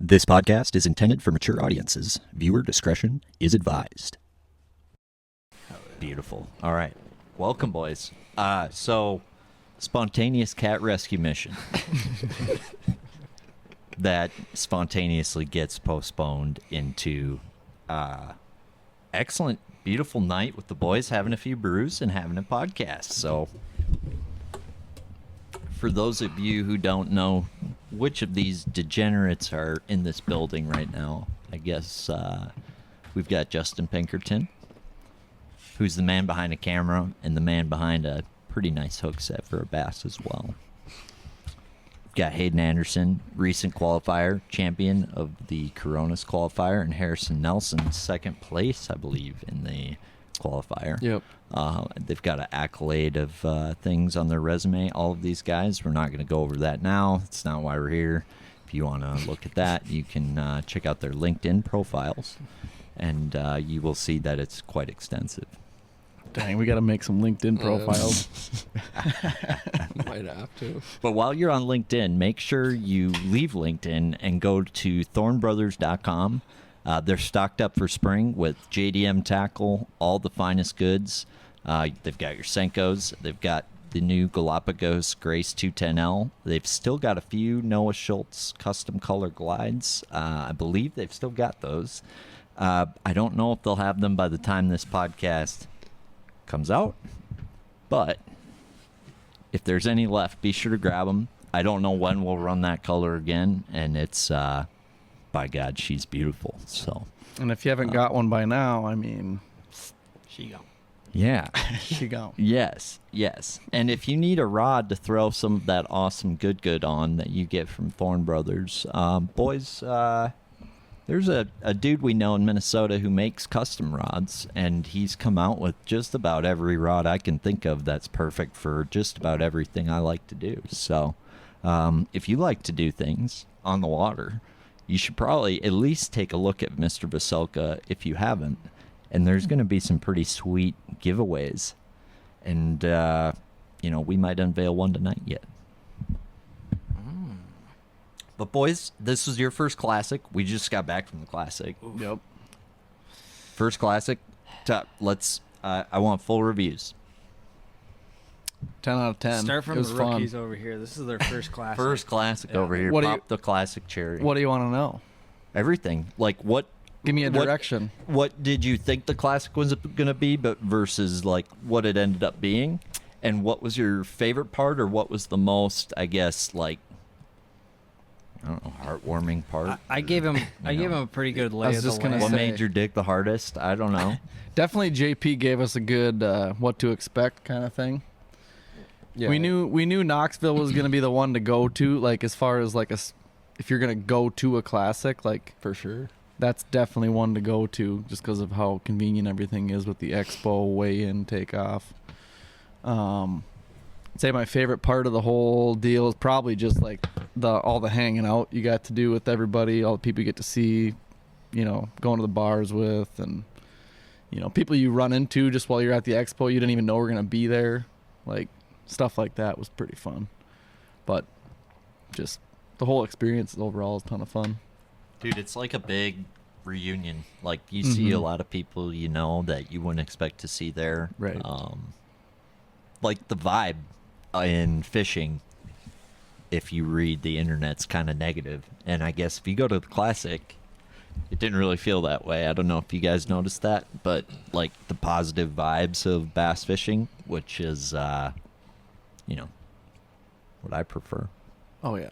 This podcast is intended for mature audiences. Viewer discretion is advised. Beautiful. All right. Welcome, boys. So, spontaneous cat rescue mission that spontaneously gets postponed into excellent, beautiful night with the boys having a few brews and having a podcast. So, for those of you who don't know which of these degenerates are in this building right now, I guess we've got Justin Pinkerton, who's the man behind a camera and the man behind a pretty nice hook set for a bass as well. We've got Hayden Anderson, recent qualifier, champion of the Coronas qualifier, and Harrison Nelson, second place, I believe, in the qualifier. Yep. They've got an accolade of things on their resume, all of these guys. We're not going to go over that now. It's not why we're here. If you want to look at that, you can check out their LinkedIn profiles, and you will see that it's quite extensive. Dang, we got to make some LinkedIn profiles. Might have to. But while you're on LinkedIn, make sure you leave LinkedIn and go to thornebrothers.com. They're stocked up for spring with JDM tackle, all the finest goods. They've got your Senkos. They've got the new Galapagos Grace 210L. They've still got a few Noah Schultz custom color glides. I believe they've still got those. I don't know if they'll have them by the time this podcast comes out, but if there's any left, be sure to grab them. I don't know when we'll run that color again, and it's by God, she's beautiful. So, And if you haven't got one by now, I mean, She go. yeah. she go. Yes. And if you need a rod to throw some of that awesome good on that you get from Thorne Brothers, boys, there's a dude we know in Minnesota who makes custom rods, and he's come out with just about every rod I can think of that's perfect for just about everything I like to do. So if you like to do things on the water, you should probably at least take a look at Mr. Vocelka if you haven't. And there's going to be some pretty sweet giveaways. And, we might unveil one tonight yet. But, boys, this was your first classic. We just got back from the classic. Yep. First classic. I want full reviews. 10 out of 10. Start It from was the fun. rookies over here. This is their first classic. First classic over here. What do Pop the classic cherry. What do you want to know? Everything. Like, what... Give me a what- direction. What did you think the classic was going to be, but versus like what it ended up being, and what was your favorite part, or what was the most, I guess, like, I don't know, heartwarming part? I gave him. I gave him a pretty good lay was of the just gonna land. What say- made your dick the hardest? I don't know. Definitely JP gave us a good what to expect kind of thing. Yeah. We knew Knoxville was going to be the one to go to, like as far as like if you're going to go to a classic, like for sure. that's definitely one to go to just because of how convenient everything is with the expo, weigh-in, takeoff. I'd say my favorite part of the whole deal is probably just like all the hanging out you got to do with everybody, all the people you get to see, going to the bars with, and people you run into just while you're at the expo you didn't even know were going to be there. Like stuff like that was pretty fun. But just the whole experience overall is a ton of fun. Dude, it's like a big reunion. Like, you see a lot of people that you wouldn't expect to see there. Right. Like, the vibe in fishing, if you read the internet's kind of negative. And I guess if you go to the classic, it didn't really feel that way. I don't know if you guys noticed that, but, like, the positive vibes of bass fishing, which is, what I prefer. Oh yeah.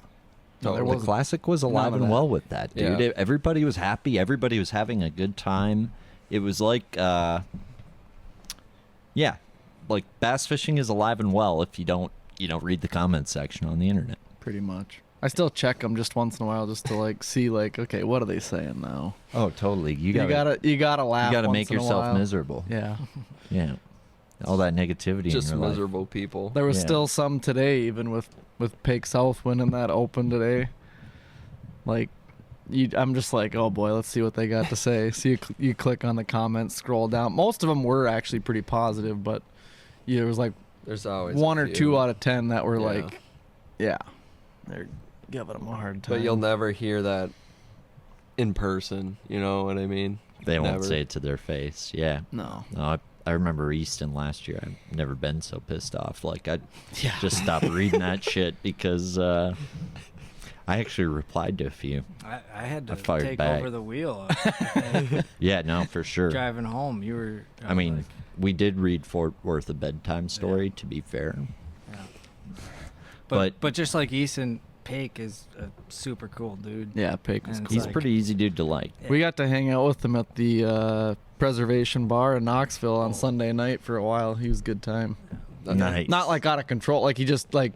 No, there the wasn't classic was none alive of and that. well with that, dude. Yeah. Everybody was happy. Everybody was having a good time. It was like, like bass fishing is alive and well if you don't, read the comments section on the internet. Pretty much. I still check them just once in a while just to like see like, okay, what are they saying now? Oh, totally. You You gotta laugh. you gotta once make in a yourself while. miserable. Yeah. Yeah. All that negativity Just in your life. miserable people. There was Yeah. still some today, even with Pake South winning that open today. Like, I'm just like, oh boy, let's see what they got to say. So you click on the comments, scroll down. Most of them were actually pretty positive, but there was like There's always one a or few. two out of 10 that were Yeah. like, yeah, they're giving them a hard time. But you'll never hear that in person. You know what I mean? They won't Never. say it to their face. Yeah. No. No, I remember Easton last year. I've never been so pissed off. Like, I Yeah. just stopped reading that shit because I actually replied to a few. I had I to fired take back. over the wheel. Yeah, no, for sure. Driving home, you were. I mean, like, we did read Fort Worth a bedtime story, to be fair. yeah. But- but just like Easton, Pake is a super cool dude. Yeah, Pake was And cool. He's like- pretty easy dude to like. We got to hang out with him at the Preservation Bar in Knoxville on Sunday night for a while. He was a good time. Nice. Not like out of control. Like he just like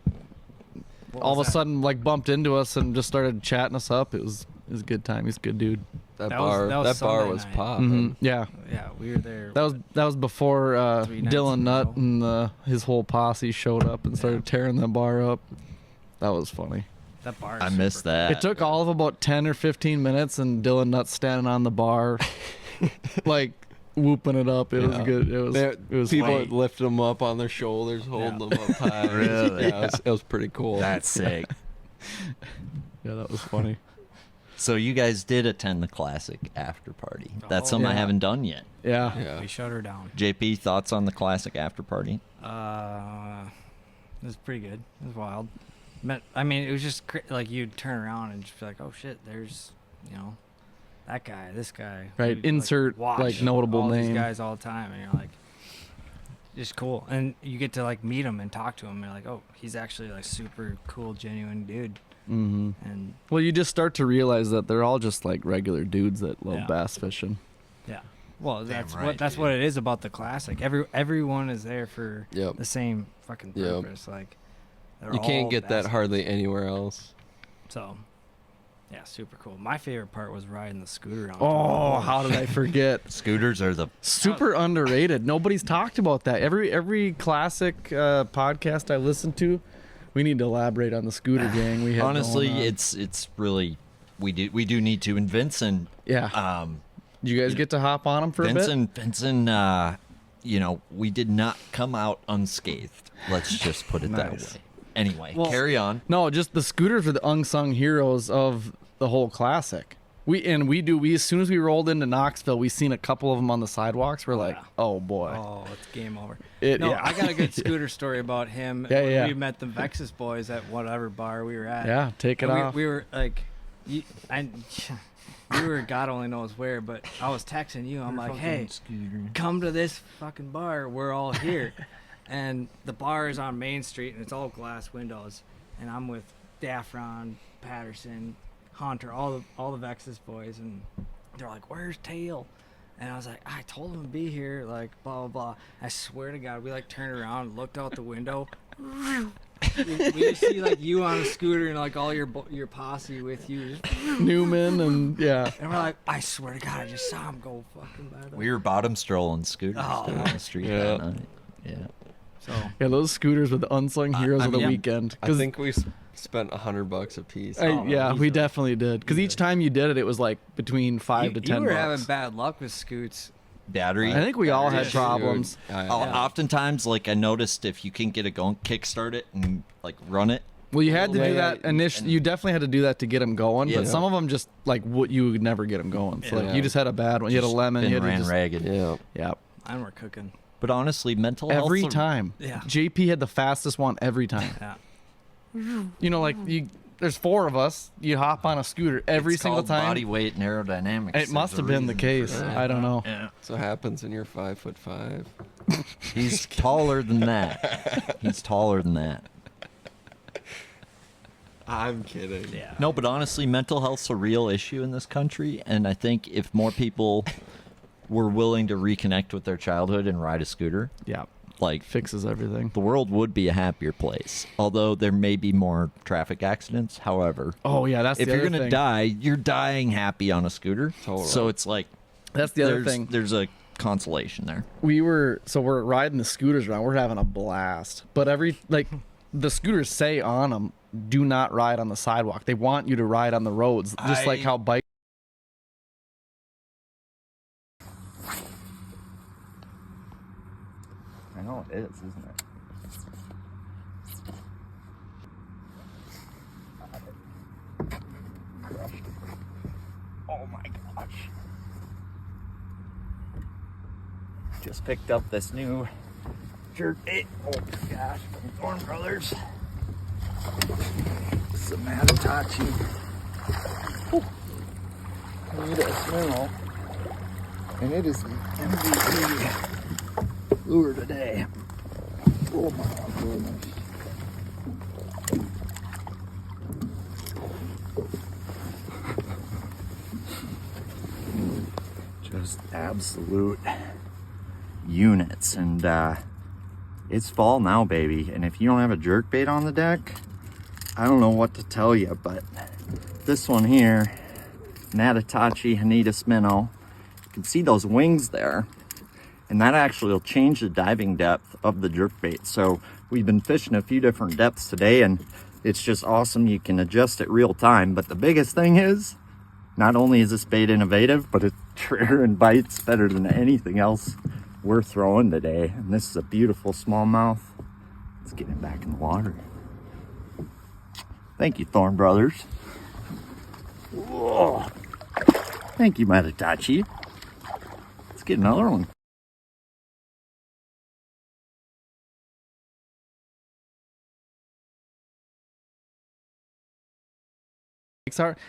What all of was a that? sudden like bumped into us and just started chatting us up. It was a good time. He's a good dude. That That bar, was that bar Sunday was night. popping. Yeah, Yeah, we were there. that was before 3 nights Dylan in a Nutt row. and his whole posse showed up and started tearing the bar up. That was funny. That bar. I missed that. It took all of about 10 or 15 minutes, and Dylan Nutt standing on the bar, like whooping it up. It was Yeah. good. It was People funny. would lift them up on their shoulders, holding them up high. Really? Yeah, it was pretty cool. That's sick. Yeah, that was funny. So you guys did attend the classic after party. That's Oh, something I yeah. haven't done yet. Yeah. yeah. We shut her down. JP, thoughts on the classic after party? It was pretty good. It was wild. I mean, it was just like you'd turn around and just be like, oh shit, there's, that guy, this guy. Right, You'd, insert, watch like, notable all name. These guys all the time, and you're like, just cool. And you get to like meet him and talk to him. And you're like, oh, he's actually like super cool, genuine dude. hmm And Well, you just start to realize that they're all just like regular dudes that love Yeah. bass fishing. yeah, well, that's right, that's dude. what it is about the classic. Everyone is there for Yep. the same fucking Yep. purpose. Like, they're You can't all get that bass hardly anywhere else. So, yeah, super cool. My favorite part was riding the scooter on. Oh, how did I forget? Scooters are the Super underrated. Nobody's talked about that. Every classic podcast I listen to, we need to elaborate on the scooter gang we had. honestly, going on. it's really we do need to. And Vincent, yeah. Did you guys get to hop on them for a bit? Vincent, we did not come out unscathed. Let's just put it that Nice. way. Anyway, Well- carry on. No, just the scooters are the unsung heroes of the whole classic. We as soon as we rolled into Knoxville, we seen a couple of them on the sidewalks. We're like, yeah. oh boy. Oh, it's game over. It- No, yeah. I got a good scooter story about him. Yeah, when yeah. We met the Vexus boys at whatever bar we were at. Yeah, take it And off. we were like, we were God only knows where, but I was texting you. I'm like, hey, come to this fucking bar. We're all here. And the bar is on Main Street, and it's all glass windows. And I'm with Daffron, Patterson, Hunter, all the Vexus boys, and they're like, "Where's Tail?" And I was like, "I told him to be here." Like blah blah blah. I swear to God, we like turned around, looked out the window. we just see like you on a scooter and like all your posse with you, Newman and yeah. and we're like, "I swear to God, I just saw him go fucking by the." We were bottom strolling scooters Oh, down the street yeah. that night. Yeah. So Yeah, those scooters were the unsung heroes I of the mean, weekend. I 'Cause think we spent $100 a piece. yeah, we easily. definitely did. Because each time you did it, it was like between 5 to 10 You were bucks. having bad luck with scoots. Battery. I think we all had Dude, problems. Oftentimes, like I noticed, if you can't get it going, kickstart it and like run it. Well, you had to Yeah, do yeah, that initially. You definitely had to do that to get them going. Yeah. But some of them just like you would never get them going. So like Yeah. you just had a bad one. You had a Just lemon. You been had to ran just, ragged. Yeah. yeah. And we're cooking. But honestly, mental health Every time. Yeah. JP had the fastest one every time. Yeah. You know, like there's 4 of us. You hop on a scooter every It's single called time. Body weight and aerodynamics. It must There's a have been the reason for case. that. I don't know. Yeah. So happens when you're 5'5". He's taller than that. He's taller than that. I'm kidding. Yeah. No, but honestly, mental health's a real issue in this country, and I think if more people were willing to reconnect with their childhood and ride a scooter, Yeah. like Fixes everything. the world would be a happier place. Although there may be more traffic accidents. However, Oh yeah, that's if the you're other gonna thing. die, you're dying happy on a scooter. Totally. So it's like That's the other there's, thing. There's a consolation there. We're riding the scooters around. We're having a blast. But the scooters say on them, do not ride on the sidewalk. They want you to ride on the roads, just like how bike. I know it is, isn't it? Oh my gosh. Just picked up this new jerk bait. Oh gosh, from Thorne Brothers. Some Matatachi. Need a smell. And it is the MVP lure today. Oh my goodness. Just absolute units. And it's fall now, baby. And if you don't have a jerkbait on the deck, I don't know what to tell you, but this one here, Natatachi Hanitas Minnow, you can see those wings there, and that actually will change the diving depth of the jerkbait. So we've been fishing a few different depths today, and it's just awesome. You can adjust it real time. But the biggest thing is, not only is this bait innovative, but it's trigger and bites better than anything else we're throwing today. And this is a beautiful smallmouth. Let's get it back in the water. Thank you, Thorne Brothers. Whoa. Thank you, Matatachi. Let's get another one.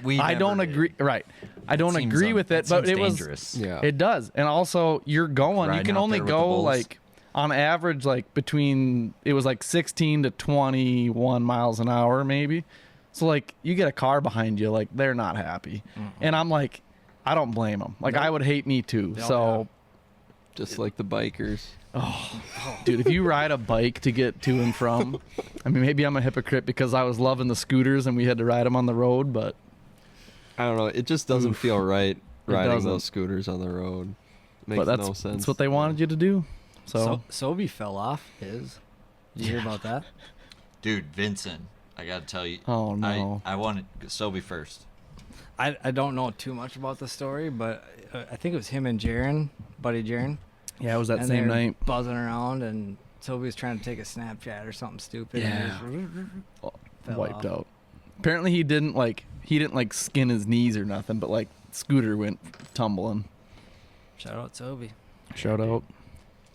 I don't agree. Right. I don't agree with it, but it was dangerous. Yeah. It does. And also you're going, you Riding can out only there with the go bulls. like on average, like between, it was like 16 to 21 miles an hour, maybe. So like you get a car behind you, like they're not happy. And I'm like, I don't blame them. Like I would hate me too. So Just like the bikers. dude, if you ride a bike to get to and from, I mean, maybe I'm a hypocrite because I was loving the scooters and we had to ride them on the road, but I don't know. It just doesn't feel right riding doesn't. those scooters on the road. Makes but no sense. that's what they wanted you to do. So Sobe fell off his. Did you hear about that? Dude, Vincent, I gotta tell you. Oh, no. I wanted Sobe first. I don't know too much about the story, but I think it was him and Jaron, buddy Jaron. yeah, it was that and same they're night. buzzing around, and Sobe was trying to take a Snapchat or something stupid. Yeah. And fell Wiped off. out. Apparently he didn't like skin his knees or nothing, but like scooter went tumbling. Shout out Sobe. Shout out.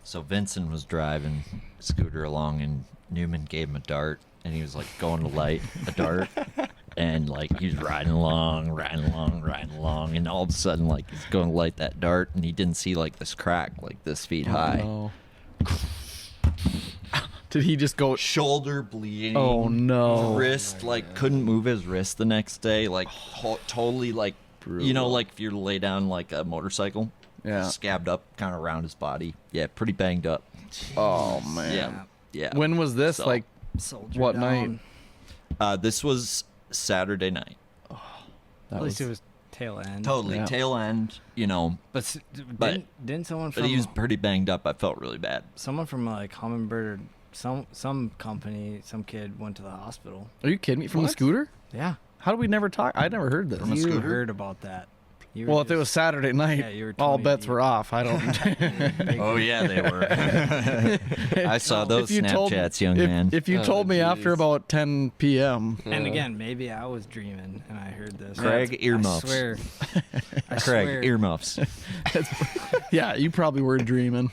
So Vincent was driving scooter along, and Newman gave him a dart, and he was like going to light a dart, and like he's riding along, and all of a sudden like he's going to light that dart, and he didn't see like this crack like this feet high. Oh, no. Did he just go? Shoulder bleeding. Oh no. Wrist like couldn't move his wrist the next day. Like totally like you know Brutal. like if you lay down like a motorcycle, Yeah. scabbed up kind of around his body. Yeah, pretty banged up. Oh man. Yeah, yeah. When was this? So- Like Soldier what down. night? This was Saturday night. That At least it was tail end. Totally Yeah. tail end. You know, But But- didn't someone but from he was pretty banged up. I felt really bad. someone from like Humminbird or some company, some kid went to the hospital. Are you kidding me? From the What? scooter? Yeah, How did we never talk? I never heard this. From a you scooter? heard about that. You were Well, if it just- was Saturday night, Yeah, you were all 20 bets deep. were off. I don't. Oh yeah, they were. I saw those If you told- Snapchats, young if, man. If you Oh, told me after jeez. about 10 p.m. And again, maybe I was dreaming and I heard this. Craig, earmuffs. I swear. I Craig, swear. earmuffs. Yeah, you probably were dreaming.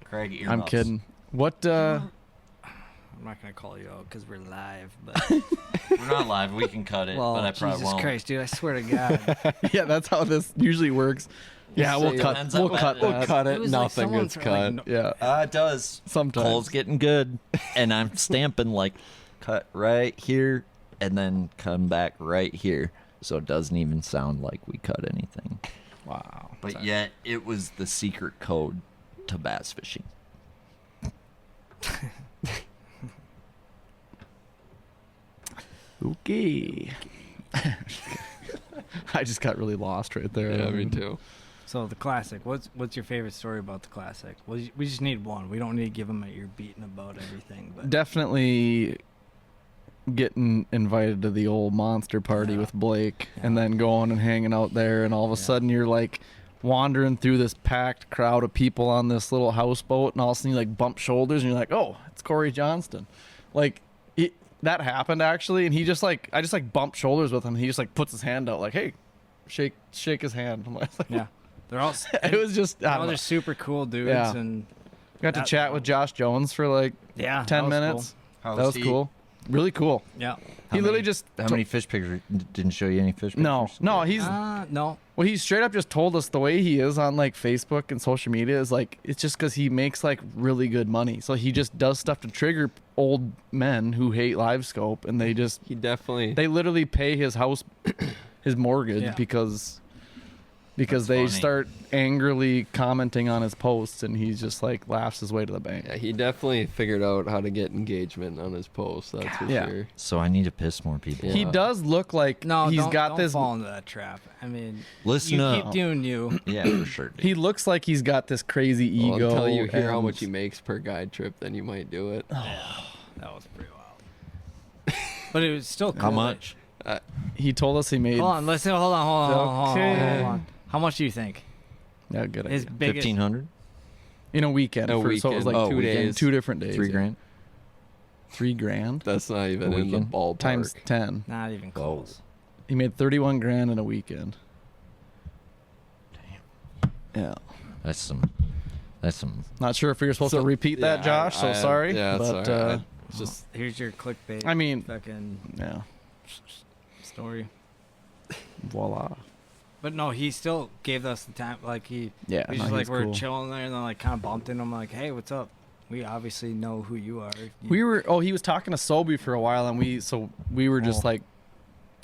Craig, earmuffs. I'm kidding. What? I'm not gonna call you out because we're live, but We're not live. We can cut it, well, but I probably Jesus won't. Christ, dude! I swear to God, Yeah, that's how this usually works. Yeah, we'll say cut. ends We'll up cut at- that. We'll cut It it. was like Nothing someone gets from, cut. like, Yeah, It does. sometimes. Cole's getting good, and I'm stamping like cut right here, and then come back right here, so it doesn't even sound like we cut anything. Wow. But yet, it was the secret code to bass fishing. Okay. I just got really lost right there. Yeah, me too. So the classic. What's your favorite story about the classic? We just need one. We don't need to give them a ear beating about everything. But Definitely getting invited to the old monster party Yeah. with Blake and then going and hanging out there, and all of a Yeah. sudden you're like wandering through this packed crowd of people on this little houseboat, and all of a sudden you like bump shoulders and you're like, oh, it's Corey Johnston. Like that happened actually, and I just like bumped shoulders with him. He just like puts his hand out like, hey, shake his hand. I'm like, Yeah, they're all. it was just, I don't know. They're super cool dudes, Yeah. and Got to chat with Josh Jones for like yeah, 10 that was minutes. How That was cool. Really cool. Cool. Yeah. He literally just How many fish pictures? Didn't show you any fish pictures? no, he's No. well, he straight up just told us the way he is on like Facebook and social media is like it's just because he makes like really good money. So he just does stuff to trigger old men who hate live scope, and they literally pay his house, his mortgage Yeah. because That's they funny. start angrily commenting on his posts, and he's just like laughs his way to the bank. Yeah, he definitely figured out how to get engagement on his posts. That's for Yeah. sure. So I need to piss more people. He off. does look like No, he's don't, got don't this. fall into that trap. I mean, Listen you up. keep doing you. Yeah, for sure. Dude. He looks like he's got this crazy Well, ego. until you hear how and- much he makes per guide trip, then you might do it. That was pretty wild. But it was still cool. How much? He told us he made. Hold on, listen. Hold on. Okay. Hold on. How much do you think? Yeah, good His idea. biggest. 1,500. In a weekend. A So it was weekend. like Oh, 2 weekend. days. 2 different days. $3 yeah. grand. $3,000 That's not even A in the weekend? ballpark. times 10. Not even close. He made 31 grand in a weekend. Yeah. That's some. Not sure if you're supposed to So- repeat that, yeah, Josh. So sorry. Yeah, but sorry. It's just Here's your clickbait. I mean, fucking yeah. story. Voila. But no, he still gave us the time. Like he, Yeah. we no, just like he's we're cool. chilling there, and then like kind of bumped into him. Like, hey, what's up? We obviously know who you are. We were. Oh, he was talking to Sobe for a while, and we were just Oh. like,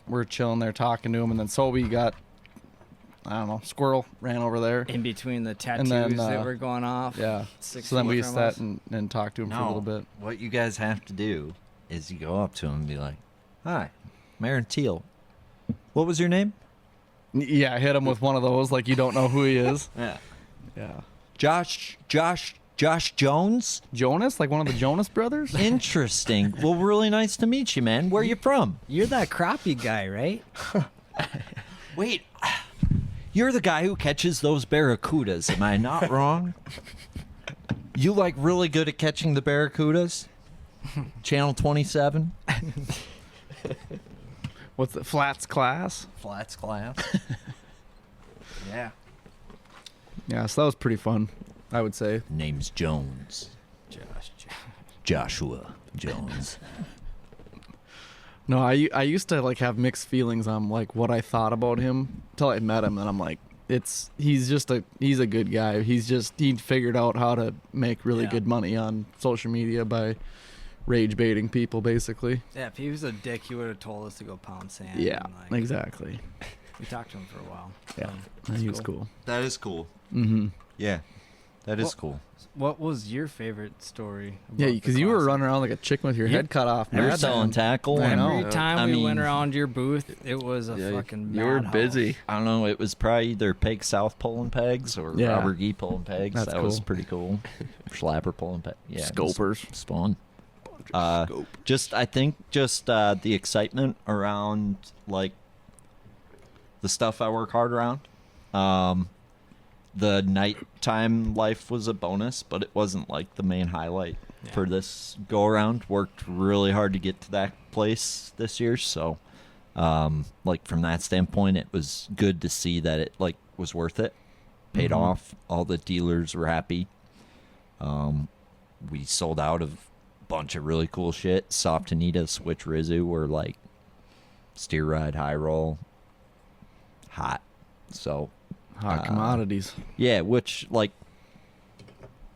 we're chilling there talking to him, and then Sobe got, I don't know, squirrel ran over there. in between the tattoos then, that were going off. Yeah. 6 So then feet we from sat us. and talked to him for a little bit. What you guys have to do is you go up to him and be like, "Hi, Marin Teal. What was your name?" Yeah, hit him with one of those like you don't know who he is. Yeah. Yeah. Josh Jones. Jonas, like one of the Jonas brothers. Interesting. Well, really nice to meet you, man. Where you from? You're that crappie guy, right? Wait, you're the guy who catches those barracudas. Am I not wrong? You like really good at catching the barracudas? Channel 27. What's the Flats class? Flats class. Yeah. Yeah, so that was pretty fun, I would say. Name's Jones. Joshua Jones. No, I used to like have mixed feelings on like what I thought about him until I met him, and I'm like, he's a good guy. He figured out how to make really Yeah. good money on social media by rage baiting people, basically. Yeah, if he was a dick, he would have told us to go pound sand. Yeah, and, like, exactly. We talked to him for a while. Yeah, so he it's was cool. That is cool. Mm-hmm. Yeah. That is Well, cool. What was your favorite story? Yeah, about because the you were classic? running around like a chicken with your head cut off. You were mad, selling man. tackle. I and- know. Every time I we went mean- around your booth, it was a Yeah, fucking you were madhouse. busy. I don't know. It was probably either Peg South pulling pegs or Yeah. Robert Gee pulling pegs. That's that was cool. pretty cool. Schlapper pulling pegs. Yeah, it was- Scopers. It's fun. I think the excitement around like the stuff I work hard around. The nighttime life was a bonus, but it wasn't like the main highlight Yeah. for this go around. Worked really hard to get to that place this year, so like from that standpoint, it was good to see that it like was worth it. Paid Mhm. off. All the dealers were happy. We sold out of a bunch of really cool shit. Soft Anita, Switch Rizu were like steer ride, high roll, hot. So Hot commodities. yeah, which like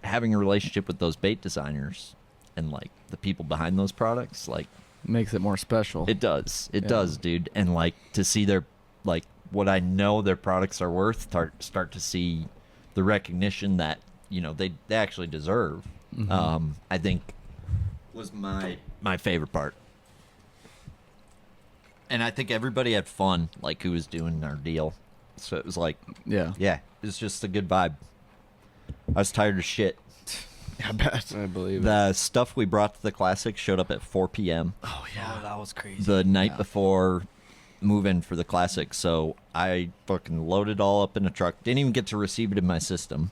having a relationship with those bait designers and like the people behind those products, like Makes it more special. it does. It Yeah. does, dude. And like to see their like what I know their products are worth, start to see the recognition that, you know, they actually deserve. Mhm. I think was my favorite part. And I think everybody had fun, like who was doing our deal. So it was like, Yeah. yeah, it was just a good vibe. I was tired of shit. I bet. I believe it. The stuff we brought to the classic showed up at 4 p.m. Oh yeah, that was crazy. the night Yeah. before move-in for the classic. So I fucking loaded all up in a truck. Didn't even get to receive it in my system.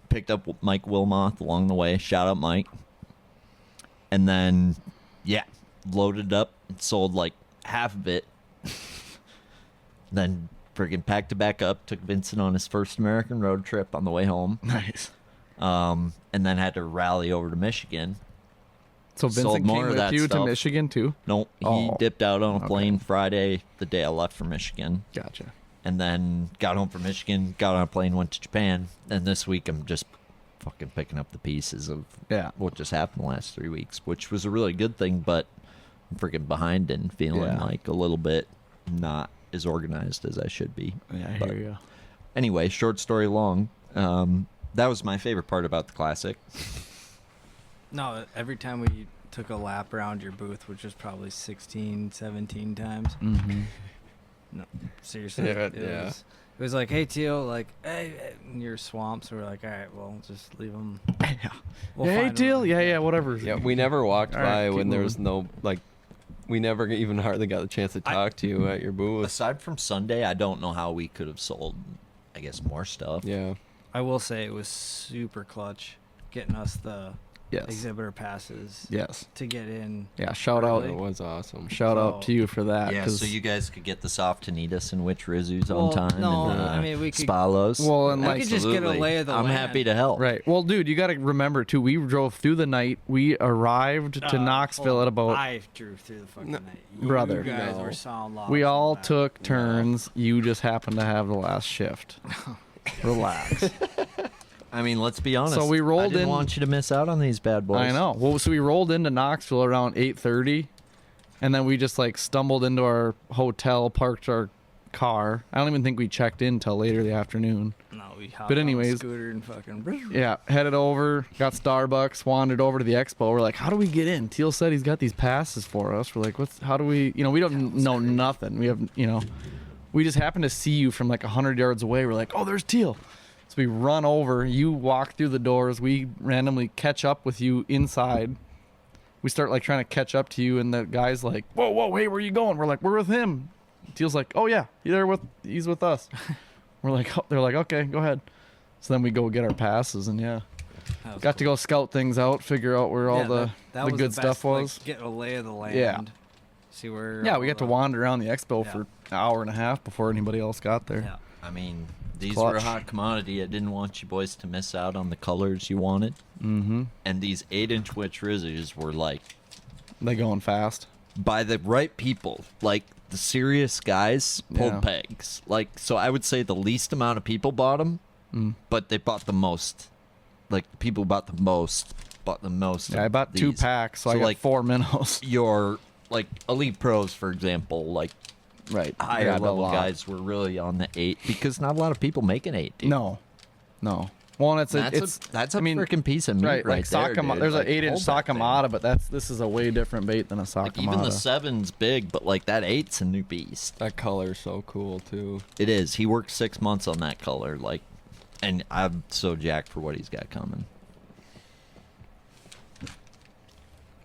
Picked up Mike Wilmoth along the way. Shout out Mike. And then, yeah, loaded up. Sold like half of it. Then friggin' packed it back up, took Vincent on his first American road trip on the way home. Nice. And then had to rally over to Michigan. So Sold Vincent more came of with that you stuff. to Michigan too? Nope, he Oh, dipped out on a okay. plane Friday, the day I left for Michigan. Gotcha. And then got home from Michigan, got on a plane, went to Japan. And this week I'm just fucking picking up the pieces of Yeah. what just happened the last 3 weeks, which was a really good thing, but I'm freaking behind and feeling Yeah. like a little bit not as organized as I should be. Yeah, I But hear you. anyway, short story long, that was my favorite part about the Classic. No, every time we took a lap around your booth, which was probably 16, 17 times. Mm-hmm. No, seriously. Yeah, it yeah. Was, it was like, hey, Teal, like, hey, in your swamps. We're like, all right, well, just leave them. Yeah. Hey, Teal. Yeah, whatever. Yeah, we never walked All right, by keep when there was moving. no, like, we never even hardly got a chance to talk to you at your booth. Aside from Sunday, I don't know how we could have sold, I guess, more stuff. Yeah. I will say it was super clutch getting us the Yes. exhibitor passes Yes. to get in. Yeah. Shout out. Really? It was awesome. Shout out to you for that. Yeah, 'cause- so you guys could get the soft Tanitas and Witch Rizus on Well, time. no, and, I mean, we could- Spalos. Well, and We like could just get a lay of the I'm land. happy to help. right. Well, dude, you got to remember too. We drove through the night. We arrived to Knoxville at about. I drove through the fucking night. Brother. You guys No. were sound lost. We all back. took turns. You just happened to have the last shift. Relax. I mean, let's be honest. So we rolled I didn't in- want you to miss out on these bad boys. I know. Well, so we rolled into Knoxville around 8:30, and then we just like stumbled into our hotel, parked our car. I don't even think we checked in till later the afternoon. No, we hopped But on the anyways- scooter and fucking. Yeah, headed over, got Starbucks, wandered over to the expo. We're like, how do we get in? Teal said he's got these passes for us. We're like, how do we, we don't know nothing. We have, we just happened to see you from like 100 yards away. We're like, oh, there's Teal. So we run over, you walk through the doors, we randomly catch up with you inside. We start like trying to catch up to you, and the guy's like, whoa, hey, where are you going? We're like, we're with him. Teal's like, oh yeah, he's with us. We're like, oh, they're like, okay, go ahead. So then we go get our passes, and yeah, got to go scout things out, figure out where all the was good best, stuff was. Like, get a lay of the land. Yeah. See where. Yeah, all we got to the- wander around the expo Yeah. for an hour and a half before anybody else got there. Yeah. I mean, these Clutch. were a hot commodity. I didn't want you boys to miss out on the colors you wanted. Mm-hmm. And these 8-inch Witch Rizus were like, They going fast. by the right people, like the serious guys pulled Yeah. pegs. Like, so I would say the least amount of people bought them, but they bought the most. Like, the people who bought the most bought the most. Yeah, I of bought 2 these. packs, so I got like 4 minnows. your like elite pros, for example, like Right. higher Grabbed a level lot. guys were really on the 8 because not a lot of people make an 8. Dude. No. Well, and That's a freaking piece of meat right. right Like there, Sakama, dude. there's Like, an 8-inch hold that thing. Sakamata, but this is a way different bait than a Sakamata. Like, even the 7's big, but like that 8's a new beast. That color's so cool, too. It is. He worked 6 months on that color, like, and I'm so jacked for what he's got coming.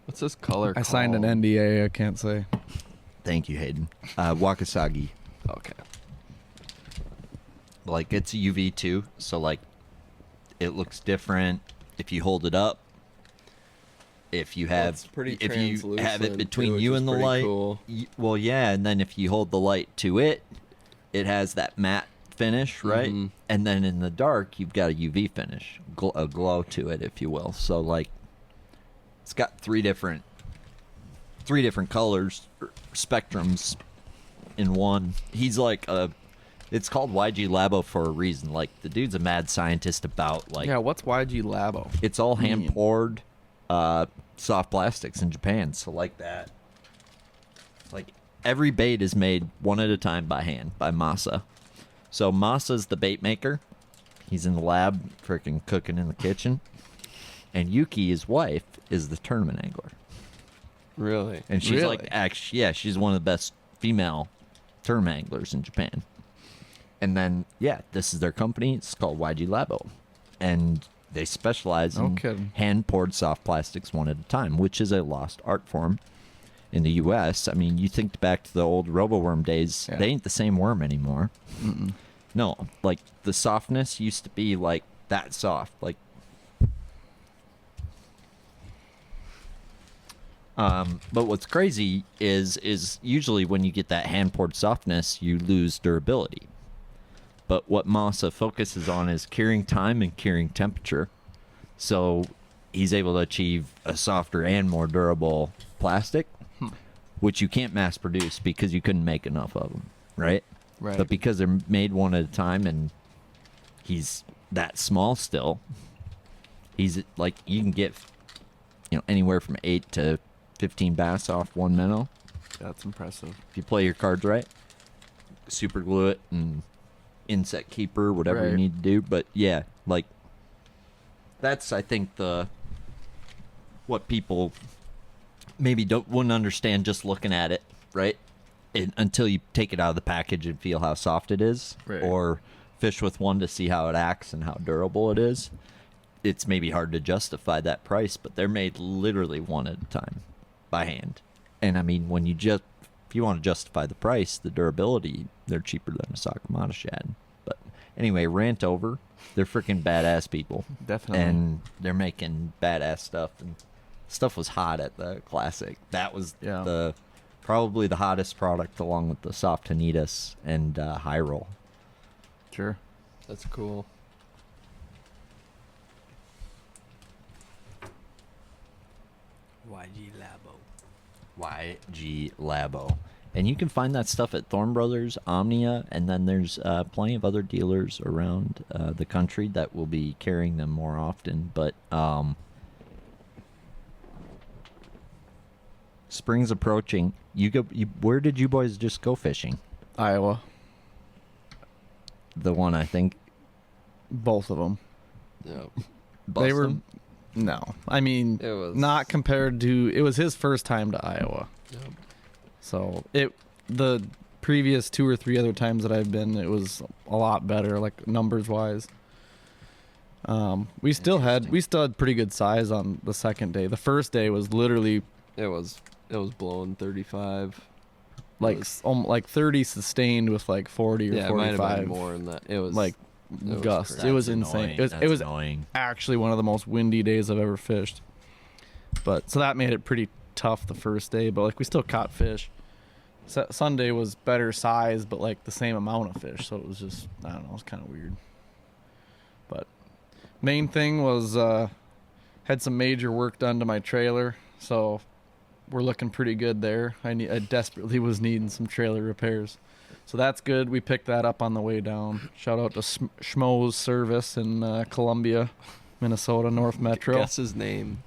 What's this color I signed an called? NDA. I can't say. Thank you, Hayden. Wakasagi. Okay. Like, it's a UV too, so like, it looks different if you hold it up. If you have, it's pretty if you have it translucent, between too, you which and is the pretty light, cool. well, yeah, and then if you hold the light to it, it has that matte finish, right? Mhm. And then in the dark, you've got a UV finish, a glow to it, if you will. So like, it's got three different colors, spectrums in one. He's like it's called YG Labo for a reason. Like, the dude's a mad scientist about like, Yeah, what's YG Labo? it's all hand poured soft plastics in Japan. So like that, like every bait is made one at a time by hand by Masa. So Masa's the bait maker. He's in the lab freaking cooking in the kitchen. And Yuki, his wife, is the tournament angler. Really? And she's Really? like, actually, yeah, she's one of the best female tournament anglers in Japan. And then, yeah, this is their company. It's called YG Labo. And they specialize No in kidding. hand-poured soft plastics one at a time, which is a lost art form in the U.S. I mean, you think back to the old RoboWorm days. Yeah. They ain't the same worm anymore. No, like, the softness used to be, like, that soft. Like, But what's crazy is usually when you get that hand poured softness, you lose durability. But what Masa focuses on is curing time and curing temperature. So he's able to achieve a softer and more durable plastic, which you can't mass produce because you couldn't make enough of them, right? Right. But because they're made one at a time and he's that small still, he's like, you can get, anywhere from 8 to 15 bass off one minnow. That's impressive. If you play your cards right, super glue it and insect keeper, whatever you Right. need to do. But yeah, like that's, I think, what people maybe wouldn't understand just looking at it, right? Until you take it out of the package and feel how soft it is, Right. or fish with one to see how it acts and how durable it is. It's maybe hard to justify that price, but they're made literally one at a time by hand. And I mean, if you want to justify the price, the durability, they're cheaper than a Sakamata shad. But anyway, rant over. They're freaking badass people. Definitely. And they're making badass stuff. And stuff was hot at the Classic. That was probably the hottest product, along with the Soft Hanitas and High Roll. Sure. That's cool. YG Labo. And you can find that stuff at Thorne Brothers, Omnia, and then there's plenty of other dealers around the country that will be carrying them more often. But spring's approaching. Where did you boys just go fishing? Iowa. The one, I think. Both of them. Yep. They were. Bustin'? No. I mean, It was not compared to. It was his first time to Iowa. Yep. So the previous 2 or 3 other times that I've been, it was a lot better, like numbers wise. We still had pretty good size on the second day. The first day was literally It was blowing 35. like was- like 30 sustained with like 40 or Yeah, it might have 45 been more than that. It was like was gusts. crazy. It was That's insane. annoying. It was annoying. actually one of the most windy days I've ever fished. But so that made it pretty tough the first day, but like we still caught fish. Sunday was better size, but like the same amount of fish, so it was just, I don't know, it was kind of weird. But main thing was had some major work done to my trailer, so we're looking pretty good there. I desperately was needing some trailer repairs, so that's good. We picked that up on the way down. Shout out to Schmo's Service in Columbia, Minnesota, North Metro. Guess his name.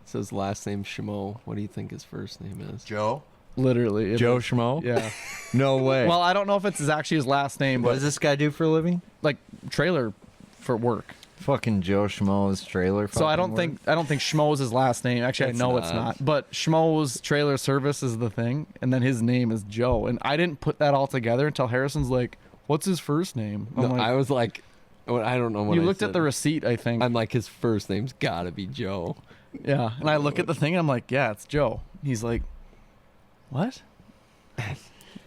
It says last name Shimo. What do you think his first name is? Joe? Literally, it is. Schmo? Yeah. No way. Well, I don't know if it's actually his last name, what but does this guy do for a living? like trailer for work. Fucking Joe Schmo's trailer. So I don't think Schmo's his last name. Actually, It's I know it's not. not. But Schmo's Trailer Service is the thing, and then his name is Joe. And I didn't put that all together until Harrison's like, "What's his first name?" I'm No, like, I was like, I don't know what "You I looked at said. the receipt, I think." I'm like, his first name's gotta be Joe. Yeah, and I look at the thing, and I'm like, "Yeah, it's Joe." He's like, "What?"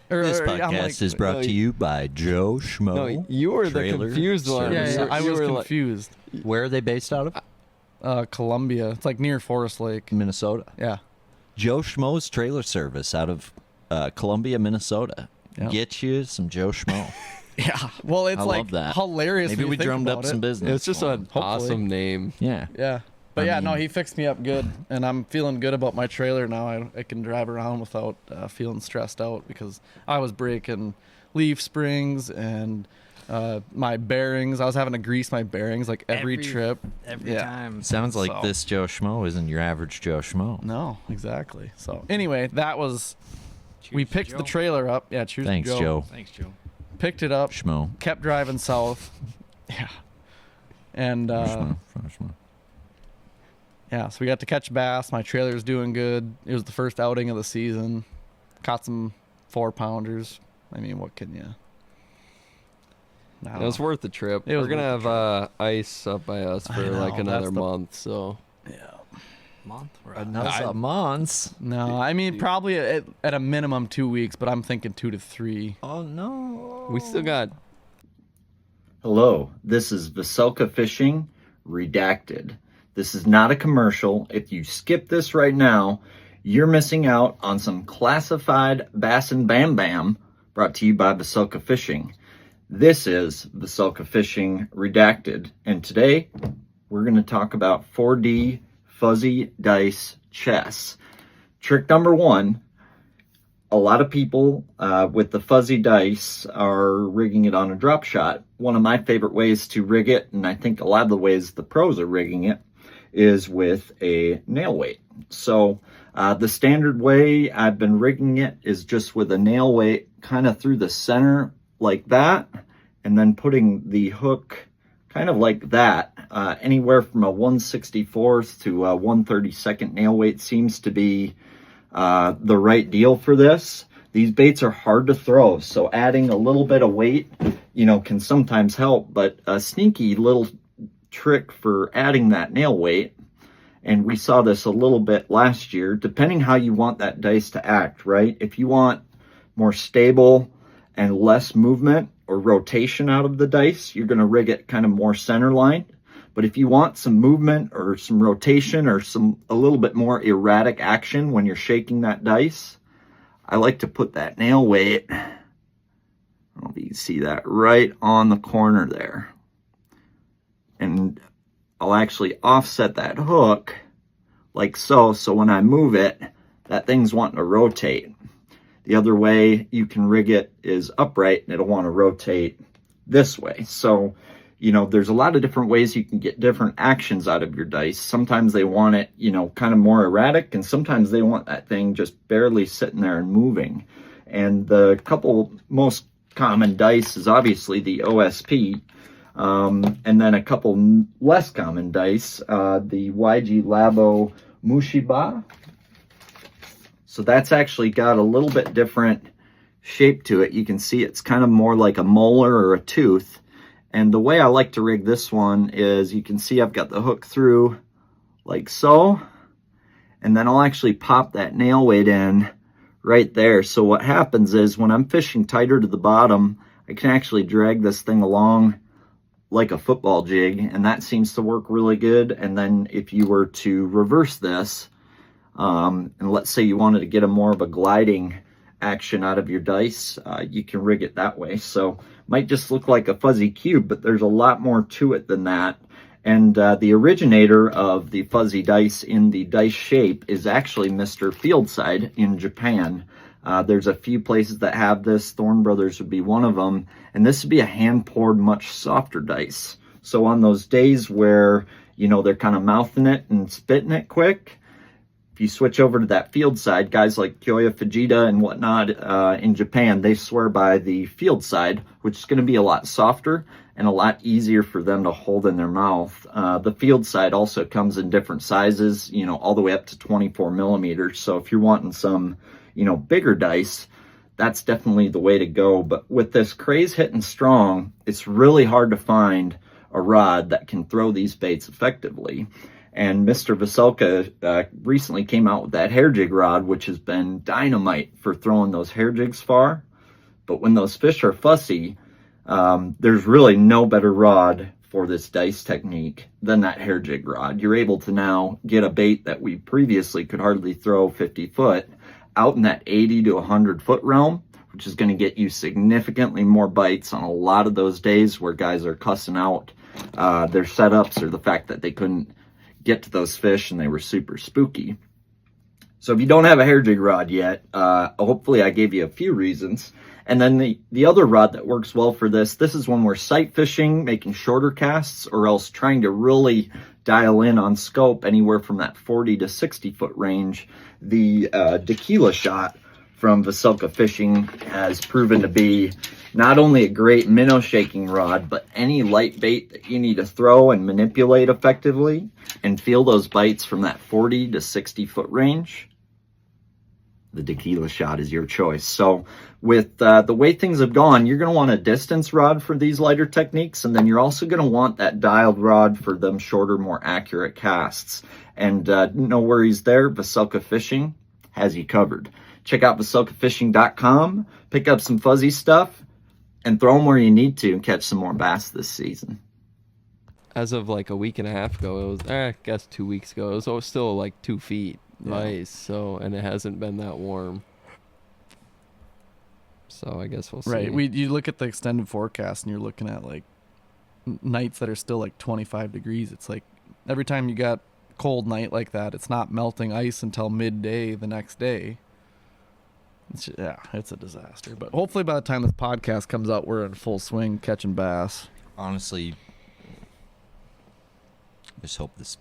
This I'm podcast like, is brought no, to you by Joe Schmo. No, you were the Trailer confused one. Yeah, Service. yeah, I You was were like- confused. Where are they based out of? Columbia. It's like near Forest Lake. Minnesota. Yeah. Joe Schmo's Trailer Service out of Columbia, Minnesota. Yeah. Get you some Joe Schmo. Yeah. Well, it's I like love that. hilarious. Maybe when you we think drummed up about some it. business. It's just for an him. awesome name. Yeah. Yeah. But I yeah, no, mean- he fixed me up good, and I'm feeling good about my trailer now. I can drive around without feeling stressed out because I was breaking leaf springs and my bearings. I was having to grease my bearings like every trip. Every Yeah. time. Sounds like So- this Joe Schmo isn't your average Joe Schmo. No, exactly. So anyway, that was. We Cheers, picked Joe. the trailer up. Yeah, cheers, Thanks, Joe. Thanks, Joe. Picked it up. Schmo. Kept driving south. Yeah. And Schmo. Schmo. yeah, so we got to catch bass. My trailer's doing good. It was the first outing of the season. Caught some 4-pounders. I mean, what can you? It was worth the trip. It was We're gonna worth have ice up by us I for know, like another that's the- month. So Yeah. Month? Or Another month. No, I mean probably at a minimum 2 weeks, but I'm thinking 2 to 3. Oh no. we still got. Hello, this is Vocelka Fishing Redacted. This is not a commercial. If you skip this right now, you're missing out on some classified bass and bam bam brought to you by Vocelka Fishing. This is Vocelka Fishing Redacted, and today we're going to talk about 4D fuzzy dice chess. Trick number one, a lot of people with the fuzzy dice are rigging it on a drop shot. One of my favorite ways to rig it, and I think a lot of the ways the pros are rigging it, is with a nail weight. So the standard way I've been rigging it is just with a nail weight kind of through the center like that, and then putting the hook kind of like that. Anywhere from a 1/64th to a 1/32nd nail weight seems to be the right deal for this. These baits are hard to throw, so adding a little bit of weight, can sometimes help, but a sneaky little trick for adding that nail weight, and we saw this a little bit last year, depending how you want that dice to act, right? If you want more stable and less movement or rotation out of the dice, you're going to rig it kind of more center line. But if you want some movement or some rotation or a little bit more erratic action when you're shaking that dice, I like to put that nail weight, I don't know if you can see that, right on the corner there. And I'll actually offset that hook like so, so when I move it, that thing's wanting to rotate. The other way you can rig it is upright, and it'll want to rotate this way. So, there's a lot of different ways you can get different actions out of your dice. Sometimes they want it, kind of more erratic, and sometimes they want that thing just barely sitting there and moving. And the couple most common dice is obviously the OSP, and then a couple less common dice, the YG Labo Mushiba. So that's actually got a little bit different shape to it. You can see it's kind of more like a molar or a tooth. And the way I like to rig this one is, you can see I've got the hook through like so, and then I'll actually pop that nail weight in right there. So what happens is when I'm fishing tighter to the bottom, I can actually drag this thing along like a football jig, and that seems to work really good. And then if you were to reverse this, and let's say you wanted to get a more of a gliding action out of your dice, you can rig it that way. So might just look like a fuzzy cube, but there's a lot more to it than that. And the originator of the fuzzy dice in the dice shape is actually Mr. Fieldside in Japan. There's a few places that have this. Thorne Brothers would be one of them. And this would be a hand-poured, much softer dice. So on those days where, they're kind of mouthing it and spitting it quick, if you switch over to that field side, guys like Kyoya Fujita and whatnot in Japan, they swear by the field side, which is going to be a lot softer and a lot easier for them to hold in their mouth. The field side also comes in different sizes, all the way up to 24 millimeters. So if you're wanting some, bigger dice, that's definitely the way to go. But with this craze hitting strong, it's really hard to find a rod that can throw these baits effectively. And Mr. Vocelka recently came out with that hair jig rod, which has been dynamite for throwing those hair jigs far. But when those fish are fussy, there's really no better rod for this dice technique than that hair jig rod. You're able to now get a bait that we previously could hardly throw 50 foot out in that 80 to 100 foot realm, which is going to get you significantly more bites on a lot of those days where guys are cussing out their setups or the fact that they couldn't get to those fish and they were super spooky. So if you don't have a hair jig rod yet, hopefully I gave you a few reasons. And then the other rod that works well for this is when we're sight fishing, making shorter casts, or else trying to really dial in on scope anywhere from that 40 to 60 foot range. The tequila shot from Vocelka Fishing has proven to be not only a great minnow shaking rod, but any light bait that you need to throw and manipulate effectively and feel those bites from that 40 to 60 foot range, the tequila shot is your choice. So with the way things have gone, you're going to want a distance rod for these lighter techniques, and then you're also going to want that dialed rod for them shorter, more accurate casts. And no worries there, Vocelka Fishing has you covered. Check out VocelkaFishing.com, pick up some fuzzy stuff, and throw them where you need to and catch some more bass this season. as of like a week and a half ago, it was, I guess 2 weeks ago, it was still like 2 feet of ice. So, and it hasn't been that warm. So I guess we'll see. Right. You look at the extended forecast and you're looking at like nights that are still like 25 degrees. It's like every time you got a cold night like that, it's not melting ice until midday the next day. It's a disaster. But hopefully by the time this podcast comes out, we're in full swing catching bass. Honestly, just hope this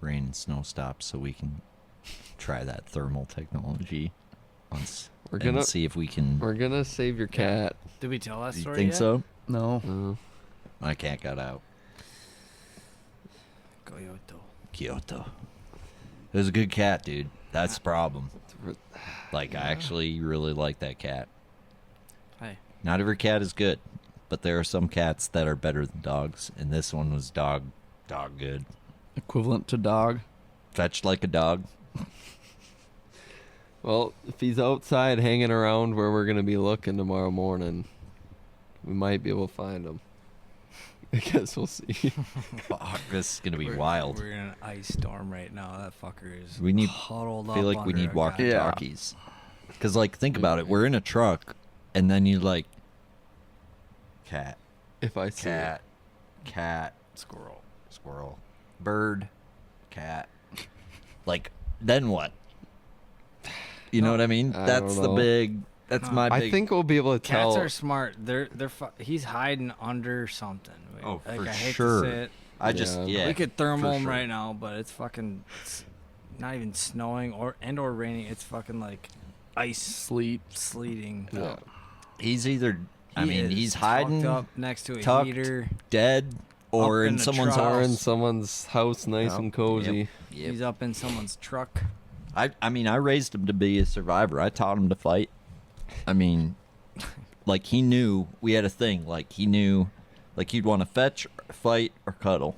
rain and snow stops so we can try that thermal technology once and see if we can. We're gonna save your cat. Did we tell that You story think yet? so? No. My cat got out. Kyoto. It was a good cat, dude. That's the problem. Like, I actually really like that cat. Hey. Not every cat is good, but there are some cats that are better than dogs, and this one was dog good. Equivalent to dog. Fetched like a dog. Well, if he's outside hanging around where we're gonna be looking tomorrow morning, we might be able to find him. I guess we'll see. Fuck, this is gonna be wild. We're in an ice storm right now. That fucker is We need. huddled up. I feel like we under need a walkie-talkies. Because, like, think about it. We're in a truck, and then you like, cat, If I see it. cat, squirrel, bird, cat. Like, then what? You know what I mean? I That's don't the know. big. That's my big. I think we'll be able to Cats tell. are smart. He's hiding under something. Oh, like, for I hate sure. To say it. I just yeah. We could thermal for him sure. right now, but it's fucking. It's not even snowing or raining. It's fucking like ice, sleeting. Yeah. He's either. I mean, is he's tucked hiding, up next to a tucked, heater. dead, or Up in in the someone's truck. Or in house. someone's house, nice Yep. and cozy. Yep. He's up in someone's truck. I mean, I raised him to be a survivor. I taught him to fight. I mean, like, he knew we had a thing. Like, he knew, like, he'd want to fetch, fight, or cuddle,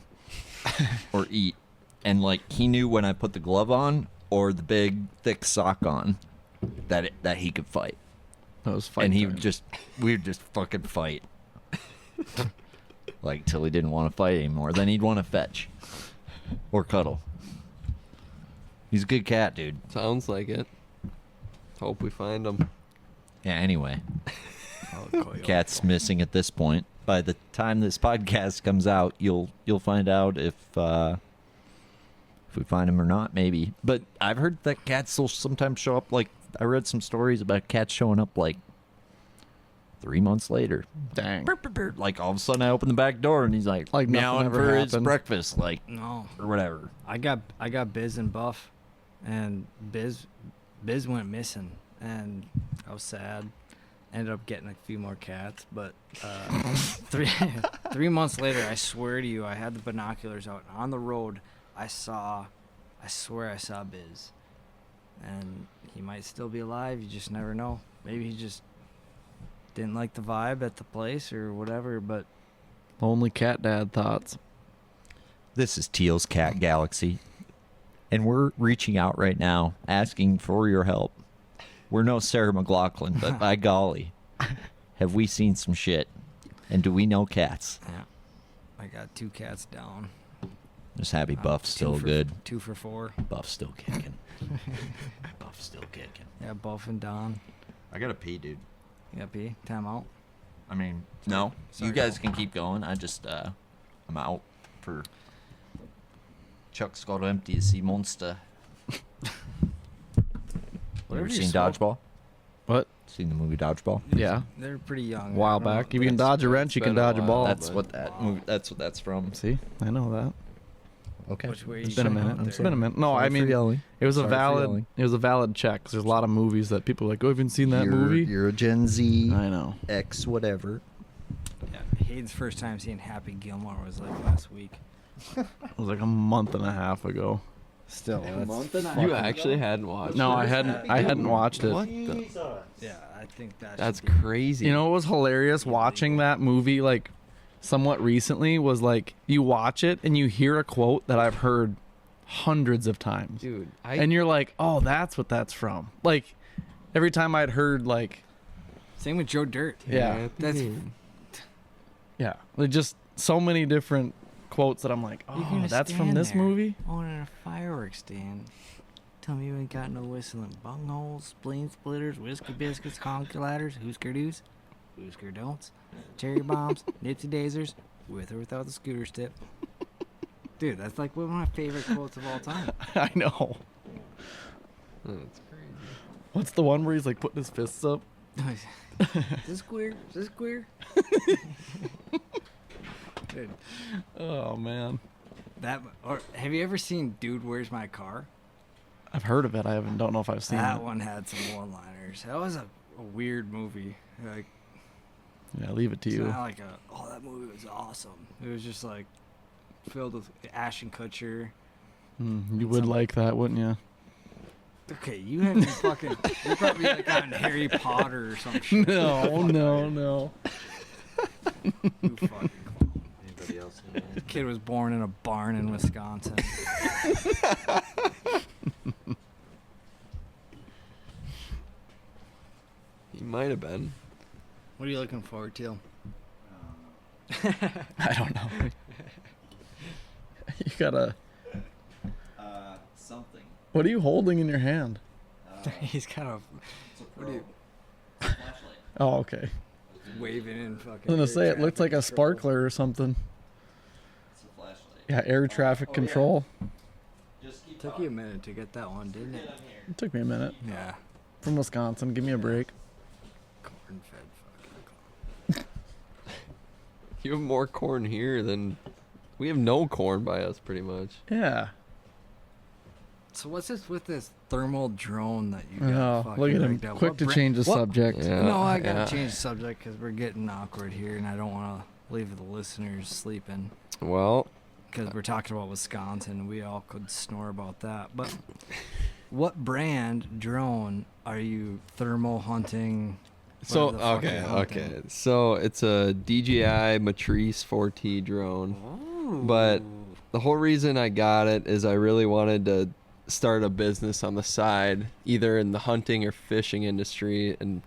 or eat. And, like, he knew when I put the glove on or the big, thick sock on that he could fight. That was fight And he time. would we'd just fucking fight. Like, till he didn't want to fight anymore. Then he'd want to fetch or cuddle. He's a good cat, dude. Sounds like it. Hope we find him. Yeah, anyway. Cat's missing at this point. By the time this podcast comes out, you'll find out if we find him or not, maybe. But I've heard that cats will sometimes show up, like, I read some stories about cats showing up, like, 3 months later. Dang. Burp, burp, burp. Like, all of a sudden I open the back door and he's like Like nothing meowing ever for his happened. breakfast, like, No, or whatever. I got Biz and Buff, and Biz went missing, and I was sad. Ended up getting a few more cats, but 3 months later, I swear to you, I had the binoculars out on the road. I swear I saw Biz, and he might still be alive. You just never know. Maybe he just didn't like the vibe at the place or whatever. But Only cat dad thoughts. This is Teal's Cat Galaxy, and we're reaching out right now, asking for your help. We're no Sarah McLachlan, but by golly, have we seen some shit? And do we know cats? yeah, I got 2 cats down. Just happy Buff's Two still for- good. 2 for 4. Buff's still kicking. Buff's still kicking. Yeah, Buff and Don. I gotta pee, dude. Yeah, P. Time out. I mean, no, Sorry. you guys can keep going. I just, I'm out for. Chuck's got to empty his sea monster. You Whatever ever you seen smoke. Dodgeball? What? Seen the movie Dodgeball? Yeah. They're pretty young. A while I don't know. back. If you can dodge a wrench, you can been a dodge a while. ball. That's what that movie. That's what that's from. See? I know that. Okay. Which way It's you been a going minute. out It's there? been a minute. No, Sorry I for mean, yelling. it was a Sorry for valid. yelling. It was a valid check. 'Cause there's a lot of movies that people are like, oh, I haven't seen that movie. You're a Gen Z. I know. X whatever. Yeah, Hayden's first time seeing Happy Gilmore was like last week. It was like a month and a half ago. Still, You actually hadn't watched No, it? I hadn't watched it. What the? yeah, I think That's should be- crazy. You know what was hilarious watching that movie like somewhat recently was like you watch it and you hear a quote that I've heard hundreds of times. Dude, And you're like, "Oh, that's what that's from." Like every time I'd heard like Same with Joe Dirt. yeah, That's yeah, like just so many different quotes that I'm like, You're oh, gonna that's from stand this there movie. owning a fireworks stand. Tell me you ain't got no whistling bungholes, spleen splitters, whiskey biscuits, conker ladders, Hoosker doos, Hoosker don'ts, cherry bombs, nipsy daisers, with or without the scooter tip. Dude, that's like one of my favorite quotes of all time. I know. That's crazy. What's the one where he's like putting his fists up? Is this queer? Is this queer? Dude, Oh man, or have you ever seen Dude, Where's My Car? I've heard of it. Don't know if I've seen That it. one had some one-liners. That was a weird movie. Like, Yeah, leave it to it's you. not like that movie was awesome. It was just like filled with Ashton Kutcher. You would like that, wouldn't you? Okay, you haven't fucking. You're probably like on Harry Potter or some shit. No, no. You fucking clown. Anybody else? The kid was born in a barn in Wisconsin. He might have been. What are you looking for, Teal? I don't know. You gotta. Something. What are you holding in your hand? He's kind of what are you Flashlight. Oh, okay. waving in fucking. I was gonna air say it looked like traffic a sparkler or something. It's a flashlight. Yeah, air traffic control. Just keep Took you a minute to get that one, didn't it? It took me a minute. Yeah. From Wisconsin, give me a break. Corn-fed fucking clown. You have more corn here than we have. No corn by us, pretty much. Yeah. So what's this with this thermal drone that you got? Oh, fucking look at him, rigged up? quick What to brand- change the what- subject. Yeah, No, I gotta yeah. change the subject because we're getting awkward here, and I don't want to leave the listeners sleeping Well, because we're talking about Wisconsin. We all could snore about that. But what brand drone are you thermal hunting? so Whatever the fuck okay, you're hunting? okay. So it's a DJI Matrice 4T drone. But the whole reason I got it is I really wanted to start a business on the side, either in the hunting or fishing industry, and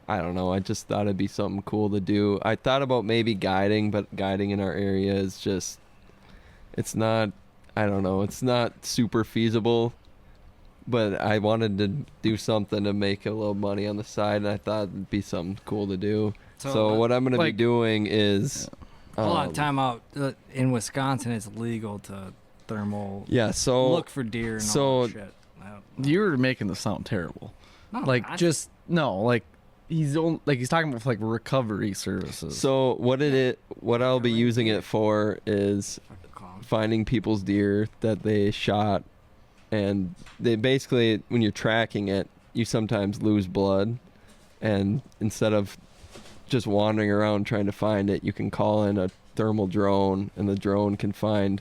I don't know, I just thought it'd be something cool to do. I thought about maybe guiding, but guiding in our area is just, it's not, I don't know, it's not super feasible, but I wanted to do something to make a little money on the side, and I thought it'd be something cool to do. So what I'm going to be like- doing is Hold on, time out. In Wisconsin, it's legal to thermal yeah, so look for deer and all so- that shit. I don't- You're making this sound terrible. No, Like I- just no, like he's talking about like recovery services. So what I'll be using it for is fucking clown. finding people's deer that they shot, and they basically, when you're tracking it, you sometimes lose blood, and instead of just wandering around trying to find it, you can call in a thermal drone, and the drone can find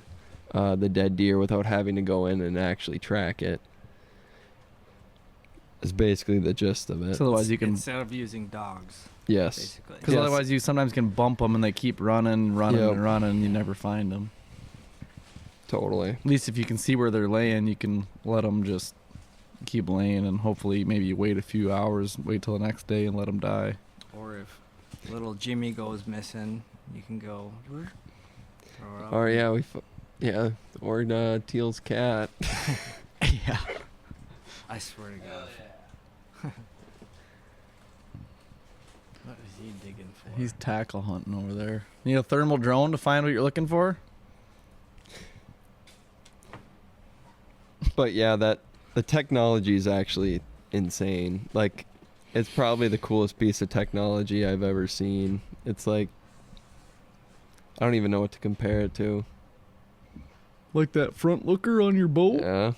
the dead deer without having to go in and actually track it. Is basically the gist of it. So otherwise you can, Instead of using dogs, Yes. basically. because Yes. otherwise you sometimes can bump them and they keep running, Yep. and running, and you never find them. Totally. At least if you can see where they're laying, you can let them just keep laying, and hopefully maybe you wait a few hours, wait till the next day, and let them die. Or if little Jimmy goes missing, you can go. Throw it up. Oh yeah, or Teal's cat. Yeah. I swear to God. What is he digging for? He's tackle hunting over there. Need a thermal drone to find what you're looking for? But yeah, the technology is actually insane. Like, it's probably the coolest piece of technology I've ever seen. It's like, I don't even know what to compare it to. Like that front looker on your boat? Yeah.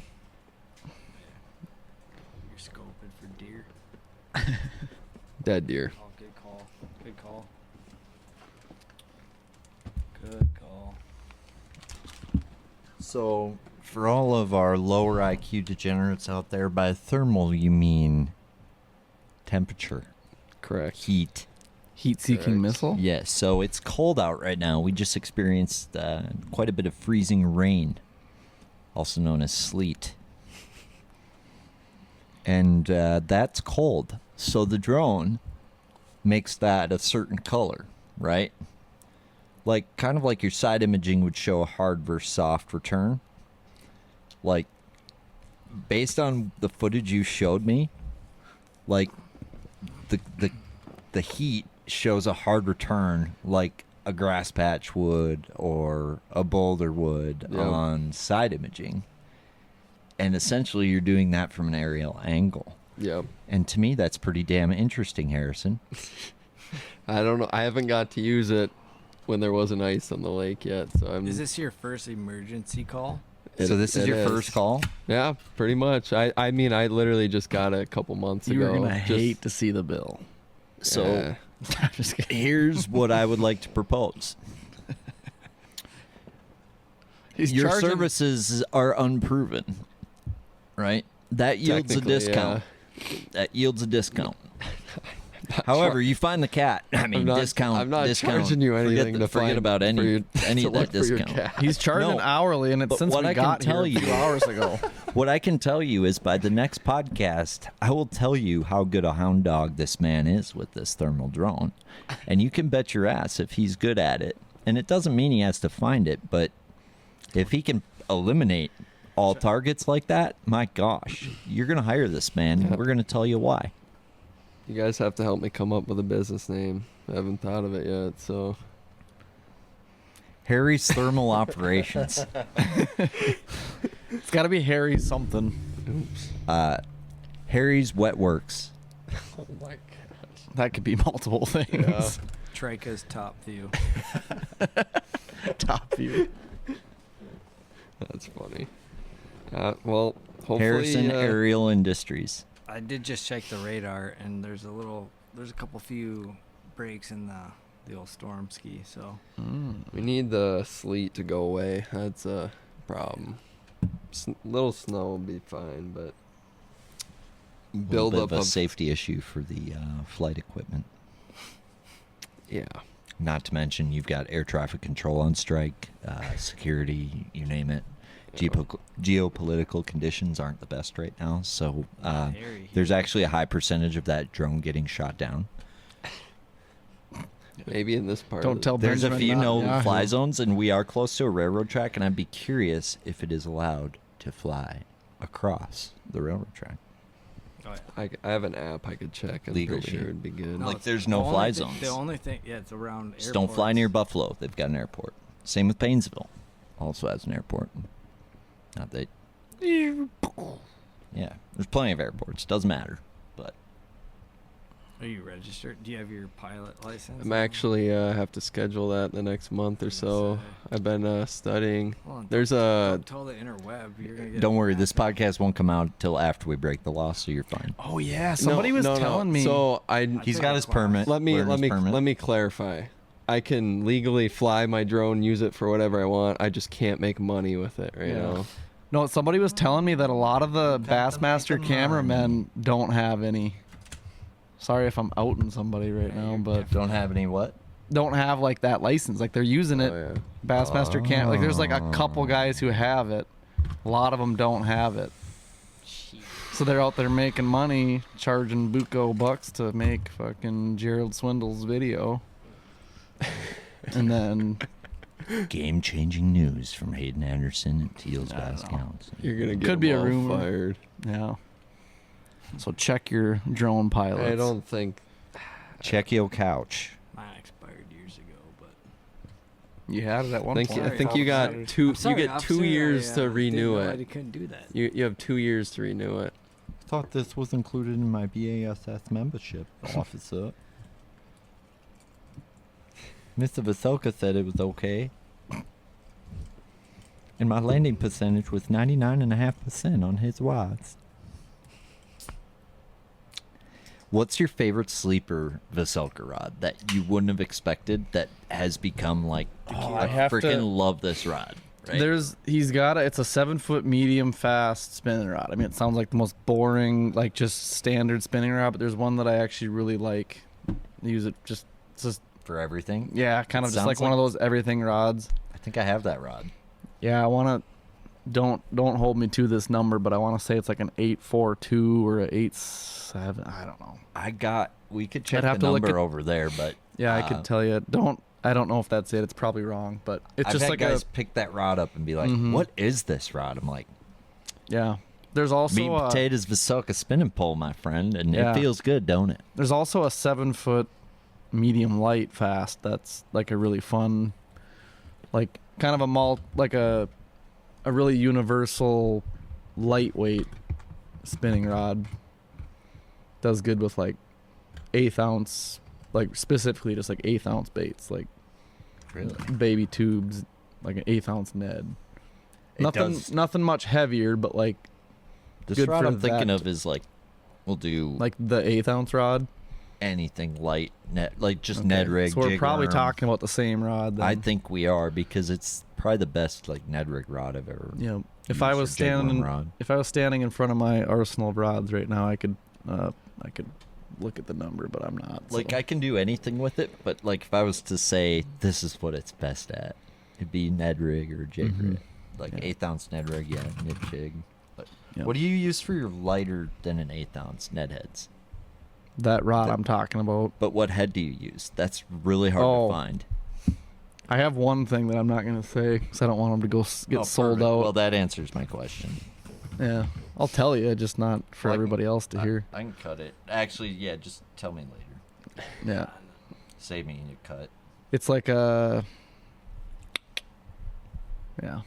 You're scoping for deer. Dead deer. Oh, good call. Good call. Good call. So, for all of our lower IQ degenerates out there, by thermal you mean temperature, Correct. heat. Heat-seeking Correct. missile? Yes, so it's cold out right now. We just experienced quite a bit of freezing rain, also known as sleet. And that's cold. So the drone makes that a certain color, right? like kind of like your side imaging would show a hard versus soft return. Like based on the footage you showed me, like the heat shows a hard return like a grass patch would or a boulder would on side imaging. And essentially you're doing that from an aerial angle. Yep. And to me that's pretty damn interesting, Harrison. I don't know. I haven't got to use it when there wasn't ice on the lake yet, so I'm. Is this your first emergency call? So this is your first call? Yeah, pretty much. I mean, I literally just got it a couple months ago. You're gonna hate to see the bill. So Yeah. here's what I would like to propose. Your charging- services are unproven, right? That yields a Technically, discount. That yields a discount. However, you find the cat. I mean, I'm not- discount. I'm not discount. charging you anything to forget find about for any your- any to of that look for your discount. cat. He's charging No, hourly, and it's but since what we I can got tell here a few you- hours ago. What I can tell you is by the next podcast, I will tell you how good a hound dog this man is with this thermal drone. And you can bet your ass if he's good at it. And it doesn't mean he has to find it, but if he can eliminate all targets like that, my gosh, you're going to hire this man. Yep. We're going to tell you why. You guys have to help me come up with a business name. I haven't thought of it yet, so. Harry's Thermal Operations. It's got to be Harry something. Oops. Harry's Wet Works. Oh my god. That could be multiple things. Yeah. Trica's top view. Top view. That's funny. Well, hopefully. Harrison Aerial Industries. I did just check the radar, and there's a couple few breaks in the old storm ski. So We need the sleet to go away. That's a problem. Little snow will be fine, but build Bit up of a of safety issue for the flight equipment. yeah. Not to mention you've got air traffic control on strike, security, you name it. Geopolitical conditions aren't the best right now, so there's actually a high percentage of that drone getting shot down. Maybe in this part. Don't of tell There's a Benjamin few not no-fly Yahoo. zones, and we are close to a railroad track, and I'd be curious if it is allowed to fly across the railroad track. I have an app I could check. I'm Legally. pretty sure it'd be good. Like, it's there's the no only fly thing- zones. The only thing, yeah, it's around. Just don't fly airports. near Buffalo. They've got an airport. Same with Paynesville. Also has an airport. Not that. Yeah, there's plenty of airports. Doesn't matter. But Are you registered? Do you have your pilot license? I'm actually have to schedule that in the next month or so. I've been studying. Hold on, There's a don't tell the interweb. You're gonna get. don't worry, this backlash. podcast won't come out until after we break the law, so you're fine. Oh yeah, somebody was telling me. So He's took got a his class. permit. let me learner's permit. clarify. I can legally fly my drone, use it for whatever I want. I just can't make money with it right Yeah. now. No, somebody was telling me that a lot of the Bassmaster cameramen don't have any. Sorry if I'm outing somebody right now, but Don't have any what? don't have like that license. Like they're using it. Oh, yeah. Bassmaster can't. Like there's like a couple guys who have it. A lot of them don't have it. So they're out there making money, charging buco bucks to make fucking Gerald Swindle's video. And then Game-changing news from Hayden Anderson and Teal's Bass Counts. You're gonna get Could be them a all rumor. fired. yeah. So check your drone pilots. I don't think. Check your couch. Mine expired years ago, but You had it at one I point. think you got two. I'm sorry, you get officer, 2 years I, to didn't renew know it. I couldn't do that. You have 2 years to renew it. I thought this was included in my BASS membership, officer. Mr. Vocelka said it was okay. And my landing percentage was 99.5% on his rods. What's your favorite sleeper Vocelka rod that you wouldn't have expected that has become like, I I have to- freaking love this rod? Right? He's got it's a 7-foot medium fast spinning rod. I mean, it sounds like the most boring, like just standard spinning rod, but there's one that I actually really like. Use it just for everything. yeah, kind of just Sounds like one of those everything rods. I think I have that rod. Yeah, I want to don't hold me to this number, but I want to say it's like an 842 or a 87. I don't know. We could check I'd have the to look number at- over there, but Yeah, I could tell you. I don't know if that's it. It's probably wrong, but it's I've just had like guys pick that rod up and be like, "What is this rod?" I'm like, yeah. There's also "Meat and potatoes Vocelka spinning pole, my friend, and Yeah. it feels good, don't it?" there's also a 7-foot medium light fast. That's like a really fun, like kind of a really universal, lightweight spinning rod. Does good with like 1/8 ounce, like specifically just like 1/8 ounce baits, like Really? baby tubes, like an 1/8 ounce Ned. It does- Nothing much heavier, but like This good rod for I'm thinking that. of is like, we'll do like the 1/8 ounce rod. anything light, like just Okay. Ned rig. So we're jig probably worm. talking about the same rod. Then. I think we are because it's probably the best like Ned rig rod I've ever. Yeah. If used, I or was jig worm standing, rod. if I was standing in front of my arsenal of rods right now, I could look at the number, but I'm not. Like so. I can do anything with it, but like if I was to say this is what it's best at, it'd be Ned rig or jig rig. Like Yeah. 1/8 ounce Ned rig, yeah, Ned jig. But Yep. what do you use for your lighter than an 1/8 ounce Ned heads? that rod that- I'm talking about. But what head do you use? That's really hard Oh. to find. I have one thing that I'm not gonna say because I don't want them to go get Oh, sold perfect. out. Well, that answers my question. Yeah, I'll tell you, just not for Well, I can- everybody else to hear. I can cut it. Actually, yeah, just tell me later. Yeah, Save me a cut. it's like a. Yeah,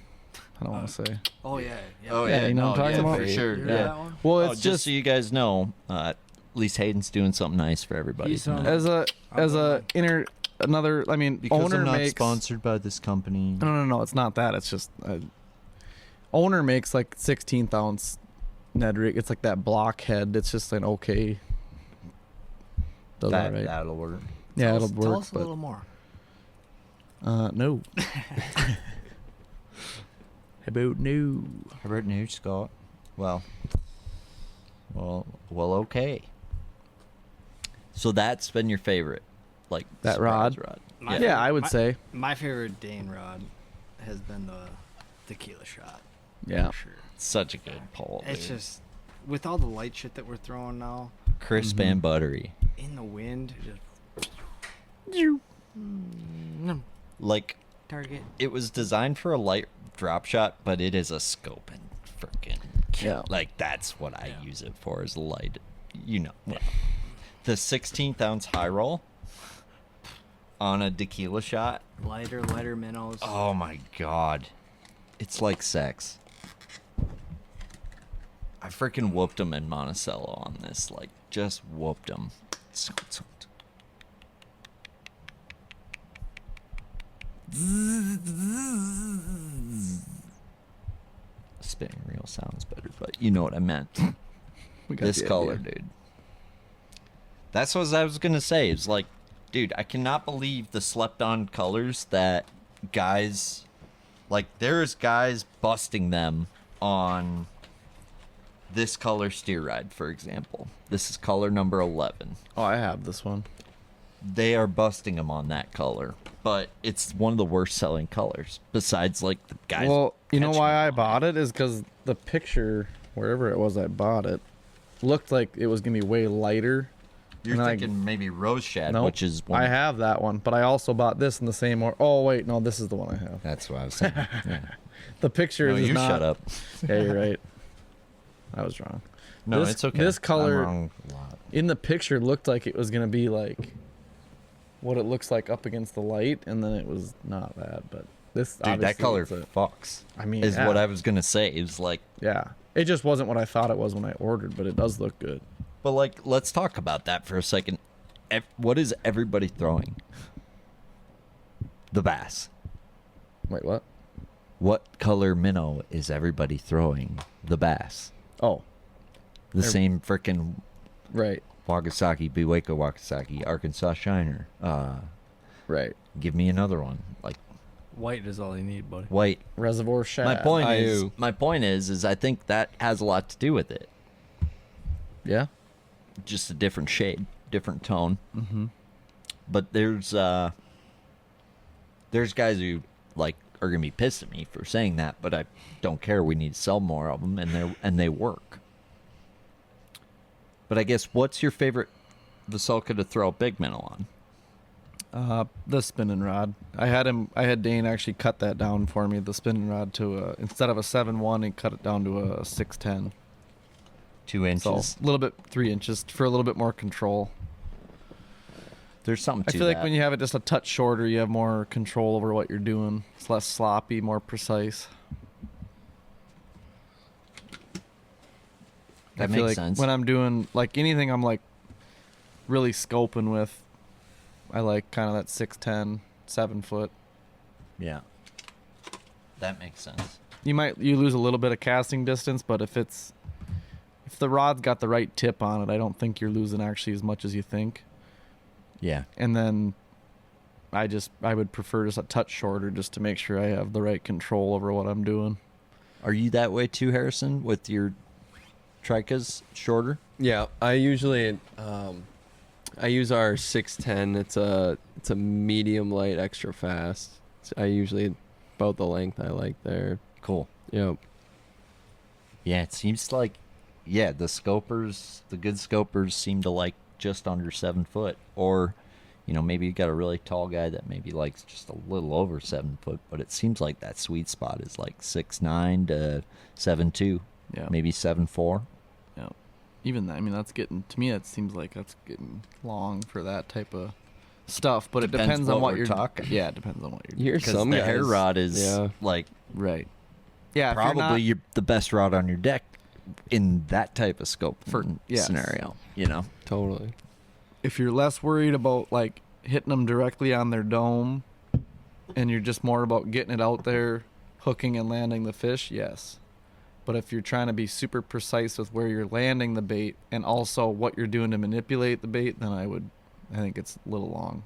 I don't want to say. Oh yeah. Yeah. Oh Yeah, you know what I'm talking about? for sure. You Yeah. know that one? Well, Oh, it's just so you guys know, at least Hayden's doing something nice for everybody. He's tonight. as a I'll as go a mine. another. I mean, owner makes by this company. No, it's not that. It's just owner makes like 16th ounce Ned rig. It's like that block head. It's just an okay. Does all right. That'll work. Yeah, Tell it'll us, work. Tell us a but little more. no. How about no? How about new, Scott? Well, okay. So that's been your favorite, like That surprise rod? My Yeah. Yeah, I would my- say. My favorite Dane rod has been the tequila shot. Yeah. For sure. Such a good pole. It's dude. just with all the light shit that we're throwing now crisp and buttery. in the wind. Just Like target. it was designed for a light drop shot, but it is a scope and freaking Yeah. like that's what I Yeah. use it for is light. You know, the 16th ounce high roll on a tequila shot. Lighter minnows. Oh my god, it's like sex. I freaking whooped him in Monticello on this, like just whooped him. Spinning reel sounds better, but you know what I meant. We got This the color, idea. dude. That's what I was gonna say. It's like, dude, I cannot believe the slept-on colors that guys, like, there's guys busting them on this color steer ride, for example. This is color number 11. Oh, I have this one. They are busting them on that color, but it's one of the worst-selling colors. Besides, like, the guys. Well, you know catching why them I on bought it is because the picture, wherever it was I bought it, looked like it was gonna be way lighter. You're and I- thinking maybe rose shad, Nope. which is one. I have that one, but I also bought this in the same order. Oh wait, no, this is the one I have. That's what I was saying. Yeah. The picture No, is you not. shut up. Yeah, you're right. I was wrong. No, This- it's okay. this color- I'm wrong a lot. In the picture, looked like it was gonna be like what it looks like up against the light, and then it was not that. But this, Dude, that obviously color is a- fucks. I mean, is yeah. what I was gonna say. It was like, Yeah, it just wasn't what I thought it was when I ordered, but it does look good. but like, let's talk about that for a second. What is everybody throwing? The bass. Wait, what? What color minnow is everybody throwing? The bass. Oh, The Every- same frickin' right, Wakasaki, Biwaka Wakasaki, Arkansas Shiner. right. Give me another one. Like White is all you need, buddy. white. Reservoir shad. My point is I think that has a lot to do with it. Yeah. Just a different shade, different tone. Mm-hmm. But there's guys who like are gonna be pissed at me for saying that, but I don't care. We need to sell more of them, and they work. But I guess what's your favorite Vocelka to throw big minnow on? The spinning rod. I had Dane actually cut that down for me. The spinning rod to instead of a 7-1, he cut it down to a 6-10. 2 inches. So a little bit 3 inches for a little bit more control. There's something to I feel like that. when you have it just a touch shorter, you have more control over what you're doing. It's less sloppy, more precise. That I feel makes like sense. when I'm doing like anything, I'm like really scoping with. I like kind of that 6'10", 7 foot. Yeah. That makes sense. You lose a little bit of casting distance, but if the rod's got the right tip on it, I don't think you're losing actually as much as you think. Yeah. And then I would prefer just a touch shorter just to make sure I have the right control over what I'm doing. Are you that way too, Harrison, with your tricas shorter? Yeah, I usually I use our 610. It's a medium light, extra fast. I usually about the length I like there. Cool. Yep. Yeah, it seems like, the scopers, the good scopers seem to like just under 7 foot. Or, maybe you got a really tall guy that maybe likes just a little over 7 foot. But it seems like that sweet spot is like 6'9" to 7'2", maybe 7'4". Yeah. Even that, I mean, that's getting, to me, it seems like that's getting long for that type of stuff. But it depends on what you're talking. Yeah, it depends on what you're doing. Here's Because some the guys, hair rod is like Right. Yeah, probably the best rod on your deck in that type of scope yes. scenario. Totally. if you're less worried about like hitting them directly on their dome and you're just more about getting it out there, hooking and landing the fish, yes. But if you're trying to be super precise with where you're landing the bait and also what you're doing to manipulate the bait, then I think it's a little long.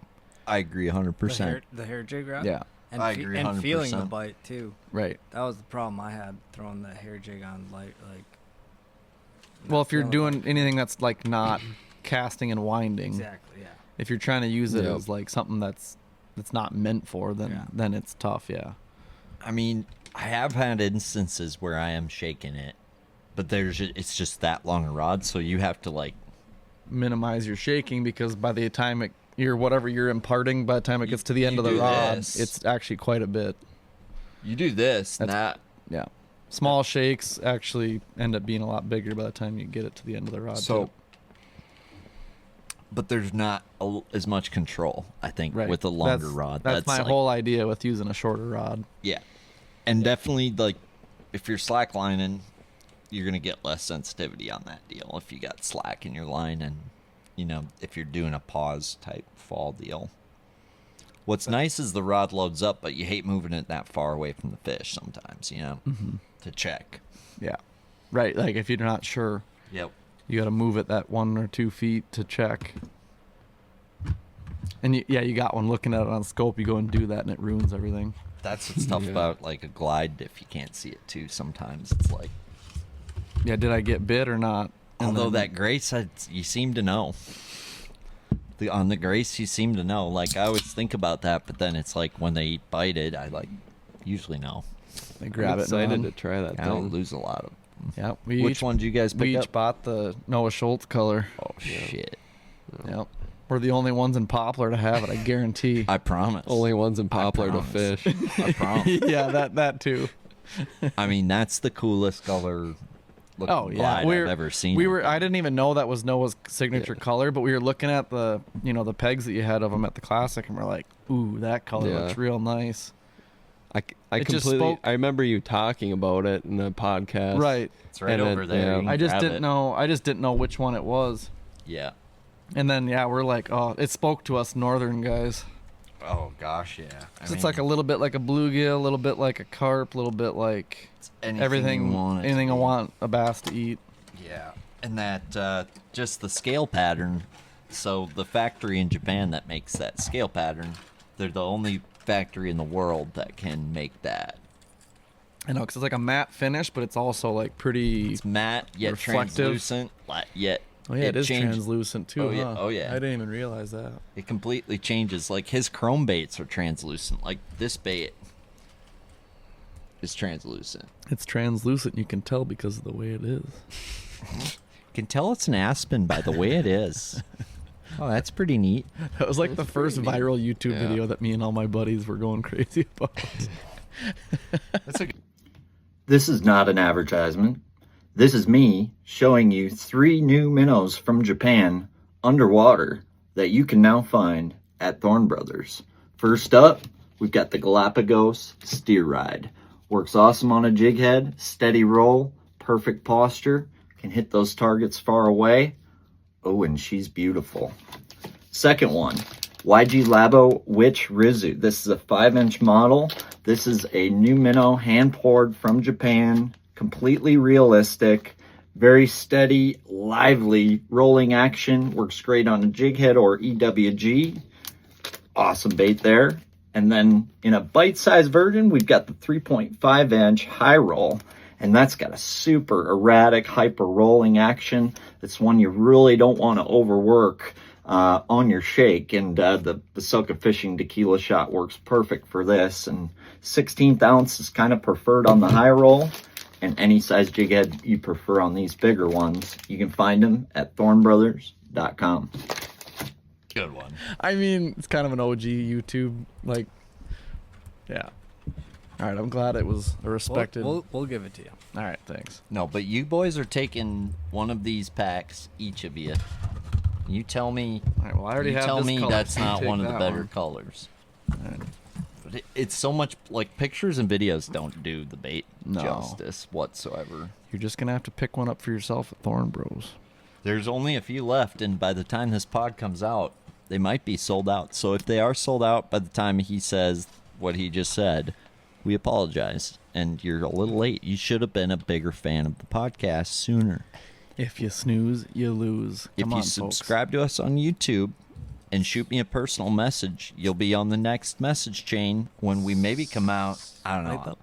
I agree 100%. The hair jig rod? Yeah. And, I agree and feeling the 100%. bite too. Right. That was the problem I had throwing that hair jig on light. Well, if you're feeling doing anything that's like not casting and winding, Exactly, yeah. if you're trying to use it Yep. as like something that's not meant for, then it's tough. Yeah. I mean, I have had instances where I am shaking it, but it's just that long a rod, so you have to like Minimize your shaking because by the time whatever you're imparting, by the time it gets to the end of the do rod, this. it's actually quite a bit. you do this, and that. Yeah. Small shakes actually end up being a lot bigger by the time you get it to the end of the rod. So, tip. but there's not as much control, I think, Right. with a longer rod. That's my like- whole idea with using a shorter rod. Yeah, and definitely like if you're slacklining, you're gonna get less sensitivity on that deal if you got slack in your line, and if you're doing a pause type fall deal. What's nice is the rod loads up, but you hate moving it that far away from the fish sometimes, to check. Yeah. Right. Like if you're not sure, Yep. you got to move it that 1 or 2 feet to check. And you got one looking at it on scope. You go and do that, and it ruins everything. That's what's tough about like a glide if you can't see it too. Sometimes it's like, Yeah. Did I get bit or not? And although then- that grace, you seem to know. On the grace, you seem to know. Like I always think about that, but then it's like when they bite it, I like usually know. they grab I'm it. excited and to try that I don't thing. lose a lot of. Yeah. Which one did you guys pick We up? each bought the Noah Schultz color. Oh shit! Yep. We're the only ones in Poplar to have it, I guarantee. I promise. Only ones in Poplar to promise. fish. I promise. Yeah, that too. I mean, that's the coolest color looking Oh yeah, glide I've ever seen. I didn't even know that was Noah's signature color, but we were looking at the the pegs that you had of them at the classic, and we're like, ooh, that color Yeah. looks real nice. I It just completely. spoke- I remember you talking about it in the podcast. Right. It's right And over then, there. yeah. You can I just grab didn't it. know. I just didn't know which one it was. Yeah. And then we're like, oh, it spoke to us northern guys. Oh gosh, yeah. So it's like a little bit like a bluegill, a little bit like a carp, a little bit like everything, anything I want a bass to eat. Yeah, and that just the scale pattern. So the factory in Japan that makes that scale pattern, they're the only factory in the world that can make that. I know, because it's like a matte finish, but it's also like pretty. It's matte yet reflective. translucent, yet Oh yeah, it is changes- translucent too. Oh, yeah. Huh? Oh, yeah. I didn't even realize that. It completely changes. Like his chrome baits are translucent. Like this bait is translucent. It's translucent. You can tell because of the way it is. You can tell it's an aspen by the way it is. Oh, that's pretty neat. That was like the first viral YouTube video that me and all my buddies were going crazy about. This is not an advertisement. This is me showing you 3 new minnows from Japan underwater that you can now find at Thorne Brothers. First up, we've got the Galapagos Steer Ride. Works awesome on a jig head, steady roll, perfect posture, can hit those targets far away. Oh, and she's beautiful. Second one, YG Labo Witch Rizu. This is a 5-inch model. This is a new minnow, hand poured from Japan, completely realistic, very steady, lively rolling action. Works great on a jig head or EWG. Awesome bait there. And then in a bite-sized version, we've got the 3.5-inch high roll, and that's got a super erratic, hyper rolling action. It's one you really don't want to overwork on your shake, and the Vocelka Fishing Tequila Shot works perfect for this. And 16th ounce is kind of preferred on the high roll, and any size jig head you prefer on these bigger ones. You can find them at thornbrothers.com. Good one. I mean, it's kind of an OG YouTube, like, yeah. All right, I'm glad it was a respected. We'll give it to you. All right, thanks. No, but you boys are taking one of these packs, each of you. You tell me. All right, well, I already You have tell this me color, that's so you not take one of the that better one. colors. But it's so much like pictures and videos don't do the bait No. justice whatsoever. You're just gonna have to pick one up for yourself at Thorne Bros. There's only a few left, and by the time this pod comes out, they might be sold out. So if they are sold out by the time he says what he just said, we apologize. And you're a little late. You should have been a bigger fan of the podcast sooner. If you snooze, you lose. If Come you on, folks. subscribe to us on YouTube and shoot me a personal message, you'll be on the next message chain when we maybe come out. I don't know.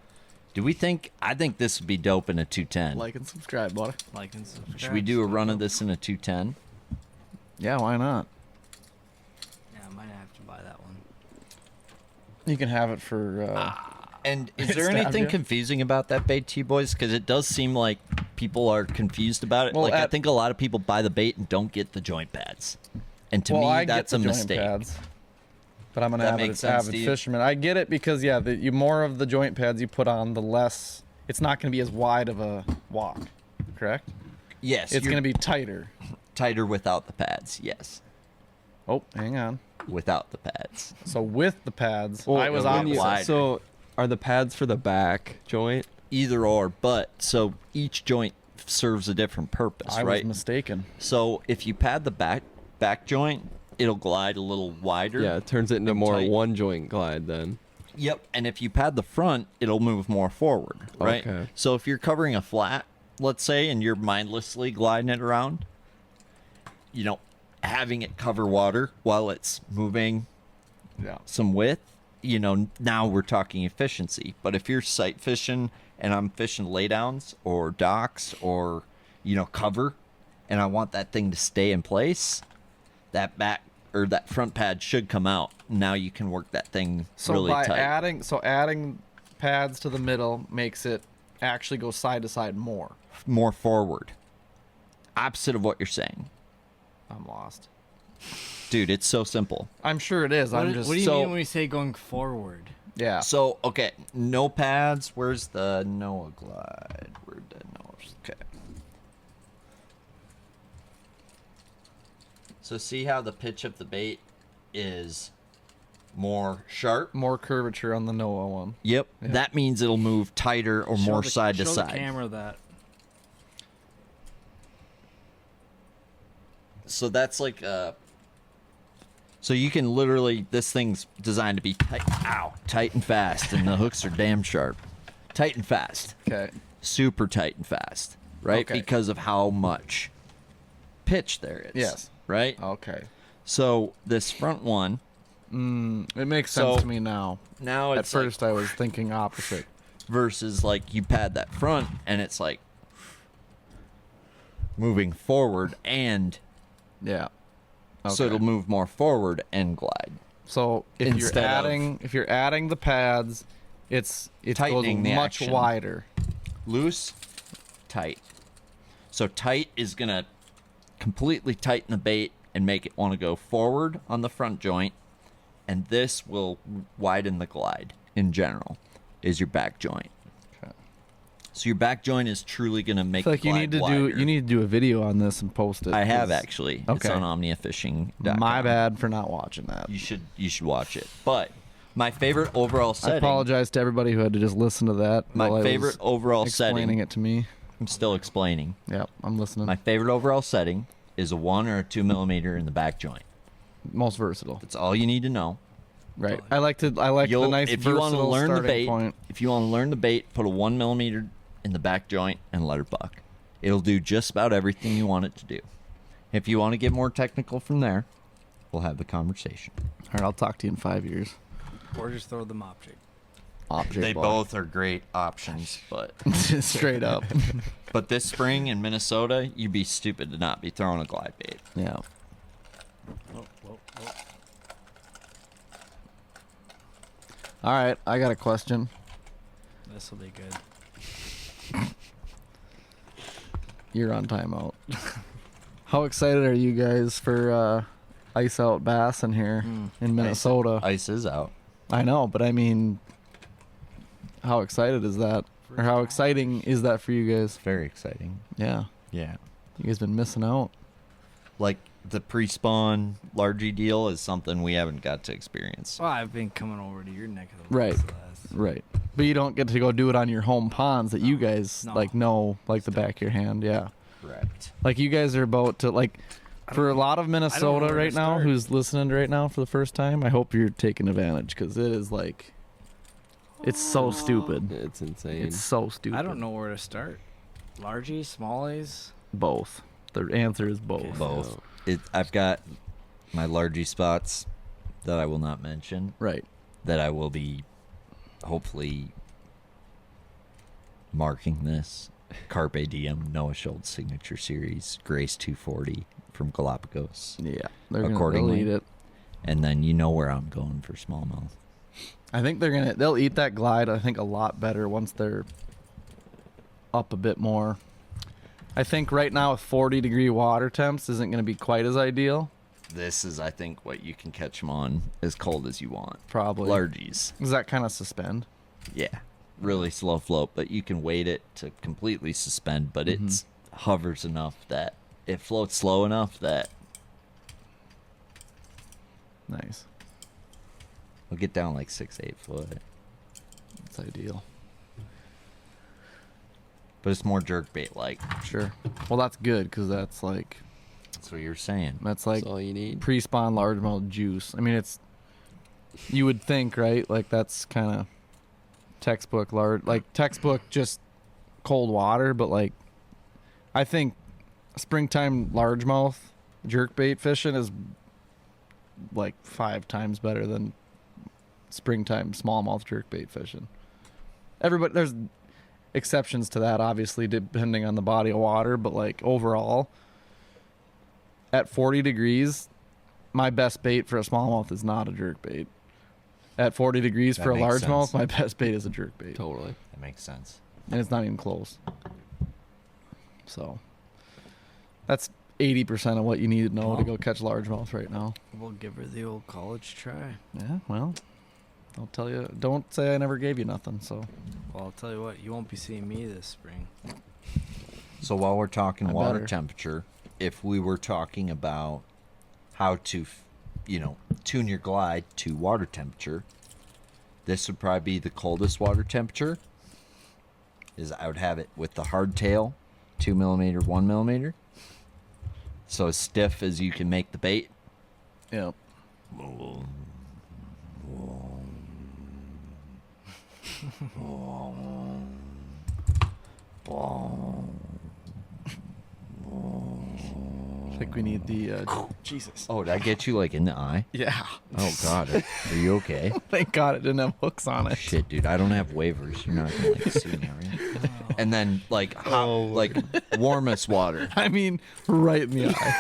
Do we think? I think this would be dope in a 210. Like and subscribe, buddy. Like and subscribe. Should we do a run of this in a 210? Yeah, why not? Yeah, I might have to buy that one. You can have it for. And is there Stab anything you. confusing about that bait to you boys? Because it does seem like people are confused about it. Well, like I at- think a lot of people buy the bait and don't get the joint pads. And to me, I that's get a the joint mistake. pads, but I'm an That avid, makes sense avid to you? fisherman. I get it because the you more of the joint pads you put on, the less it's not going to be as wide of a walk. Correct? Yes, It's you're going to be tighter. tighter without the pads. Yes, Oh, hang on. without the pads. So with the pads, Well, I was when on. you- wider. So, are the pads for the back joint? Either or, but so each joint serves a different purpose, I right? was mistaken. So if you pad the back joint, it'll glide a little wider. Yeah, it turns it into and more tight. one joint glide then. Yep, and if you pad the front, it'll move more forward, right? Okay. So if you're covering a flat, let's say, and you're mindlessly gliding it around, having it cover water while it's moving Yeah. some width, now we're talking efficiency. But if you're sight fishing and I'm fishing laydowns or docks or, cover, and I want that thing to stay in place, that back or that front pad should come out. Now you can work that thing So really by tight. adding pads to the middle makes it actually go side to side more. More forward. Opposite of what you're saying. I'm lost. Dude, it's so simple. I'm sure it is. What, I'm just what do you so- mean when we say going forward? yeah. So, okay, no pads. Where's the Noah glide? Where'd the Noah? Okay. So see how the pitch of the bait is more sharp? More curvature on the Noah one. Yep. Yeah. That means it'll move tighter or more side to show side. the camera that. So that's like so you can literally, this thing's designed to be tight, tight and fast, and the hooks are damn sharp. Tight and fast. Okay. Super tight and fast, right? Okay. Because of how much pitch there is. Yes. Right? Okay. So this front one, It makes sense So- to me now. now At it's like first, I was thinking opposite. versus like you pad that front and it's like moving forward and Yeah. Okay. so it'll move more forward and glide. So if Instead of- you're adding the pads, it goes Tightening the much action. wider. Loose, tight. So tight is gonna completely tighten the bait and and make it want to go forward on the front joint, and this will widen the glide in general, is your back joint. Okay. So your back joint is truly going to make I feel like the glide wider. you need to do a video on this and post it. I have 'cause- actually. It's Okay. on omniafishing.com. My bad for not watching that. You should watch it. But my favorite overall I setting. apologize to everybody who had to just listen to that. My while I favorite was overall explaining setting. it to me. I'm still explaining. Yeah, I'm listening. My favorite overall setting is a 1 or a 2 millimeter in the back joint. Most versatile. That's all you need to know. Right. I like the nice if you want to versatile learn the starting bait, point. if you want to learn the bait, put a 1 millimeter in the back joint and let her buck. It'll do just about everything you want it to do. If you want to get more technical from there, we'll have the conversation. All right, I'll talk to you in 5 years. Or just throw them object. Object They ball. both are great options, but Straight up. this spring in Minnesota, you'd be stupid to not be throwing a glide bait. Yeah. Whoa, whoa, whoa. All right, I got a question. This will be good. You're on timeout. How excited are you guys for ice out bass in here in Minnesota? Ice is out. I know, but I mean, how excited is that? Or how exciting is that for you guys? Very exciting. Yeah. Yeah. You guys been missing out. Like the pre-spawn largy deal is something we haven't got to experience. Well, I've been coming over to your neck of the Right. woods the last- Right. But you don't get to go do it on your home ponds that you guys No. know like the back of your hand. Yeah. Correct. Like you guys are about to for a lot of Minnesota where right to now start. who's listening right now for the first time, I hope you're taking advantage because it is it's so stupid. It's insane. It's so stupid. I don't know where to start. Largies, smallies. Both. The answer is both. Okay. Both. I've got my largy spots that I will not mention, Right. that I will be hopefully marking this. Carpe Diem, Noah Schultz Signature Series, Grace 240 from Galapagos. Yeah. They'll Accordingly. eat it. And then you know where I'm going for smallmouth. I think they'll eat that glide, I think, a lot better once they're up a bit more. I think right now with 40-degree water temps isn't going to be quite as ideal. This is, I think, what you can catch them on as cold as you want. Probably. Largies. Does that kind of suspend? Yeah. Really slow float, but you can weight it to completely suspend, but it hovers enough that it floats slow enough that Nice. we'll get down like 6-8 foot. That's ideal. But it's more jerkbait like. Sure. Well, that's good because that's like That's what you're saying. that's That's all you need. pre-spawn largemouth juice. I mean, it's you would think, right? Like that's kind of textbook textbook just cold water, but like I think springtime largemouth jerkbait fishing is like 5 times better than springtime smallmouth jerkbait fishing. Everybody, there's exceptions to that, obviously, depending on the body of water, but like overall, at 40 degrees, my best bait for a smallmouth is not a jerkbait. At 40 degrees That for a makes largemouth, sense. my best bait is a jerkbait. Totally. That makes sense. And it's not even close. So that's 80% of what you need to know to go catch largemouth right now. We'll give her the old college try. Yeah, well, I'll tell you. Don't say I never gave you nothing. So Well, I'll tell you what, you won't be seeing me this spring. So while we're talking I water better. temperature, if we were talking about how to, tune your glide to water temperature, this would probably be the coldest water temperature. Is I would have it with the hardtail, 2 millimeter, 1 millimeter. So as stiff as you can make the bait. yeah, I think we need the Jesus. Oh, did I get you like in the eye? Yeah. Oh God, are you okay? Thank God it didn't have hooks on it. Shit, dude, I don't have waivers. You're not gonna like sue me, are you? And then like warmest water, I mean, right in the eye.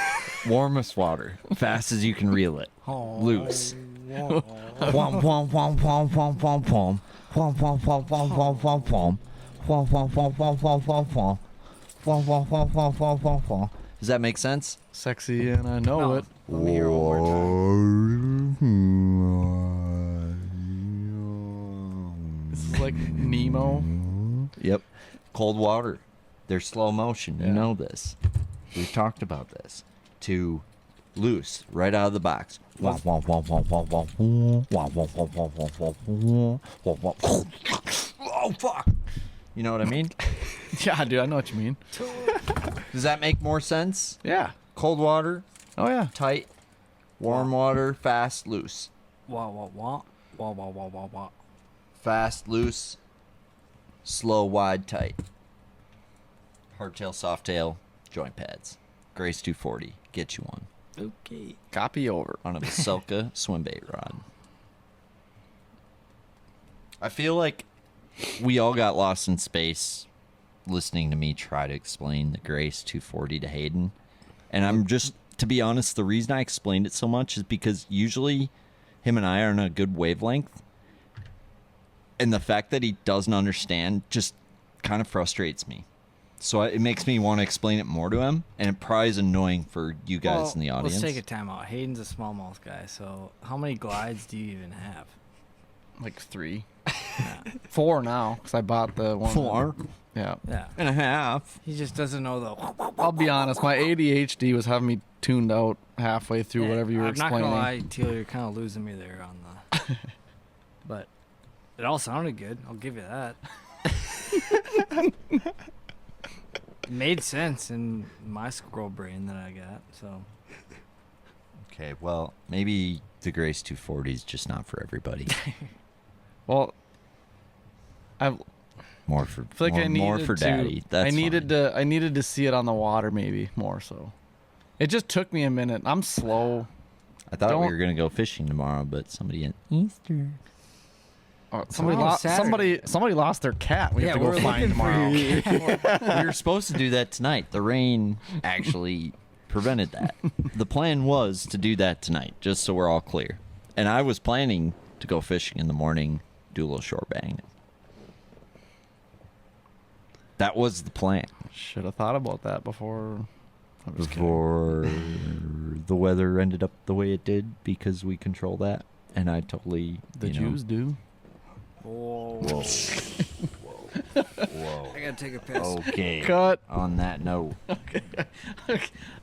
warmest water, fast as you can reel it, loose. Wom, wom, wom, wom, wom, wom, wom, wom. Wom, wom, wom, wom, wom, wom, wom. Wom, wom, wom, wom, wom, wom, wom. Wom, wom, wom, wom, wom, wom, wom. Does that make sense? Sexy, and I know No. it. Let me hear it one more time. This is like Nemo. Yep. Cold water. They're slow motion. You Yeah. know this. We've talked about this. To loose, right out of the box. Oh, fuck. You know what I mean? Yeah, dude, I know what you mean. Does that make more sense? Yeah. Cold water, Oh, yeah. tight. Warm water, fast, loose. Wah, wah, wah. Wah, wah, wah, wah, wah. Fast, loose. Slow, wide, tight. Hardtail, softtail, joint pads. Grace 240. Get you one. Okay. Copy over. On a Vocelka swim bait rod. I feel like we all got lost in space listening to me try to explain the Grace 240 to Hayden. And I'm just, to be honest, the reason I explained it so much is because usually him and I are on a good wavelength. And the fact that he doesn't understand just kind of frustrates me. So it makes me want to explain it more to him. And it probably is annoying for you guys in the audience. Let's take a time out. Hayden's a smallmouth guy, so how many glides do you even have? Like 3. 4 now, because I bought the one. 4 Yeah. Yeah. and a half. He just doesn't know the. I'll be honest, my ADHD was having me tuned out halfway through whatever you were I'm explaining. not gonna lie, Teal, you're kind of losing me there on the. But it all sounded good. I'll give you that. It made sense in my squirrel brain that I got. So Okay, well, maybe the Grace 240 is just not for everybody. Well, I More for feel like more, I needed more for to. daddy. That's I needed fine. to. I needed to see it on the water, maybe more so. It just took me a minute. I'm slow. I thought we don't- were gonna go fishing tomorrow, but somebody at Easter. Oh, somebody Tomorrow's lost. Saturday. Somebody lost their cat. We have to go we're find looking for tomorrow. We were supposed to do that tonight. The rain actually prevented that. The plan was to do that tonight, just so we're all clear. And I was planning to go fishing in the morning, do a little short banging. That was the plan. Should have thought about that before. I'm just kidding. Before the weather ended up the way it did, because we control that. And I totally, The you know- Jews do. whoa. Whoa. Whoa. I gotta take a piss. Okay. Cut. On that note.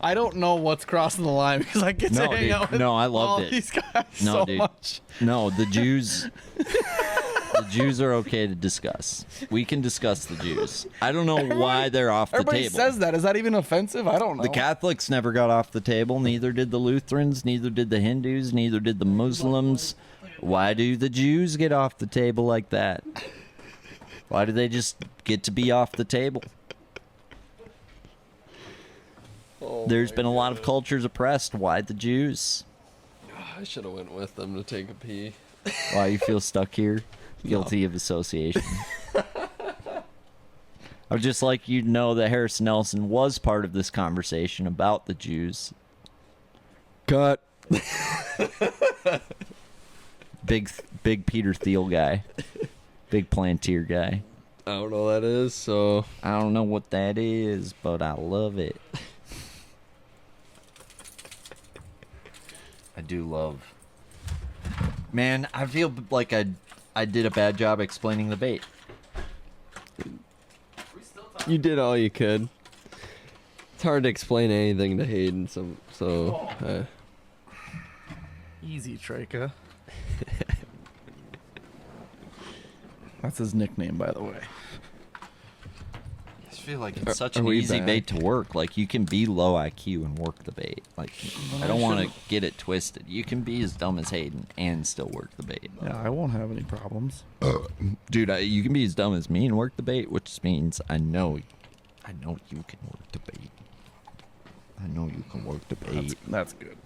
I don't know what's crossing the line because I get No, to hang dude. out with No, I loved all it. these guys No, so dude. much. No, the Jews. The Jews are okay to discuss. We can discuss the Jews. I don't know why they're off the Everybody table. says that. Is that even offensive? I don't know. The Catholics never got off the table. Neither did the Lutherans. Neither did the Hindus. Neither did the Muslims. Why do the Jews get off the table like that? Why do they just get to be off the table? There's been a lot of cultures oppressed. Why the Jews? I should have went with them to take a pee. Why you feel stuck here? Guilty of association. I would just like you to know that Harrison Nelson was part of this conversation about the Jews. Cut. Big Peter Thiel guy. Big Plantier guy. I don't know what that is, so I don't know what that is, but I love it. I do love. Man, I feel like I did a bad job explaining the bait. you did all you could. It's hard to explain anything to Hayden, so Easy, Treka. That's his nickname, by the way. I just feel like it's such Are an we easy back? bait to work. Like, you can be low IQ and work the bait. Like, I don't want to get it twisted. You can be as dumb as Hayden and still work the bait. Yeah, I won't have any problems. Dude, you can be as dumb as me and work the bait, which means I know you can work the bait. I know you can work the bait. That's good.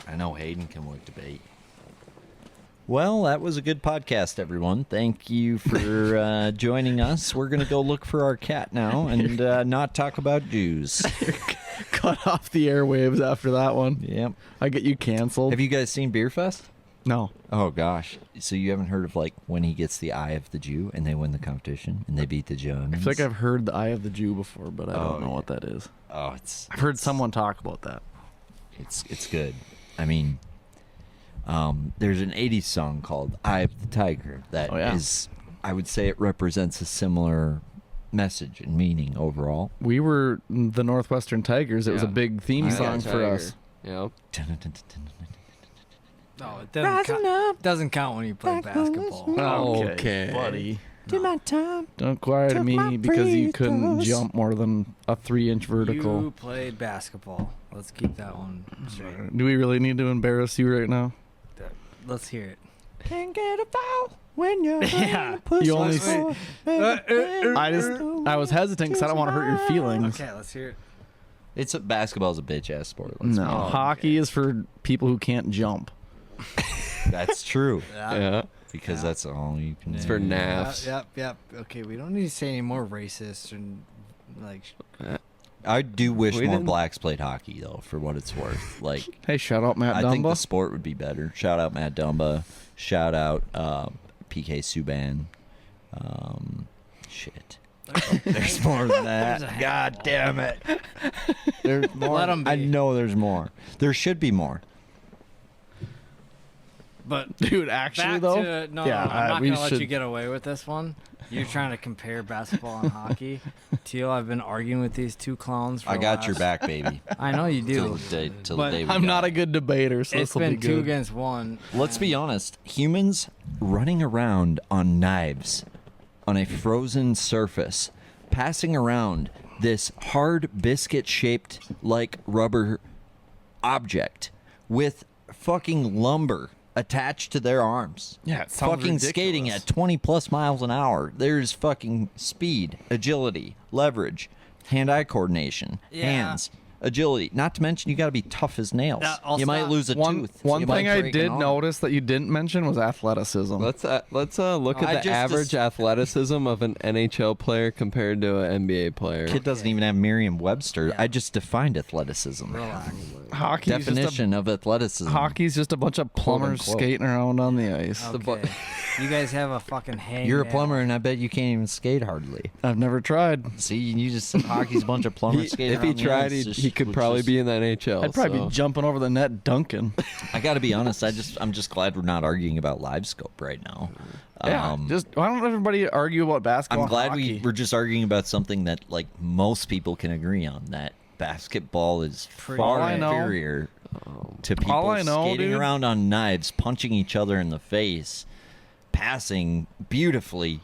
I know Hayden can work the bait. Well, that was a good podcast, everyone. Thank you for joining us. We're going to go look for our cat now and not talk about Jews. Cut off the airwaves after that one. Yep. I get you canceled. Have you guys seen Beer Fest? No. Oh gosh. So you haven't heard of like when he gets the Eye of the Jew and they win the competition and they beat the Jones? I feel like I've heard the Eye of the Jew before, but I don't know yeah. what that is. Oh, it's. I've heard someone talk about that. It's good. I mean, there's an '80s song called "Eye of the Tiger" that is, I would say, it represents a similar message and meaning overall. We were the Northwestern Tigers. It was a big theme song for us. Yep. No, it doesn't count when you play basketball. Okay, buddy. To my time. Don't cry to me because you couldn't jump more than a 3-inch vertical. You played basketball. Let's keep that one straight. Do we really need to embarrass you right now? Let's hear it. Can't get a foul when you're You only. I was hesitant because I don't want to hurt your feelings. Okay, let's hear it. Basketball's a bitch ass sport. No, hockey is for people who can't jump. That's true. Yeah. Because that's all you can. It's do. for naps. Yep. Okay, we don't need to say any more racist and like. I do wish We more didn't- blacks played hockey though, for what it's worth. Like, Hey, shout out Matt I think the Dumba. sport would be better. Shout out Matt Dumba. Shout out PK Subban. Shit. There's more than that. God damn it. There's more. Let 'em be. I know there's more. There should be more. But Dude, actually back though, to I'm yeah, not we gonna let should. you get away with this one. You're trying to compare basketball and hockey. Teal, I've been arguing with these two clowns. For I the got your last- back, baby. I know you Till do. the But day we I'm die. not a good debater, so It's this will be been 2 good. against 1. Let's and be honest. Humans running around on knives on a frozen surface, passing around this hard biscuit-shaped like rubber object with fucking lumber attached to their arms. Yeah, it sounds fucking skating ridiculous. at 20 plus miles an hour. There's fucking speed, agility, leverage, hand-eye coordination, Yeah. hands, agility. Not to mention you got to be tough as nails. I'll You might stop. lose a One tooth. one You might thing I break an did arm. notice that you didn't mention was athleticism. Let's look I at the just average athleticism of an NHL player compared to an NBA player. Kid doesn't even have Merriam-Webster. Yeah. I just defined athleticism. Relax. Hockey's Definition of athleticism. Hockey's just a bunch of plumbers unquote. skating around on the ice. Okay. You guys have a fucking hang. You're a plumber, and I bet you can't even skate hardly. I've never tried. See, you just said hockey's a bunch of plumbers skating. If he around the tried, ice. he could probably be in the NHL. I'd probably so. be jumping over the net dunking. I got to be honest. I'm just glad we're not arguing about live scope right now. Just why don't everybody argue about basketball? I'm glad and hockey? we're just arguing about something that like most people can agree on. That basketball is Pretty far All I know- inferior to people All I know, skating dude- around on knives, punching each other in the face, passing beautifully,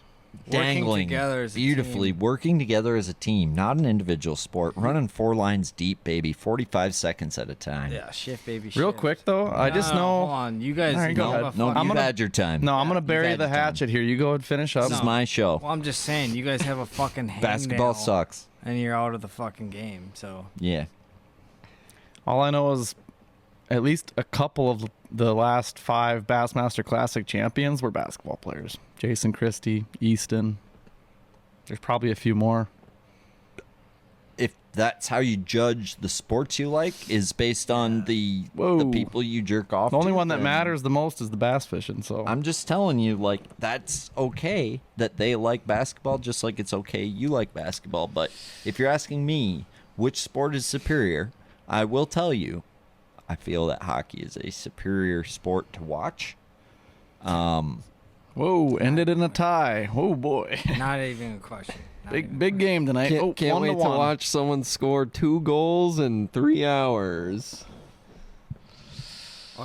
dangling together as a beautifully, team. working together as a team, not an individual sport. Running 4 lines deep, baby, 45 seconds at a time. Yeah, shift, baby. Real shift. quick though, I just No, know. Hold on, you guys. All right, go know ahead. a No, fucking- you've gonna- had your time. No, I'm gonna You've bury had the your time. hatchet here. You go and finish up. This is No. my show. Well, I'm just saying, you guys have a fucking Basketball hangnail, sucks. and you're out of the fucking game. So Yeah. All I know is at least a couple of the last 5 Bassmaster Classic champions were basketball players. Jason Christie, Easton. There's probably a few more. If that's how you judge the sports you like, is based on the Whoa. people you jerk off The only to, one that then matters the most is the bass fishing. So I'm just telling you, like, that's okay that they like basketball, just like it's okay you like basketball. But if you're asking me which sport is superior, I will tell you, I feel that hockey is a superior sport to watch. whoa, ended in a tie. Oh boy, not even a question. Not even big game tonight. Can't 1 wait to to 1. watch someone score 2 goals in 3 hours.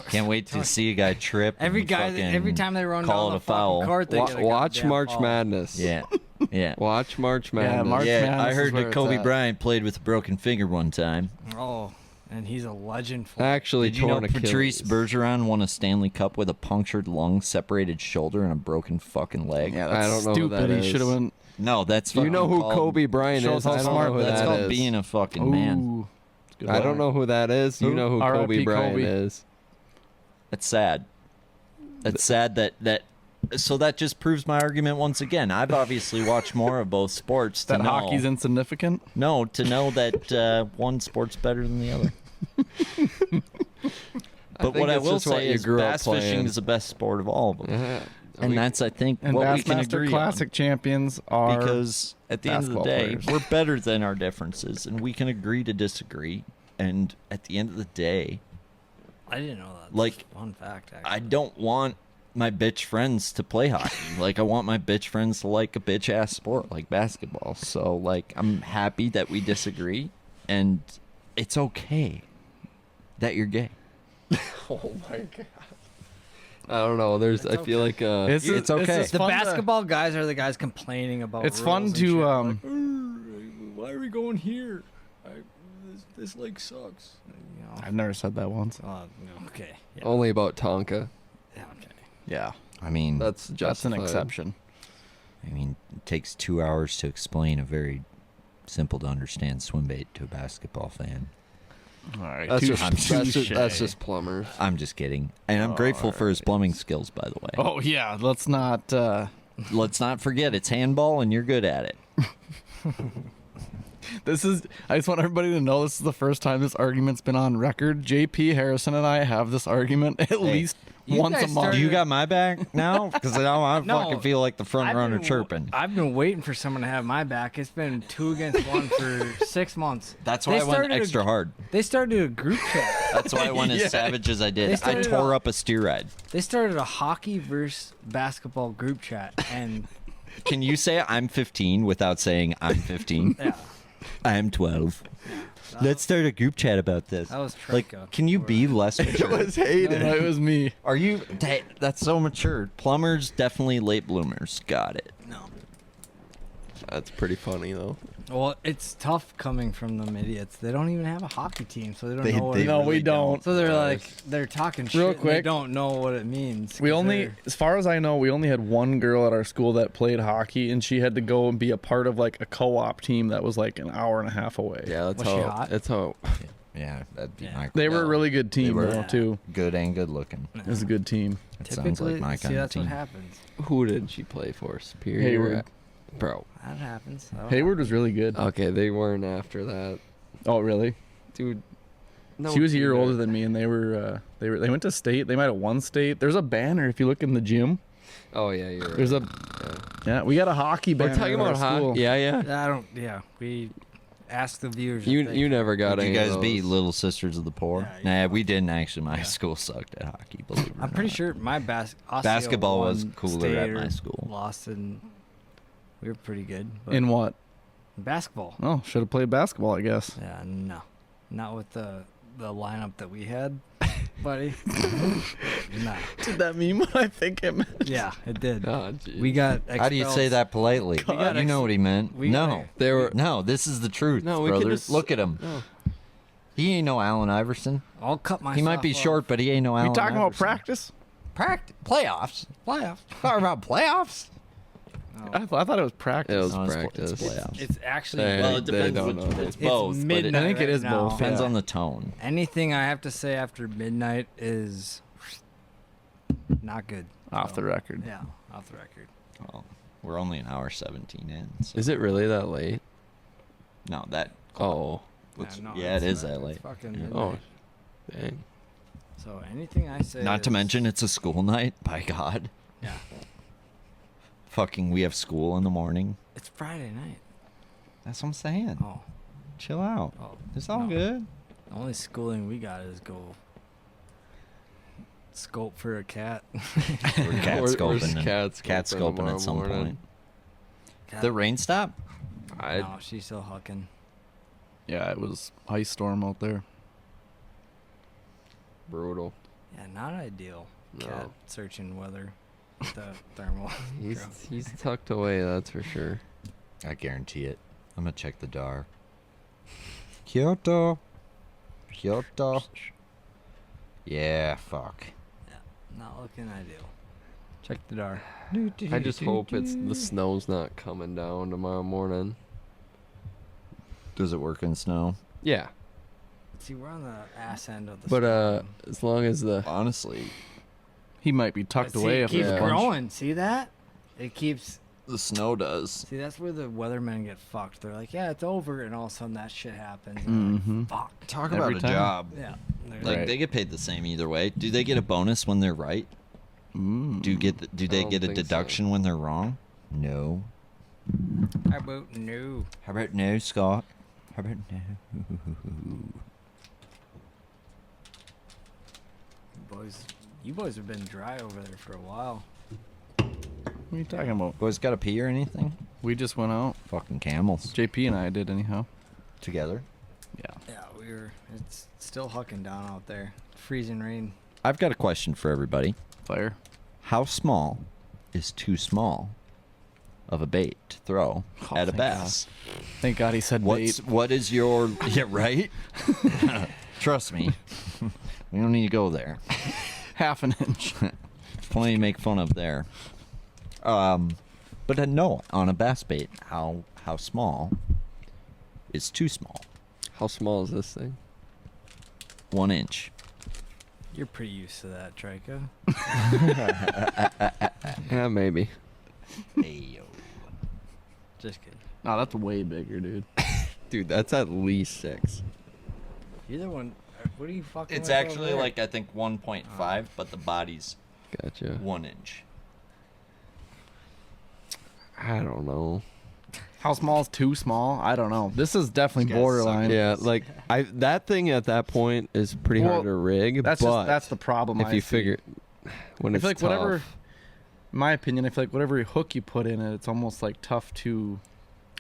Can't wait to see a guy trip. Every and guy, fucking every time they run call down it the a foul. fucking court, they get a Watch goddamn March foul. Madness. Yeah, yeah. Watch March Madness. March Yeah, Madness I is heard where that it's Kobe at. Bryant played with a broken finger one time. Oh, and he's a legend for it. Actually, Did you know torn Patrice Achilles. Bergeron won a Stanley Cup with a punctured lung, separated shoulder, and a broken fucking leg? Yeah, I that's don't know who stupid. that He should have is. went. No, that's You fucking know who called, Kobe Bryant shows is? how I don't smart know who That's that called is. being a fucking man. Ooh. Good I don't line. know who that is. You Who? know who R.I.P. Kobe Bryant Kobe. is. That's sad. That's sad that. So that just proves my argument once again. I've obviously watched more of both sports. To That know, hockey's insignificant. No, to know that one sport's better than the other. But think what I it's will just what say you is grew up bass fishing playing. is the best sport of all of them. Yeah. And that's, I think, And what we can Bassmaster agree Classic champions are because at the end of the basketball day, players. we're better than our differences, and we can agree to disagree. And at the end of the day, I didn't know that. Like, That's a fun fact, actually. I don't want my bitch friends to play hockey. Like, I want my bitch friends to like a bitch ass sport like basketball. So, like, I'm happy that we disagree, and it's okay that you're gay. Oh my god. I don't know. I feel like It's okay. The basketball guys are the guys complaining about. It's rules fun and to shit, Why are we going here? This lake sucks. you know. I've never said that once. Okay. Yeah. only about Tonka. Yeah, okay. Yeah, I mean, That's that's an justified. exception. it takes 2 hours to explain a very simple to understand swim bait to a basketball fan. All right, That's touche. that's just plumbers. I'm just kidding. And I'm grateful for his plumbing skills, by the way. Oh yeah, let's not. Let's not forget it's handball and you're good at it. This is. I just want everybody to know this is the first time this argument's been on record. JP Harrison and I have this argument at least you once a guys month. started- You got my back now? Because now I No, fucking feel like the front runner chirping. I've been waiting for someone to have my back. It's been 2 against 1 for 6 months. That's why They I went started a- extra hard. They started a group chat. That's why I went as Yeah. savage as I They did. I started tore off- up a steer ride. They started a hockey versus basketball group chat, and Can you say I'm 15 without saying I'm 15? yeah, I'm 12. Let's start a group chat about this. that was Like, Trika. can you be less mature? Hayden. No, it was me. Are you? That's so mature. Plumbers definitely late bloomers. Got it. No. That's pretty funny though. Well, it's tough coming from them idiots. They don't even have a hockey team, so they don't They- know what they it No, really we don't. So they're Guys. like, they're talking shit. Real and they quick. don't know what it means. We 'cause only, they're- as far as I know, we only had one girl at our school that played hockey, and she had to go and be a part of like a co-op team that was like an hour and a half away. Yeah, that's Was she how. hot? That's how. Yeah, that'd be Yeah. my. They were a really good team were. though Yeah. too. good and good looking. It was a good team. It sounds typically, like my see, kind of that's team. what happens. Who did she play for? Superior. Hayward. Bro. That happens. That'll Hayward was really good. Okay, they weren't after that, Oh really? dude. No, She was a year Peter. older than me, and they went to state. They might have won state. There's a banner if you look in the gym. Oh yeah, you're right. There's a yeah. We got a hockey banner. We're talking at our about school. hockey. Yeah, yeah. I don't. Yeah, we ask the viewers. if You they- you never got Would any you guys of be those. Little Sisters of the Poor? Yeah, Nah, we didn't actually. My school sucked at hockey. Believe it or I'm pretty not. sure my Basketball was won cooler state at or my school. Lost, and we were pretty good. But In what? basketball. Oh, should have played basketball, I guess. Yeah, no, not with the lineup that we had, buddy. Nah. Did that mean what I think it meant? Yeah, it did. Oh, geez. We got. How do you say expelled. that politely? got You know what he meant. we No. got- They were. No, this is the truth, No, we could brothers. just- Look at him. No. He ain't no Allen Iverson. I'll cut my. He might be short, but he ain't no Allen We talking about Iverson. practice? Practice playoffs. playoffs. Talking about playoffs. I thought it was practice. It was No, it's practice. playoffs. It's actually. Hey, Well, it they depends. don't know. It's both. but midnight. I think it right is now. both, depends yeah. on the tone. Anything I have to say after midnight is not good. Off the record. Yeah, off the record. Well, we're only an hour 17 in. So. Is it really that late? No, that. Oh. Yeah, it is not. that late. It's fucking Yeah. midnight. Oh. Dang. So anything I say. Not to is- mention it's a school night. By God. Yeah. Fucking, we have school in the morning. It's Friday night. That's what I'm saying. Oh. Chill out. Oh. It's all no. good. The only schooling we got is go scope for a cat. We're cat We're scoping. and- cat cat scoping scoping tomorrow at some morning. point. Cat- The rain stop? No, she's still hucking. Yeah, it was ice storm out there. Brutal. Yeah, not ideal. No. Cat searching weather. With the thermal. He's tucked away, that's for sure. I guarantee it. I'm gonna check the DAR. Kyoto. Yeah, fuck. Not looking ideal. Check the DAR. I just hope the snow's not coming down tomorrow morning. Does it work in snow? Yeah. See, we're on the ass end of the But storm. as long as the Honestly, He might be tucked See, away it if keeps there's a Yeah. bunch. growing. See that? It keeps The snow does. See, that's where the weathermen get fucked. They're like, yeah, it's over, and all of a sudden that shit happens. And they're like, fuck. Talk Every about a time. job. Yeah. Like Right. they get paid the same either way. Do they get a bonus when they're right? Do they don't get a think so. deduction when they're wrong? No. How about no? How about no, Scott? How about no? Boys, you boys have been dry over there for a while. What are you talking about? Boys got to pee or anything? We just went out. Fucking camels. JP and I did anyhow. Together. Yeah. Yeah, it's still hucking down out there. Freezing rain. I've got a question for everybody. Fire. How small is too small of a bait to throw Oh, at a thank bass? Thank God he said bait. What is your yeah right? Trust me, we don't need to go there. Half an inch. Plenty to make fun of there. But no, on a bass bait, how small is too small? How small is this thing? 1 inch. You're pretty used to that, Trico. Yeah, maybe. Ayo. Just kidding. No, that's way bigger, dude. Dude, that's at least 6. You're the one. What are you fucking? It's with over actually there? like I think 1.5, but the body's Gotcha. 1 inch. I don't know. How small is too small? I don't know. This is definitely This guy's borderline. Yeah, like that thing at that point is pretty Well, hard to rig. That's but that's the problem. if I you see. figure when I it's feel like tough, whatever, in my opinion, I feel like whatever hook you put in it, it's almost like tough to.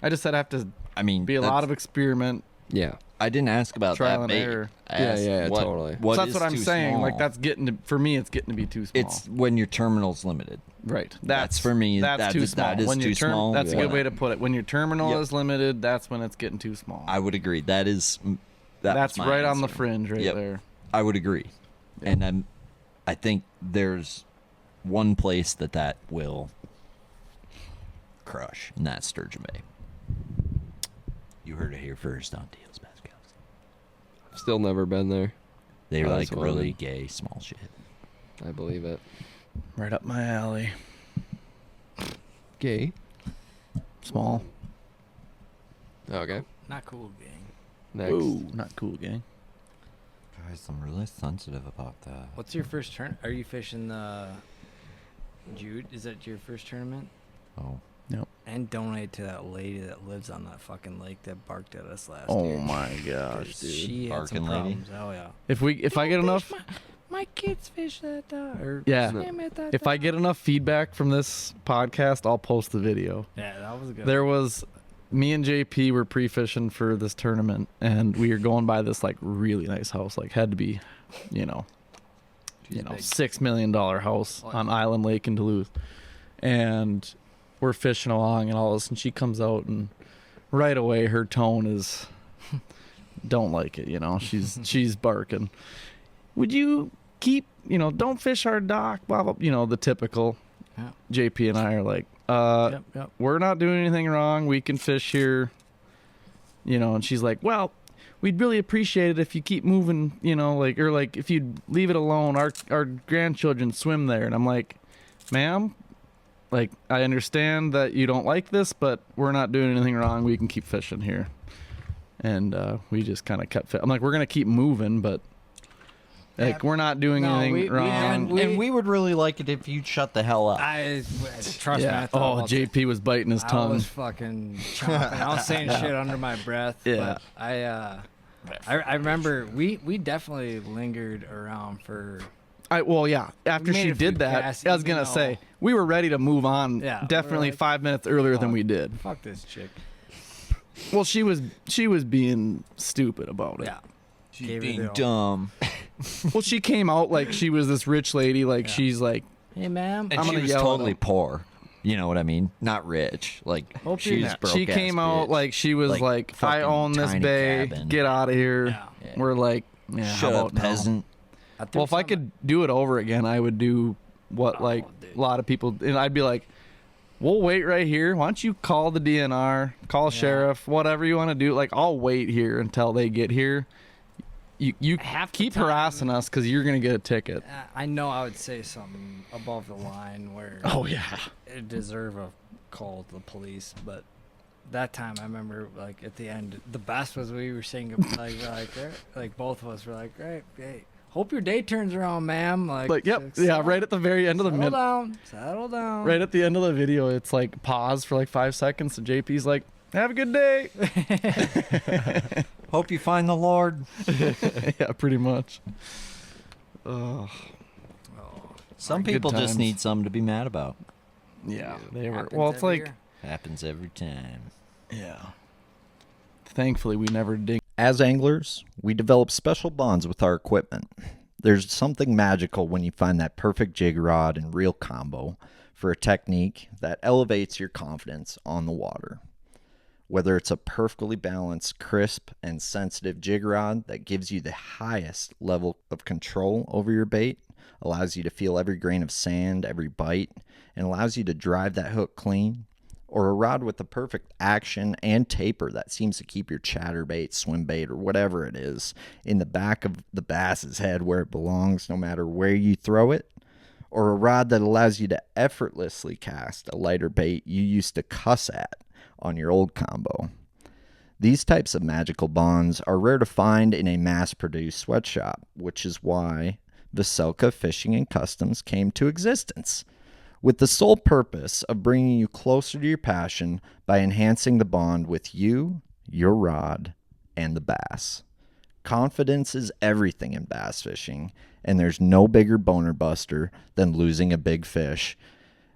I just said I have to I mean, be a lot of experiment. yeah, I didn't ask about Trial that and bait. error. I Yeah, asked yeah, what, totally. What So that's is what I'm too saying. small? Like that's getting to, for me, it's getting to be too small. It's when your terminal's limited. right. That's for me. That's too small. That is when too your small. That's a Yeah. good way to put it. When your terminal Yep. is limited, that's when it's getting too small. I would agree. That is. That's was my right on the answer. fringe, right Yep. there. I would agree, and I think there's one place that will crush, and that's Sturgeon Bay. You heard it here first on Deals Bass Coast. still never been there. They're Oh, like that's really wild. gay, small shit. I believe it. Right up my alley. Gay. Small. Okay. not cool, gang. Next. Ooh, not cool, gang. Guys, I'm really sensitive about that. What's your first turn? Are you fishing the Jude? Is that your first tournament? Oh, And donate to that lady that lives on that fucking lake that barked at us last Oh year. my gosh, 'Cause dude. She had Barking some lady? problems. Oh yeah. If I get enough My kids fish that or Yeah. swim at that if I get enough feedback from this podcast, I'll post the video. Yeah, that was good. There was me and JP were pre-fishing for this tournament, and we were going by this like really nice house, like had to be, She's big. $6 million house on Island Lake in Duluth, and we're fishing along, and all of a sudden she comes out, and right away her tone is, don't like it, she's barking. Would you keep, don't fish our dock, blah blah, the typical. Yeah. JP and I are like, Yep. we're not doing anything wrong. We can fish here. And she's like, well, we'd really appreciate it if you keep moving, or if you'd leave it alone. Our grandchildren swim there. And I'm like, ma'am, like, I understand that you don't like this, but we're not doing anything wrong. We can keep fishing here. And we just kind of kept I'm like, we're going to keep moving, but like, we're not doing No, anything we wrong. haven't- and we would really like it if you'd shut the hell up. Trust me. I yeah. thought Oh, about JP was biting his I tongue. was fucking chomping. I was saying shit under my breath. Yeah. But I remember we definitely lingered around for. Yeah. After made she a few did that, casts, I was even gonna though- say we were ready to move on. Yeah, we were Definitely like, 5 minutes earlier than fuck. we did. Fuck this chick. Well, she was being stupid about it. Yeah. She's Gave her being the old- dumb. Well, she came out like she was this rich lady. Like Yeah. she's like, Hey, ma'am. And I'm she gonna was yell at totally him. poor. You know what I mean? Not rich. Like Hope she you're was not- broke. she came out like she was like, I fucking own this tiny bay. cabin. Get out of here. Yeah. Yeah. We're like, yeah, Shut how up, about no? peasant. Well, if I could do it over again, I would do what like dude. a lot of people, and I'd be like, we'll wait right here. Why don't you call the DNR, call sheriff, whatever you want to do. Like, I'll wait here until they get here. You Half the keep time- harassing us because you're gonna get a ticket. I know I would say something above the line where Oh yeah. it deserve a call the police, but that time I remember like at the end, the best was we were saying like both of us were like, right, hey, hope your day turns around, ma'am. Like yep, yeah, right at the very end of the settle down. Right at the end of the video, it's like pause for like 5 seconds, and JP's like, have a good day. Hope you find the Lord. Yeah, pretty much. Some Good people just times. need something to be mad about. Yeah, they were. Happens Well, it's every like, year. Happens every time. yeah. Thankfully, we never ding. As anglers, we develop special bonds with our equipment. There's something magical when you find that perfect jig rod and reel combo for a technique that elevates your confidence on the water. Whether it's a perfectly balanced, crisp, and sensitive jig rod that gives you the highest level of control over your bait, allows you to feel every grain of sand, every bite, and allows you to drive that hook clean, or a rod with the perfect action and taper that seems to keep your chatterbait, swim bait, or whatever it is in the back of the bass's head where it belongs no matter where you throw it, or a rod that allows you to effortlessly cast a lighter bait you used to cuss at on your old combo. These types of magical bonds are rare to find in a mass-produced sweatshop, which is why Vocelka Fishing Customs came to existence, with the sole purpose of bringing you closer to your passion by enhancing the bond with you, your rod, and the bass. Confidence is everything in bass fishing, and there's no bigger boner buster than losing a big fish,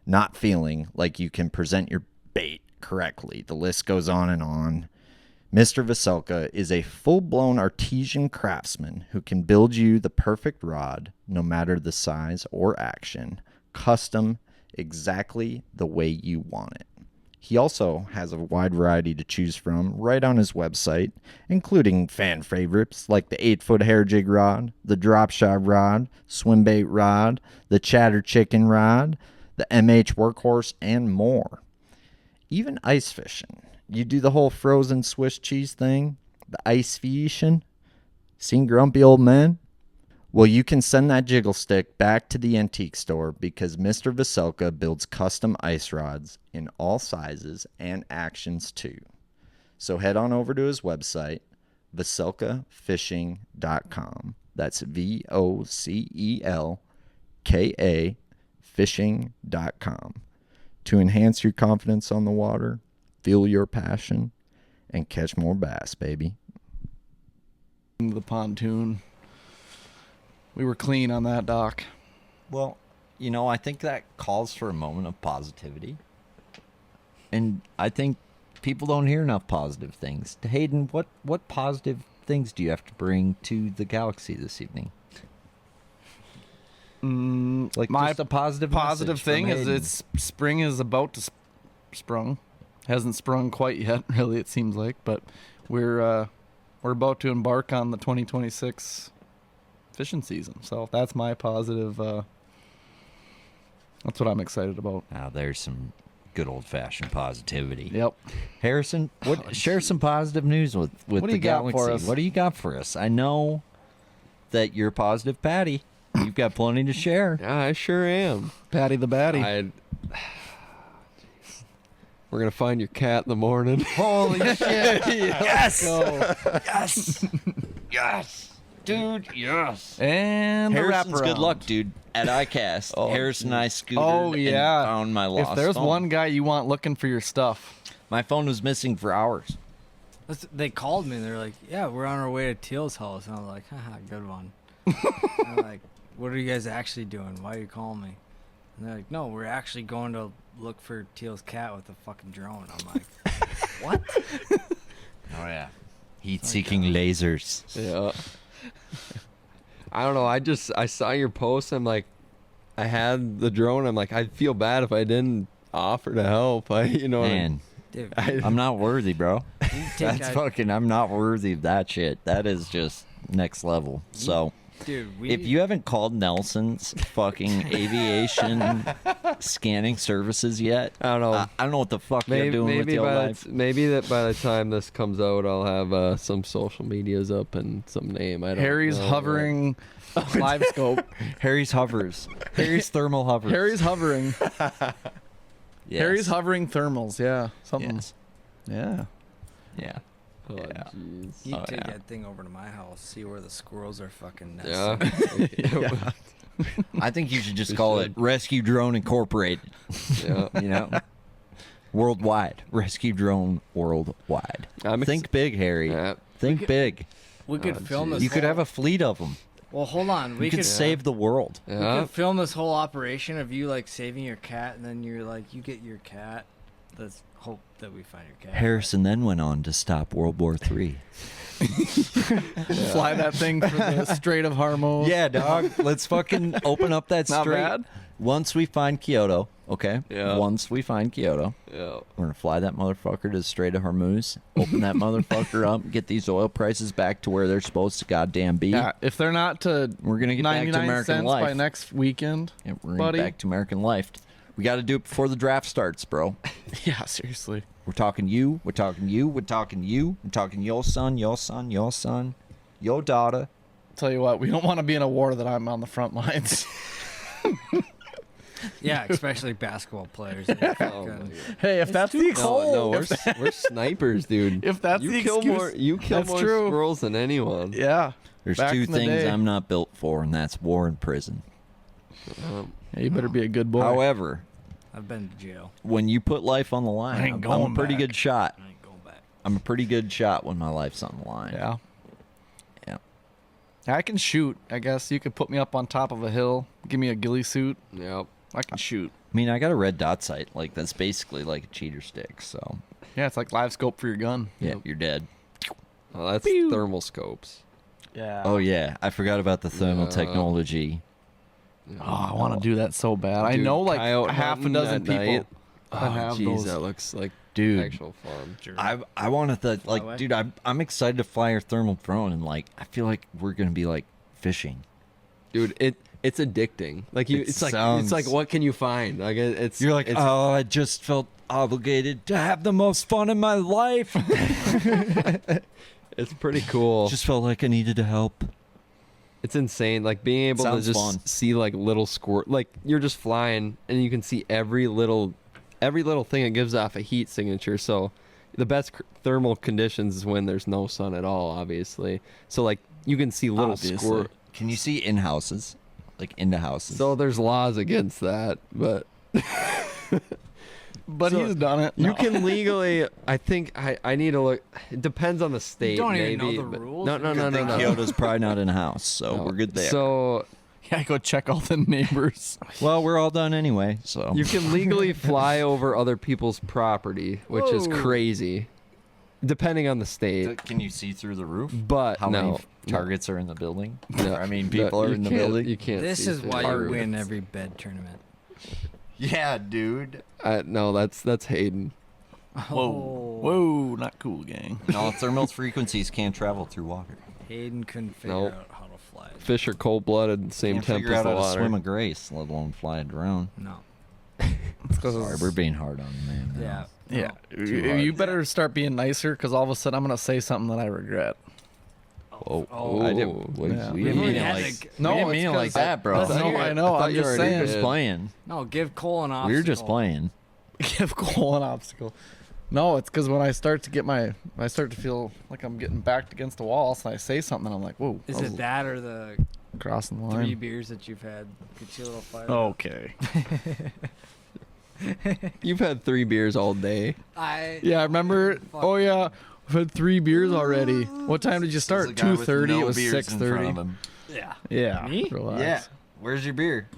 not feeling like you can present your bait correctly. The list goes on and on. Mr. Vocelka is a full-blown artesian craftsman who can build you the perfect rod, no matter the size or action, custom, exactly the way you want it. He also has a wide variety to choose from right on his website, including fan favorites like the 8-foot hair jig rod, the drop shot rod, swim bait rod, the chatter chicken rod, the MH workhorse, and more. Even ice fishing. You do the whole frozen Swiss cheese thing, the ice fishing. Seen grumpy old men? Well, you can send that jiggle stick back to the antique store because Mr. Vocelka builds custom ice rods in all sizes and actions too. So head on over to his website, vocelkafishing.com. That's VOCELKA fishing.com to enhance your confidence on the water, feel your passion, and catch more bass, baby. The pontoon. We were clean on that dock. Well, you know, I think that calls for a moment of positivity. And I think people don't hear enough positive things. Hayden, what positive things do you have to bring to the galaxy this evening? Like My just a positive thing is it's spring is about to sprung. Hasn't sprung quite yet, really, it seems like, but we're about to embark on the 2026 fishing season. So that's my positive. That's what I'm excited about. Now there's some good old-fashioned positivity. Yep. Harrison, share some positive news with What do the you got galaxy. for us? What do you got for us? I know that you're positive, Patty. You've got plenty to share. Yeah, I sure am. Patty the Batty. We're gonna find your cat in the morning. Holy shit! Yes! Go. Yes! Yes! Dude, yes! And the Harrison's wraparound. good luck, dude. At ICAST, Harrison and I scooted and found my lost If there's phone. one guy you want looking for your stuff, My phone was missing for hours. They called me and they're like, yeah, we're on our way to Teal's house. And I was like, haha, good one. I'm like, what are you guys actually doing? Why are you calling me? And they're like, no, we're actually going to look for Teal's cat with a fucking drone. I'm like, what? Oh, yeah. Heat-seeking lasers. Yeah. I don't know. I saw your post. I'm like, I had the drone. I'm like, I'd feel bad if I didn't offer to help. Man, Dude, I'm not worthy, bro. you take That's a- fucking, I'm not worthy of that shit. That is just next level. So, Dude, if you haven't called Nelson's fucking aviation scanning services yet, I don't know. I don't know what the fuck you're doing with your life. Maybe that by the time this comes out, I'll have some social medias up and some name. I don't Harry's know, hovering live scope. Harry's hovers. Harry's thermal hovers. Harry's hovering. Yes. Harry's hovering thermals. Yeah, something. Yes. Yeah. Yeah. Oh, Yeah. jeez. You Oh, take yeah. that thing over to my house, see where the squirrels are fucking Yeah. nesting. I think you should just We call should. it Rescue Drone Incorporated. Yeah. You know, worldwide. Rescue Drone worldwide. Think big, Harry. Yeah. Think big. We could film this. You could have whole- a fleet of them. Well, hold on. We You could could save the world. We Yeah. could film this whole operation of you like saving your cat, and then you're like, you get your cat. Let's hope that we find your cat. Harrison then went on to stop World War III. Fly that thing for the Strait of Hormuz. Yeah, dog. Let's fucking open up that Not strait. bad. Once we find Kyoto, okay? Yeah. Once we find Kyoto, Yeah. we're gonna fly that motherfucker to the Strait of Hormuz, open that motherfucker up, get these oil prices back to where they're supposed to goddamn be. Yeah, if they're not to We're gonna get back to 99 American cents life. by next weekend. Yeah, we're gonna buddy. get back to American life. We got to do it before the draft starts, bro. Yeah, seriously. We're talking you. We're talking you. We're talking you. We're talking your son, your son, your son, your daughter. Tell you what, we don't want to be in a war that I'm on the front lines. Yeah, especially basketball players. Oh, my Fucking- God. Hey, if that's the No, we're snipers, dude. If that's you the kill excuse- more, you kill that's more true. squirrels than anyone. yeah. There's Back two in the things day. I'm not built for, and that's war and prison. Um, Yeah, you better be a good boy. However, I've been to jail. when you put life on the line, I ain't I'm going a pretty back. good shot. I ain't going back. I'm a pretty good shot when my life's on the line. Yeah. Yeah. I can shoot. I guess you could put me up on top of a hill, give me a ghillie suit. yep. I can shoot. I mean, I got a red dot sight. Like, that's basically like a cheater stick. So, Yeah, it's like live scope for your gun. yeah, you're dead. Well, that's Pew. thermal scopes. Yeah. Oh, yeah. I forgot about the thermal Yeah. technology. Oh, I want to do that so bad. I Dude, know like coyote half a hunting dozen at people night. that Oh, have jeez, those. that looks like Dude. actual fun. I wanted to, Fly away? like, dude, I'm excited to fly our thermal drone, and, like, I feel like we're going to be, like, fishing. Dude, it's addicting. Like It it's sounds- like what can you find? Like it's You're like, it's, oh, I just felt obligated to have the most fun in my life. it's pretty cool. Just felt like I needed to help. It's insane. Like being able to Sounds just fun. see like little squirt. Like you're just flying and you can see every little thing. It gives off a heat signature. So the best thermal conditions is when there's no sun at all, obviously. So like you can see little Obviously. squirt. Can you see in houses? Like, into houses? So there's laws against that, but But So, he's done it. you No. can legally. I think I need to look. It depends on the state. don't even maybe, know the but- rules? No, no, no, no, no. Kyoto's probably not in a house, so No. we're good there. So Yeah, go check all the neighbors. well, we're all done anyway, so. you can legally fly over other people's property, which is Whoa. crazy, depending on the state. Can you see through the roof? But How no, many targets are in the building? no, I mean, no, people are you in the can't- building. You can't. This see is through why the you roof. win every bed tournament. Yeah, dude. No, that's Hayden. Whoa. Whoa, not cool, gang. No, thermal frequencies can't travel through water. Hayden couldn't figure Nope. out how to fly. Fish are cold-blooded, same Can't temp figure as out the how to water. swim a grace, let alone fly a drone. No. Sorry, we're being hard on you, man. Yeah. Yeah. Too hard. You better start being nicer because all of a sudden I'm going to say something that I regret. Oh, Oh. I didn't. What We did didn't We mean only it had like. to- No, we didn't it's mean it like 'cause that, bro. That's no, I know. I thought I'm you just already We saying. were just playing. No, give Cole an obstacle. We were just playing. Give Cole an obstacle. No, it's because when I start to feel like I'm getting backed against the wall, so I say something, I'm like, whoa. Is I it was that or the crossing the 3 line? beers that you've had get you a little fired? Okay. You've had 3 beers all day. Yeah, I remember. Oh yeah, we've had 3 beers already. What time did you start? 2:30. It was 6:30. Yeah. Yeah. Me? Relax. Yeah. Where's your beer?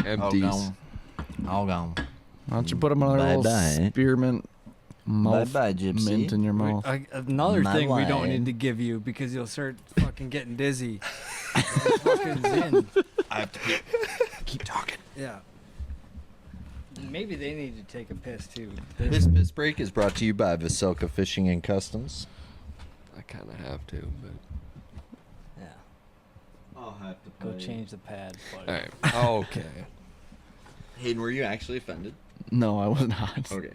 Empties. All gone. Why don't you put them on a little Bye-bye. spearmint mouth Bye-bye, Gypsy. mint in your mouth? Another My thing we don't line. need to give you because you'll start fucking getting dizzy. Fucking zen. I have to keep talking. Yeah. Maybe they need to take a piss too. This piss break is brought to you by Vocelka Fishing and Customs. I kind of have to, but Yeah. I'll have to Go change the pad. buddy. all right. Okay. Hayden, were you actually offended? No, I was not. Okay.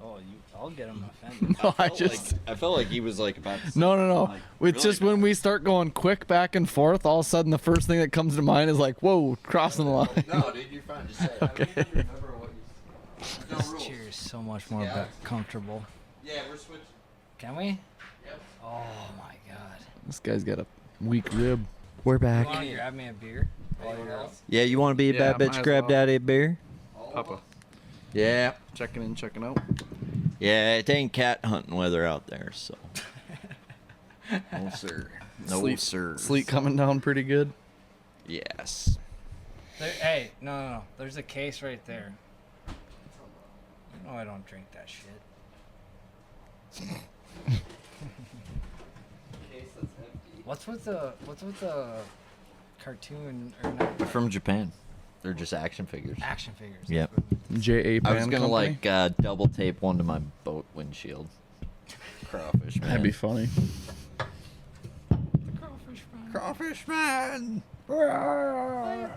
Oh, I'll get him offended. No, I just. I felt like he was like about to. No. Like, It's really just when bad. we start going quick back and forth, all of a sudden the first thing that comes to mind is like, whoa, crossing the line. No, dude, you're fine. Just say it. Okay. This chair is so much more comfortable. Yeah, we're switching. Can we? Yep. Oh my god. This guy's got a weak rib. We're You back. want to grab me a beer? Yeah, you want to be a Yeah, bad might bitch? as Grab well. daddy a beer. Papa. Yeah. Checking in, checking out. Yeah, it ain't cat hunting weather out there, so. No, sir. No, Sleet- sir. Sleet coming down pretty good. Yes. Hey, no. There's a case right there. You know I don't drink that shit. What's with the cartoon or not? They're from Japan. They're just action figures. Action figures. Yep. J.A. I was Pan gonna Company. like double tape one to my boat windshield. Crawfish man. That'd be funny. Crawfish man. I'm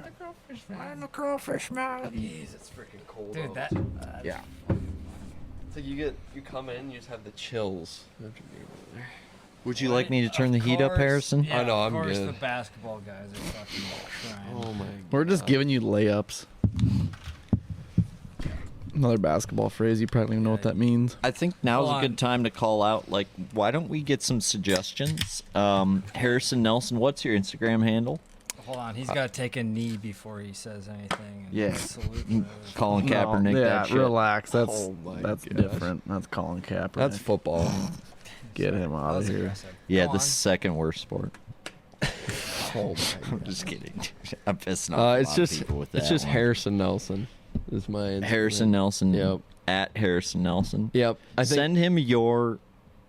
a crawfish man. Jeez, it's freaking cold. Dude, out. that. Yeah. So you come in, you just have the chills after being over there. Would you like me to turn the heat up, Harrison? Yeah, Oh, no, I'm of course good. the basketball guys are fucking trying. Oh my god. We're just giving you layups. Another basketball phrase. You probably don't even know what that means. I think now's Hold a on. good time to call out. Like, why don't we get some suggestions? Harrison Nelson, what's your Instagram handle? Hold on, he's got to take a knee before he says anything. And Yeah. salute Mm, those. Colin Kaepernick. yeah, that shit. relax. That's Oh my gosh. different. That's Colin Kaepernick. That's football. Get him That out was of here. aggressive. Yeah, Go the on. second worst sport. Oh my I'm just kidding. I'm pissing off a It's lot just of people with that. it's just one. Harrison Nelson. Is my Instagram. Harrison Nelson. Yep. At Harrison Nelson. Yep. I think. Send him your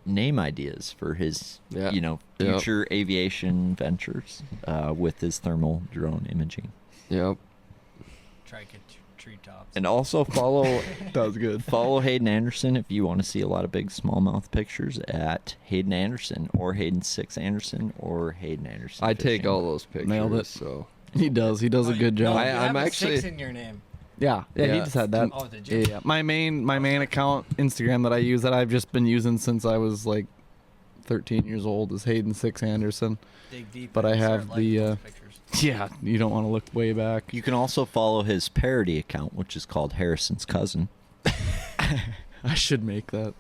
name ideas for his, Yeah. Yep. future aviation ventures with his thermal drone imaging. Yep. Try to get treetops. And also follow That was good. follow Hayden Anderson if you want to see a lot of big smallmouth pictures at Hayden Anderson or Hayden 6 Anderson or Hayden Anderson. I take Fishing. all those pictures. Nailed it. So He does. He does a good No, job. I- you I'm have a actually- 6 in your name. Yeah, he Yeah. just had that. Oh, did you? Yeah, my main account Instagram that I use that I've just been using since I was like 13 years old is Hayden 6 Anderson. Dig deep. But and I start have liking the, those pictures. Yeah, you don't want to look way back. You can also follow his parody account, which is called Harrison's Cousin. I should make that.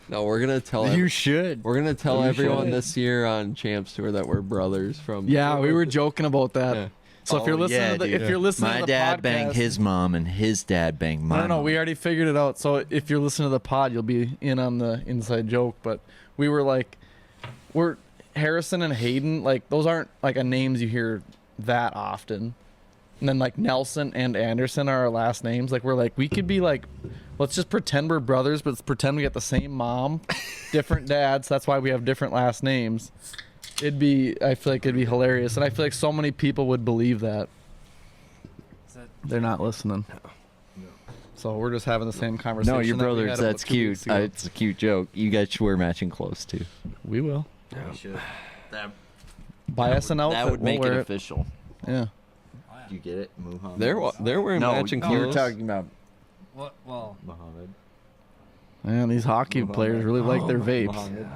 no, we're gonna tell. should. We're gonna tell You everyone should. this year on Champs Tour that we're brothers from. Yeah, we were joking about that. Yeah. So if you're listening yeah, to the, dude. if you're listening My to the dad podcast, banged his mom and his dad banged my No, mom. we already figured it out. So if you're listening to the pod, you'll be in on the inside joke. But we were like, we're Harrison and Hayden. Like those aren't like a names you hear that often. And then like Nelson and Anderson are our last names. Like we're like we could be like, let's just pretend we're brothers, but let's pretend we got the same mom, different dads. That's why we have different last names. I feel like it'd be hilarious, and I feel like so many people would believe that. Is that They're not listening. So we're just having the same conversation. No, your that we brothers. had about That's 2 cute. weeks ago. It's a cute joke. You guys should wear matching clothes too. We will. That Buy us an outfit. that would make we'll it wear official. Yeah. oh, yeah. You get it, Muhammad? They're wearing no, matching you were clothes. talking about What? Well, Muhammad. Man, these hockey players really like their vapes. Muhammad.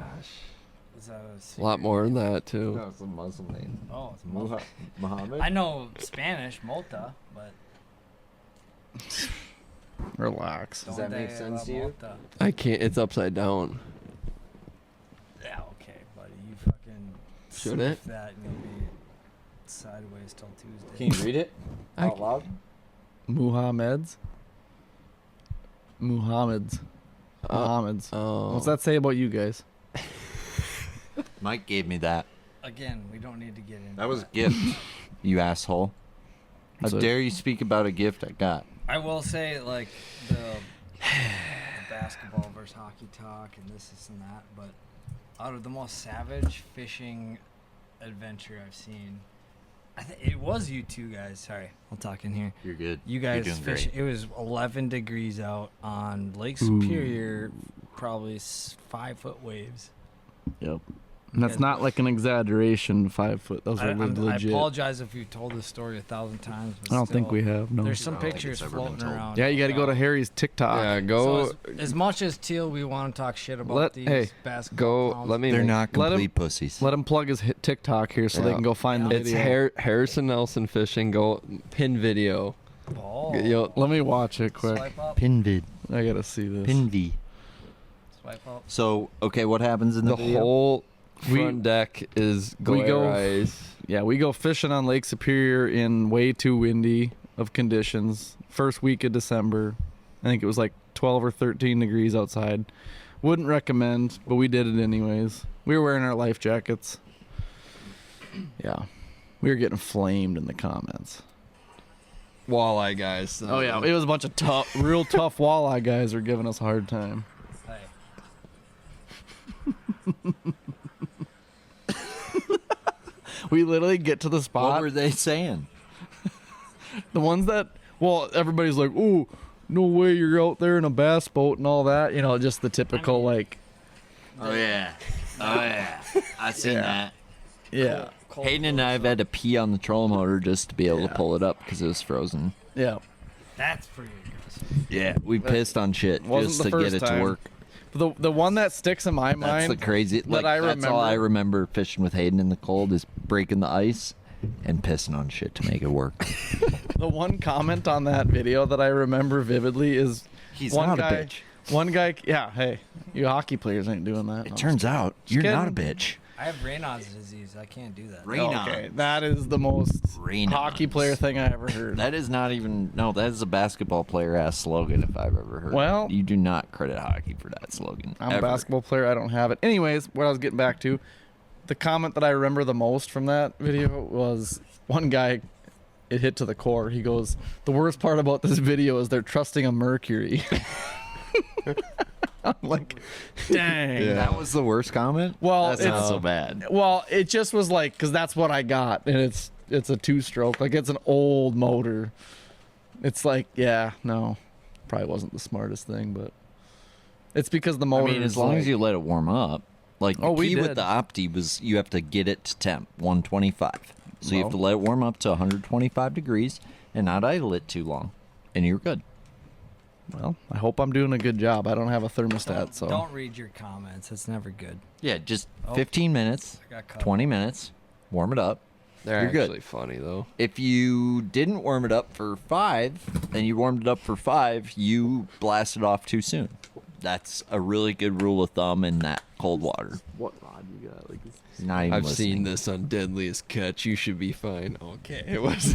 is that A lot more than that too. No, it's a Muslim name. Oh, it's Muslim. Muhammad. I know Spanish, Mota, but Relax. Does that make Donde sense la to you? Mota? I can't. It's upside down. Yeah, okay, buddy. You fucking Should sniff it? that and you'll be sideways till Tuesday. Can you read it I out loud? Muhammad's. Muhammad's. Oh. What's that say about you guys? Mike gave me that. Again, we don't need to get into That was a gift. You asshole. How So- dare you speak about a gift I got? I will say, like, the basketball versus hockey talk and this and that, but out of the most savage fishing adventure I've seen, it was you two guys. Sorry, I'll talk in here. You're good. You guys You're doing fish. great. It was 11 degrees out on Lake Superior, probably 5-foot waves. Yep. And that's not like an exaggeration. 5 foot. Those are I legit. apologize if you told this story 1,000 times. But I don't think still, we have. No. There's some I don't think pictures it's ever been floating told. around. Yeah, you got to go to Harry's TikTok. Yeah, go. So as much as Teal, we want to talk shit about these hey, basketball Go. clowns. Let me. They're make- not Let 'em- complete pussies. Let him plug his TikTok here so they Yeah. can go find the Yeah. It's video. Harrison Nelson fishing. Go pin video. Oh. Yo, let me watch it quick. Swipe up. Pinvid. I gotta see this. Pinvy. Swipe up. So, okay, what happens in the, The video? whole front deck is we go- glare ice. Yeah, we go fishing on Lake Superior in way too windy of conditions. First week of December. I think it was like 12 or 13 degrees outside. Wouldn't recommend, but we did it anyways. We were wearing our life jackets. Yeah. We were getting flamed in the comments. Walleye guys. Oh yeah, it was a bunch of real tough walleye guys are giving us a hard time. Hey. We literally get to the spot. What were they saying? The ones that, well, everybody's like, "Oh, no way, you're out there in a bass boat and all that." You know, just the typical like, Oh, yeah. Oh, yeah. I seen that. yeah, Hayden and I have had to pee on the trolling motor just to be able to pull it up because it was frozen. yeah. That's pretty aggressive. Yeah, we pissed on shit Wasn't just the to get first it time. to work. The one that sticks in my That's mind the crazy. Like, I that's all I remember. remember fishing with Hayden in the cold is breaking the ice and pissing on shit to make it work. The one comment on that video that I remember vividly is He's one not guy. a bitch. One guy, yeah. Hey, you hockey players ain't doing that. It No. turns out you're kidding. not a bitch. I have Raynaud's disease. I can't do that. Raynaud. Okay, that is the most Raynaud's. hockey player thing I ever heard. That is not even. No, that is a basketball player ass slogan if I've ever heard. Well- you do not credit hockey for that slogan. I'm ever. a basketball player. I don't have it. Anyways, what I was getting back to, the comment that I remember the most from that video was one guy, it hit to the core. He goes, "The worst part about this video is they're trusting a Mercury." I'm like, dang. That was the worst comment. Well, that's not it's- so bad. Well, it just was like, because that's what I got, and it's a 2-stroke. Like, it's an old motor. It's like, yeah, no, probably wasn't the smartest thing, but it's because the I motor. mean, is as long like, as you let it warm up. Like the Oh, we key with did. the Opti was you have to get it to temp 125. So you have to let it warm up to 125 degrees and not idle it too long, and you're good. Well, I hope I'm doing a good job. I don't have a thermostat, so Don't read your comments. It's never good. Yeah, just Oh. 15 minutes, I got cut. 20 minutes, warm it up. They're You're good. actually funny though. If you didn't warm it up for 5 and you warmed it up for 5, you blasted off too soon. That's a really good rule of thumb in that cold water. what rod you got? Like, He's not even I've listening. seen this on Deadliest Catch. You should be fine. Okay, it was.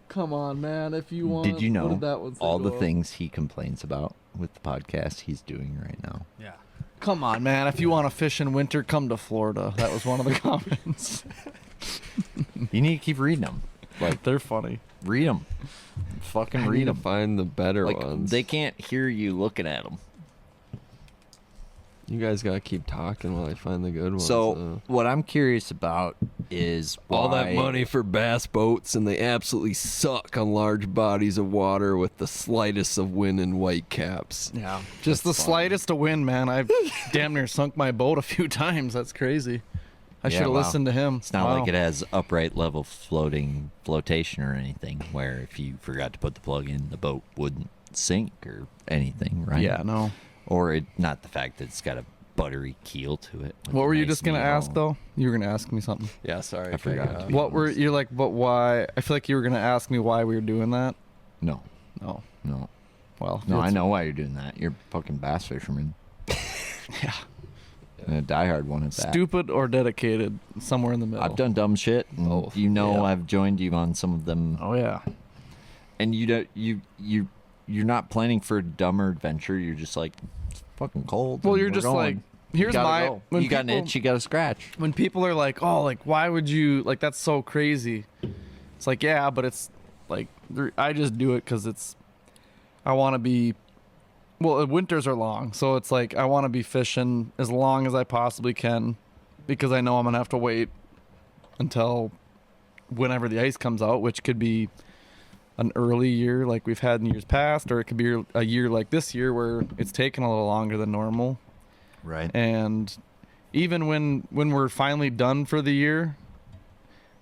come on, man! If you want, Did you what know did that one say all the go up? things he complains about with the podcast he's doing right now? Yeah. Come on, man! If you want to fish in winter, come to Florida. That was one of the comments. You need to keep reading them. Like, They're funny. read them. Fucking I read need to them. find the better Like, ones. they can't hear you looking at them. You guys gotta keep talking while I find the good ones. So, what I'm curious about is all that why- money for bass boats, and they absolutely suck on large bodies of water with the slightest of wind and white caps. Yeah, just the slightest of wind, man. I've damn near sunk my boat a few times. That's crazy. I Yeah, should have wow. listened to him. It's not Wow. like it has upright level flotation or anything where if you forgot to put the plug in, the boat wouldn't sink or anything, right? Yeah, no. Or not the fact that it's got a buttery keel to it. with What a were you nice just gonna neat ask roll. though? You were gonna ask me something. Yeah, sorry, I forgot to be What were honest. you like? But why? I feel like you were gonna ask me why we were doing that. No, No. no, Well, no. I it's- know why you're doing that. You're a fucking bass fisherman. Yeah. And a diehard one at that. Stupid or dedicated, somewhere in the middle. I've done dumb shit. And Both. you know, Yeah. I've joined you on some of them. Oh yeah. And you don't. You're not planning for a dumber adventure. You're just like, it's fucking cold. Well, and you're we're just going. like, You here's gotta my. go. When You got an people- itch. You got to scratch. When people are like, oh, like why would you like that's so crazy? It's like yeah, but it's like I just do it because it's. I want to be. Well, winters are long, so it's like I want to be fishing as long as I possibly can, because I know I'm gonna have to wait until whenever the ice comes out, which could be an early year like we've had in years past, or it could be a year like this year where it's taken a little longer than normal. Right. And even when we're finally done for the year,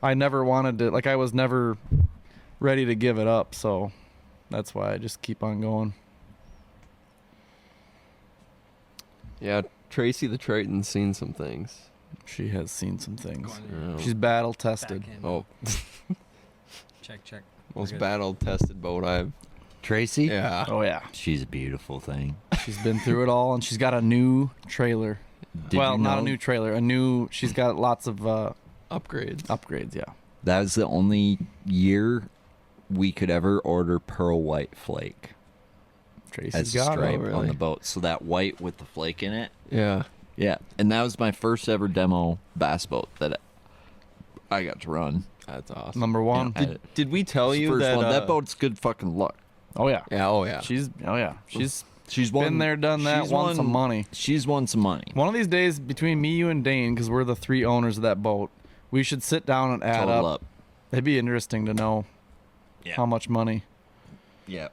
I never wanted to, like I was never ready to give it up, so that's why I just keep on going. Yeah, Tracy the Triton's seen some things. She has seen some things. Oh. She's battle tested. Back in. Oh, Check. most Good. battle tested boat I've. Tracy? Yeah. Oh yeah, She's a beautiful thing. she's been through it all, and she's got a new trailer. Did well, you not a know new trailer. A new. She's got lots of Upgrades. upgrades. Yeah. that was the only year we could ever order pearl white flake Tracy's as a got stripe it. really? on the boat. So that white with the flake in it. Yeah. Yeah. And that was my first ever demo bass boat that I got to run. That's awesome. Number one. Yeah, Did we tell It's the you first that one. That boat's good fucking luck. Oh yeah. Yeah. Oh yeah. She's She's been won, there, done that, she's won some money. She's won some money. One of these days, between me, you, and Dane, because we're the 3 owners of that boat, we should sit down and add Total up. It'd be interesting to know how much money. Yeah.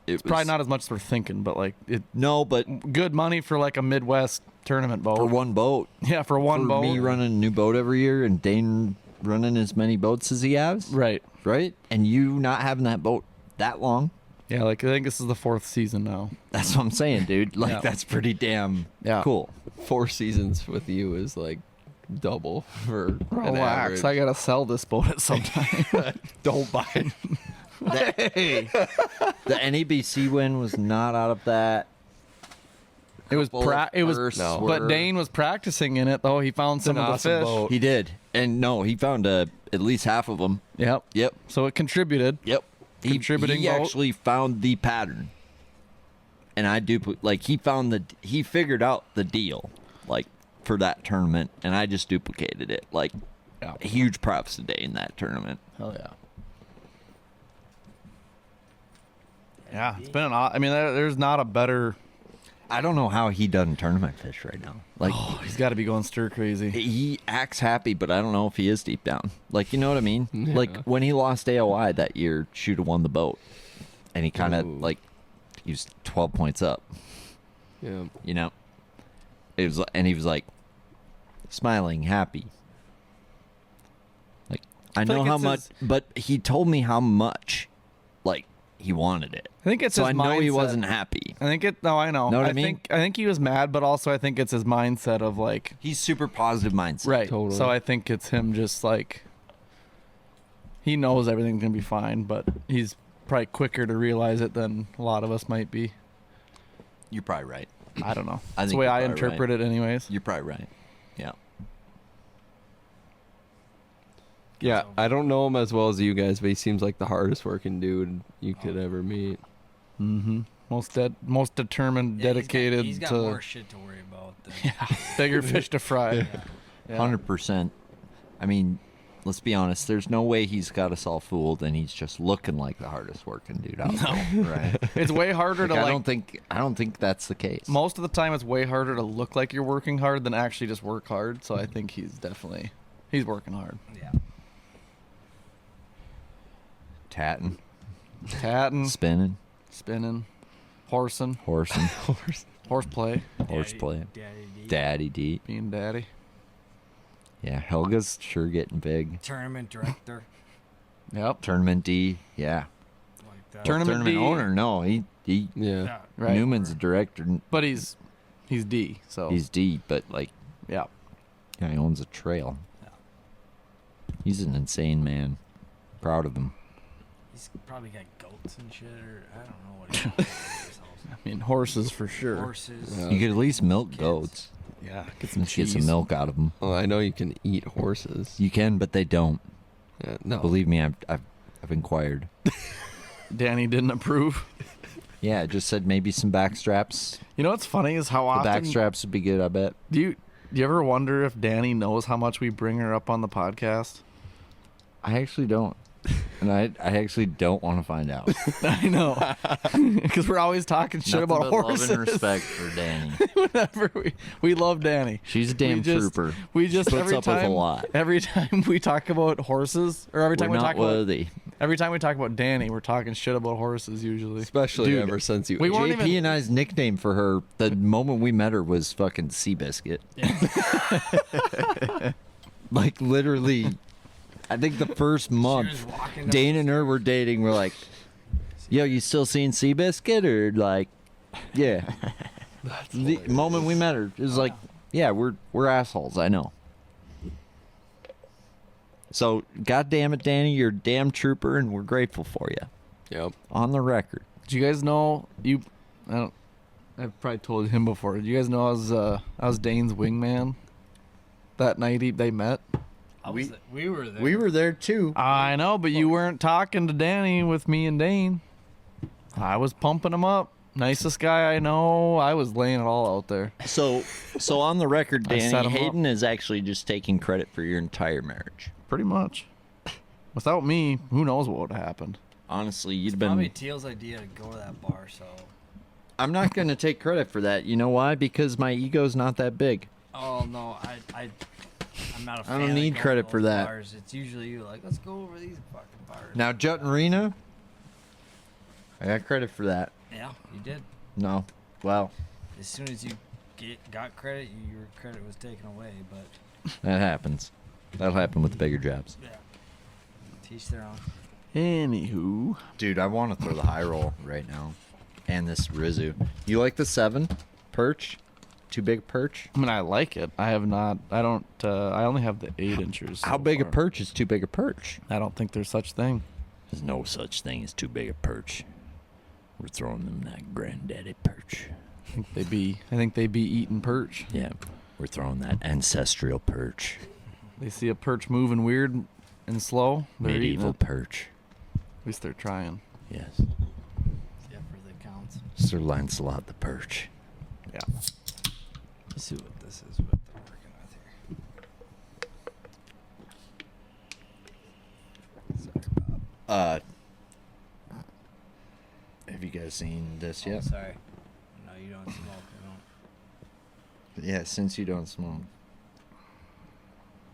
It's probably not as much as we're thinking, but like No, but good money for like a Midwest tournament boat. for one boat. Yeah, for one for boat. me running a new boat every year and Dane running as many boats as he has. Right. Right? And you not having that boat that long. Yeah, like I think this is the 4th season now. That's what I'm saying, dude. Like Yeah. that's pretty damn Yeah. cool. 4 seasons with you is like double for an Relax, average. I gotta sell this boat at some time. Don't buy it. Hey, The NABC win was not out of that. it was it was, Firsts No. but were- Dane was practicing in it though. He found some an of the awesome fish. boat. He did. And no, he found at least half of them. Yep. Yep. So it contributed. Yep. Contributing he boat. actually found the pattern. And I he figured out the deal like for that tournament and I just duplicated it. Like Yeah. huge props today in that tournament. Hell yeah. Yeah, it's been I mean, there's not a better. I don't know how he doesn't tournament fish right now. Like He's got to be going stir crazy. he acts happy, but I don't know if he is deep down. Like, you know what I mean? Yeah. Like when he lost AOI that year, should have won the boat. And he kind of Ooh. like he was 12 points up, Yeah. you know. It was and he was like smiling, happy. Like I know like how it's much, but he told me how much like he wanted it. I think it's So his I know he mindset. wasn't happy. I think it. No, I know. Know what I mean? I think he was mad, but also I think it's his mindset of like He's super positive mindset. right. Totally. So I think it's him just like he knows everything's gonna be fine, but he's probably quicker to realize it than a lot of us might be. You're probably right. I don't know. I That's the think way you're I probably interpret it, anyways. You're probably right. Yeah. Yeah. I don't know him as well as you guys, but he seems like the hardest working dude you could ever meet. Mm-hmm. Most determined, Yeah, dedicated He's got to more shit to worry about than bigger fish to fry. Yeah. 100%. I mean, let's be honest. There's no way he's got us all fooled, and he's just looking like the hardest working dude out there. Right? It's way harder to Like, like. I don't think that's the case. Most of the time, it's way harder to look like you're working hard than actually just work hard. So I think he's working hard. yeah. Tatting, Tatting, spinning, spinning, horsing, horsing, horseplay, horseplay, Daddy D. daddy deep. being daddy. Yeah, Helga's sure getting big. Tournament director. Yep. Tournament D. Yeah. Like that. Tournament D. owner. No, he Yeah. Yeah. Right. Newman's a director. But he's D. So He's D, but like, yeah. yeah, he owns a trail. Yeah. He's an insane man. Proud of him. He's probably got goats and shit, or I don't know what he does. I mean horses for sure. Horses. Yeah. You could at least milk Kids. goats. Yeah. Get Let's get some milk out of them. Well, I know you can eat horses. You can, but they don't. No. Believe me, I've inquired. Danny didn't approve. Yeah, it just said maybe some back straps. You know what's funny is how The often back straps would be good, I bet. do you ever wonder if Danny knows how much we bring her up on the podcast? I actually don't. And I actually don't want to find out. I know, because we're always talking shit Nothing about but horses. love and respect for Danny. Whenever we love Danny. She's a damn We just- trooper. We just Puts every up with a time lot. every time we talk about horses, or every time We're we not talk about worthy. every time we talk about Danny, we're talking shit about horses usually. Especially Dude, ever since you. we weren't JP even- and I's nickname for her the moment we met her was fucking Seabiscuit. Like literally, I think the first month was walking Dane and her were dating. We're like, yo, you still seeing Seabiscuit or like, yeah. The moment we met her, it was like, yeah, we're assholes. I know. So, goddamn it, Danny, you're a damn trooper, and we're grateful for you. Yep. On the record. Did you guys know I've probably told him before. Did you guys know I was Dane's wingman that night they met? We were there. We were there too. I know, but you weren't talking to Danny with me and Dane. I was pumping him up. Nicest guy I know. I was laying it all out there. So on the record, I set Danny, him up. Hayden is actually just taking credit for your entire marriage. Pretty much. Without me, who knows what would have happened. Honestly, you'd Probably been... Teal's idea to go to that bar, so. I'm not going to take credit for that. You know why? Because my ego's not that big. Oh no, I'm not a fan. I don't of need going to credit those for that. Bars. It's usually you like, let's go over these fucking bars. Now, Jut and Rena, I got credit for that. Yeah, you did. No. Well, As soon as you got credit, your credit was taken away. But that happens. That'll happen with the bigger jobs. yeah, teach their own. Anywho. Dude, I want to throw the high roll right now. And this Rizu. You like the 7 perch? Too big perch? I mean, I like it. I only have the 8 inches. How so big a far. perch is too big a perch? I don't think there's such thing. There's no such thing as too big a perch. We're throwing them that granddaddy perch. I think they be eating perch. Yeah, we're throwing that ancestral perch. They see a perch moving weird and slow. They're eating Medieval it. perch. At least they're trying. Yes. Yeah, for the counts. Sir Lancelot the perch. Yeah. Let's see what this is. What they're working with here. Sorry, Bob. Have you guys seen this Oh, yet? sorry. No, you don't smoke. You don't. Yeah, since you don't smoke.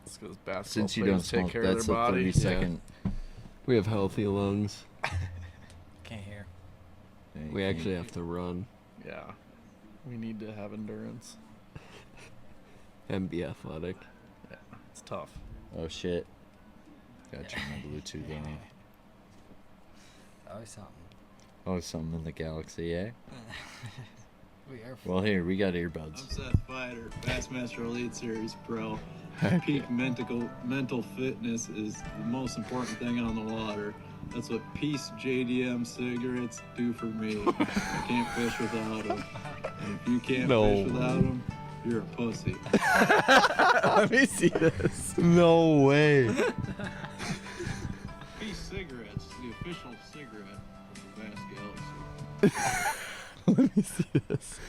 It's because basketball Since you don't players take smoke, care that's of their the body. 30-second. We have healthy lungs. Can't hear. We actually have to run Yeah. We need to have endurance. and be athletic. It's tough. Oh shit. Got you my Bluetooth on. Always something. Oh, something in the galaxy, eh? We are. Well, here, we got earbuds. I'm Seth Fighter, Bassmaster Elite Series Pro. Peak mental fitness is the most important thing on the water. That's what Peace JDM cigarettes do for me. I can't fish without them. And if you can't fish without them, you're a pussy. Let me see this. No way. Peace cigarettes, the official cigarette of the Bass Galaxy. Let me see this.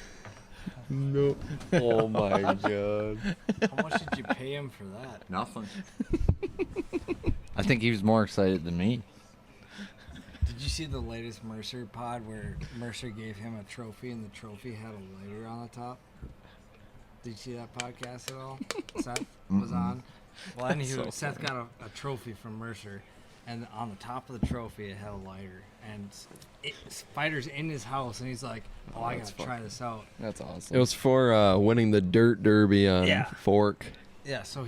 No. Oh my god. How much did you pay him for that? Nothing. I think he was more excited than me. Did you see the latest Mercer pod where Mercer gave him a trophy and the trophy had a lighter on the top? Did you see that podcast at all? Seth was on. Well, anywho, Seth got a trophy from Mercer, and on the top of the trophy it had a lighter. And Fighter's in his house, and he's like, "Oh, I gotta try this out." That's awesome. It was for winning the dirt derby on Yeah. Fork. Yeah, so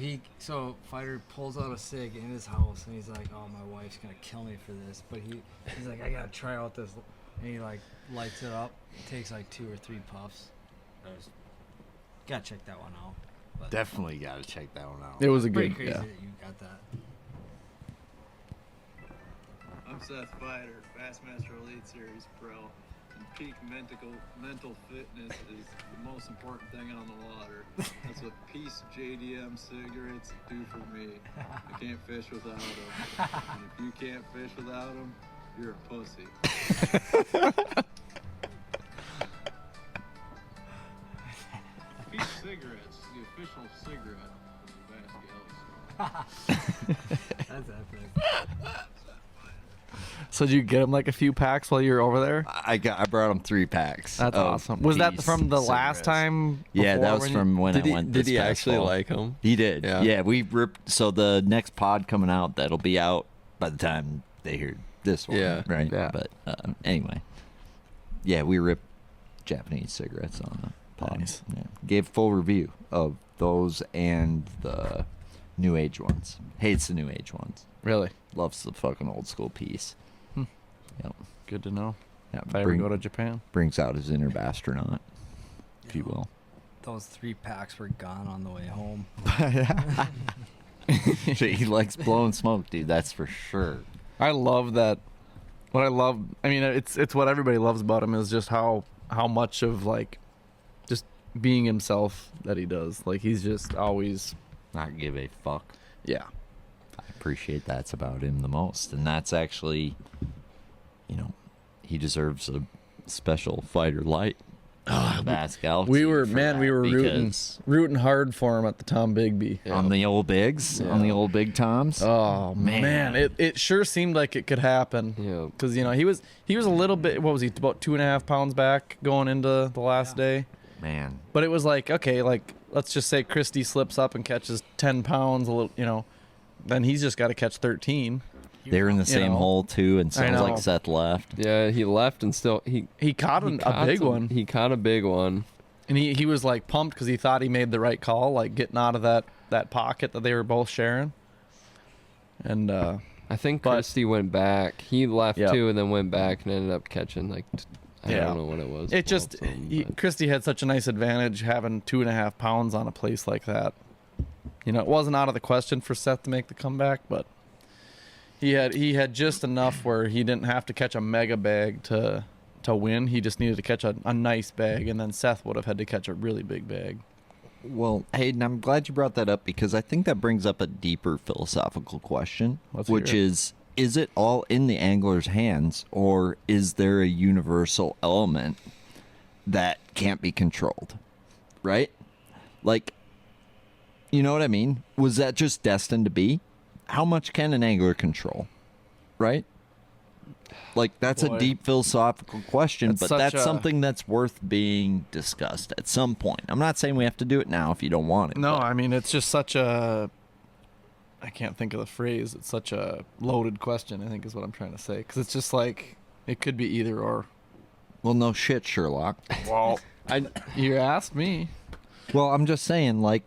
Fighter pulls out a cig in his house, and he's like, "Oh, my wife's gonna kill me for this," but he's like, "I gotta try out this," and he like lights it up. It takes like 2 or 3 puffs. Gotta check that one out. But Definitely got to check that one out. It was a pretty good. crazy Yeah. that you got that. I'm Seth Fighter, Bassmaster Elite Series Pro. And peak mental fitness is the most important thing on the water. That's what Peace JDM cigarettes do for me. I can't fish without them. And if you can't fish without them, you're a pussy. Peace cigarettes, the official cigarette of the Bass Galaxy. That's epic. So did you get him like a few packs while you were over there? I brought him 3 packs. That's of awesome. Was that Peace from the last cigarettes. time? Yeah, that before was when from when Did I he, went. did this he past actually fall. like him? He did. Yeah. Yeah, we ripped. So the next pod coming out, that'll be out by the time they hear this one. Yeah. Right. Yeah. But anyway, yeah, we ripped Japanese cigarettes on the pod. Nice. Yeah. Gave full review of those and the new age ones. Hates the new age ones. Really? Loves the fucking old school piece. Yep. Good to know. Yeah. If I ever go to Japan. Brings out his inner bastronaut, if you will. Those 3 packs were gone on the way home. He likes blowing smoke, dude. That's for sure. I love that. What I love, I mean, it's what everybody loves about him is just how much of like just being himself that he does. Like he's just always Not give a fuck. yeah. I appreciate that's about him the most, and that's actually, you know, he deserves a special fighter light. Bass Galaxy. We were for man, we that were because rooting hard for him at the Tom Bigby. on the old bigs, on the old big toms. Oh Man. man, it sure seemed like it could happen. Yeah. Because you know he was a little bit, what was he, about 2.5 pounds back going into the last day. Man, But it was like, okay, like let's just say Christie slips up and catches 10 pounds, a little, you know, then he's just got to catch 13. they were in the same know, hole too, and I sounds like know. Seth left. Yeah, he left and still he He caught a big one, He caught a big one. and he was like pumped because he thought he made the right call, like getting out of that pocket that they were both sharing. And I think But- Christie went back. He left Yep. too, and then went back and ended up catching like I Yeah. don't know what it was. it just 12 something, but- Christie had such a nice advantage having 2.5 pounds on a place like that. You know, it wasn't out of the question for Seth to make the comeback, but he had just enough where he didn't have to catch a mega bag to win. He just needed to catch a nice bag, and then Seth would have had to catch a really big bag. Well, Hayden, I'm glad you brought that up because I think that brings up a deeper philosophical question, Let's hear which it. is it all in the angler's hands, or is there a universal element that can't be controlled? Right? Like, you know what I mean? Was that just destined to be? How much can an angler control? Right? Like, that's Boy. a deep philosophical question, That's but such that's a- something that's worth being discussed at some point. I'm not saying we have to do it now if you don't want it. No, but- I mean it's just such a, I can't think of the phrase. It's such a loaded question, I think is what I'm trying to say, because it's just like it could be either or. Well, no shit, Sherlock. Well, you asked me. Well, I'm just saying, like,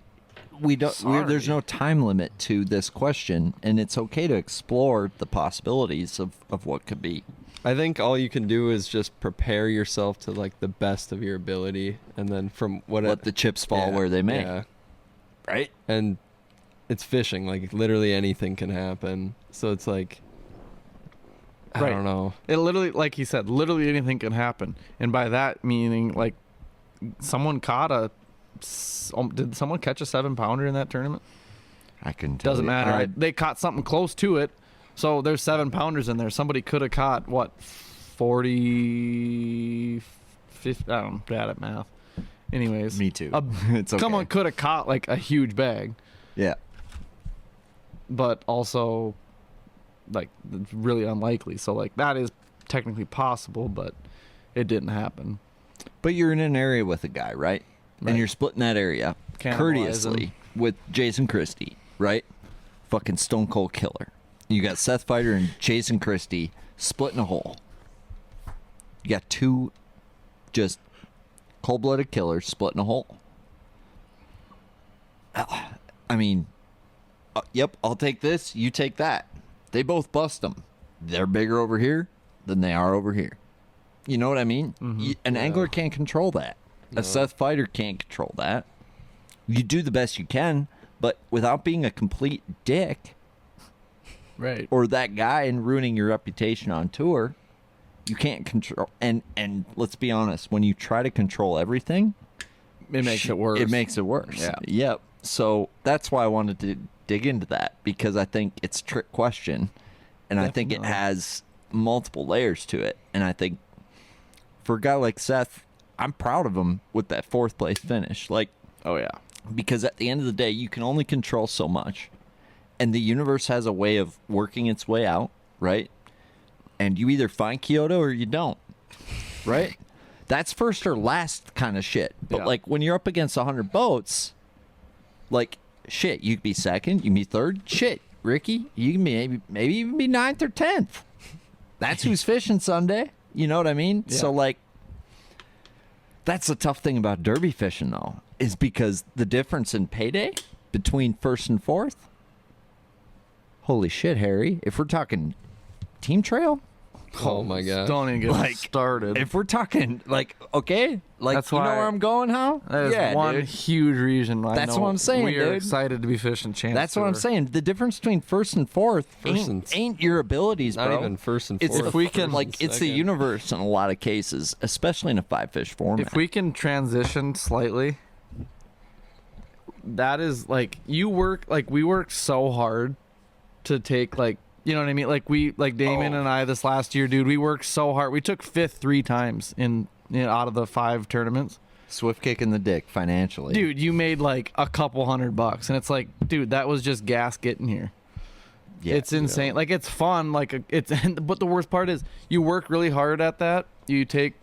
there's no time limit to this question, and it's okay to explore the possibilities of what could be. I think all you can do is just prepare yourself to like the best of your ability, and then from Let the chips fall where they may. Yeah. Right? And it's fishing. Like literally anything can happen. So it's like I Right. don't know. It literally, like he said, literally anything can happen, and by that meaning, like someone caught did someone catch a 7-pounder in that tournament? I can tell Doesn't you. matter. I- They caught something close to it, so there's 7-pounders in there. Somebody could have caught what 40, 50. I'm bad at math. Anyways, Me too. A, It's okay. Someone could have caught like a huge bag, Yeah. but also like it's really unlikely. So like that is technically possible, but it didn't happen. But you're in an area with a guy, right? Right. And you're splitting that area Cannibalizing. courteously with Jason Christie, right? Fucking stone cold killer. You got Seth Fighter and Jason Christie splitting a hole. You got two just cold-blooded killers splitting a hole. I mean, yep, I'll take this, you take that. They both bust them. They're bigger over here than they are over here. You know what I mean? An angler can't control that. A Seth Fighter can't control that. You do the best you can, but without being a complete dick Right. or that guy and ruining your reputation on tour, you can't control. And let's be honest, when you try to control everything, It makes it worse. It makes it worse. Yeah. Yep. So that's why I wanted to dig into that, because I think it's a trick question, and I think it Definitely. has multiple layers to it. And I think for a guy like Seth, I'm proud of him with that 4th place finish. Like, Oh yeah. because at the end of the day, you can only control so much, and the universe has a way of working its way out, right? And you either find Kyoto or you don't, right? That's first or last kind of shit. But Yeah. like when you're up against 100 boats, like shit, you could be second, you can be third. Shit, Ricky, you can be maybe even be 9th or 10th. That's who's fishing Sunday. You know what I mean? Yeah. So like, that's the tough thing about derby fishing though, is because the difference in payday between 1st and 4th. Holy shit, Harry! If we're talking team trail, Oh my god. Don't even get Like, started. If we're talking like, okay, like That's you know why- where I'm going, how? That is yeah, one dude. huge reason why That's what I'm saying, we are dude. excited to be fishing Chance That's what I'm Tour. saying. The difference between first and fourth First and- ain't your abilities, Not bro. even first and It's fourth. if we can first like and it's the second. universe in a lot of cases, especially in a 5-fish format. If we can transition slightly, that is like we work so hard to take like, you know what I mean? Like Damon and I this last year, dude, we worked so hard. We took fifth 3 times in out of the 5 tournaments. Swift kick in the dick financially. Dude, you made like a couple $100 and it's like, dude, that was just gas getting here. Yeah, It's insane. Like it's fun. Like it's but the worst part is you work really hard at that. You take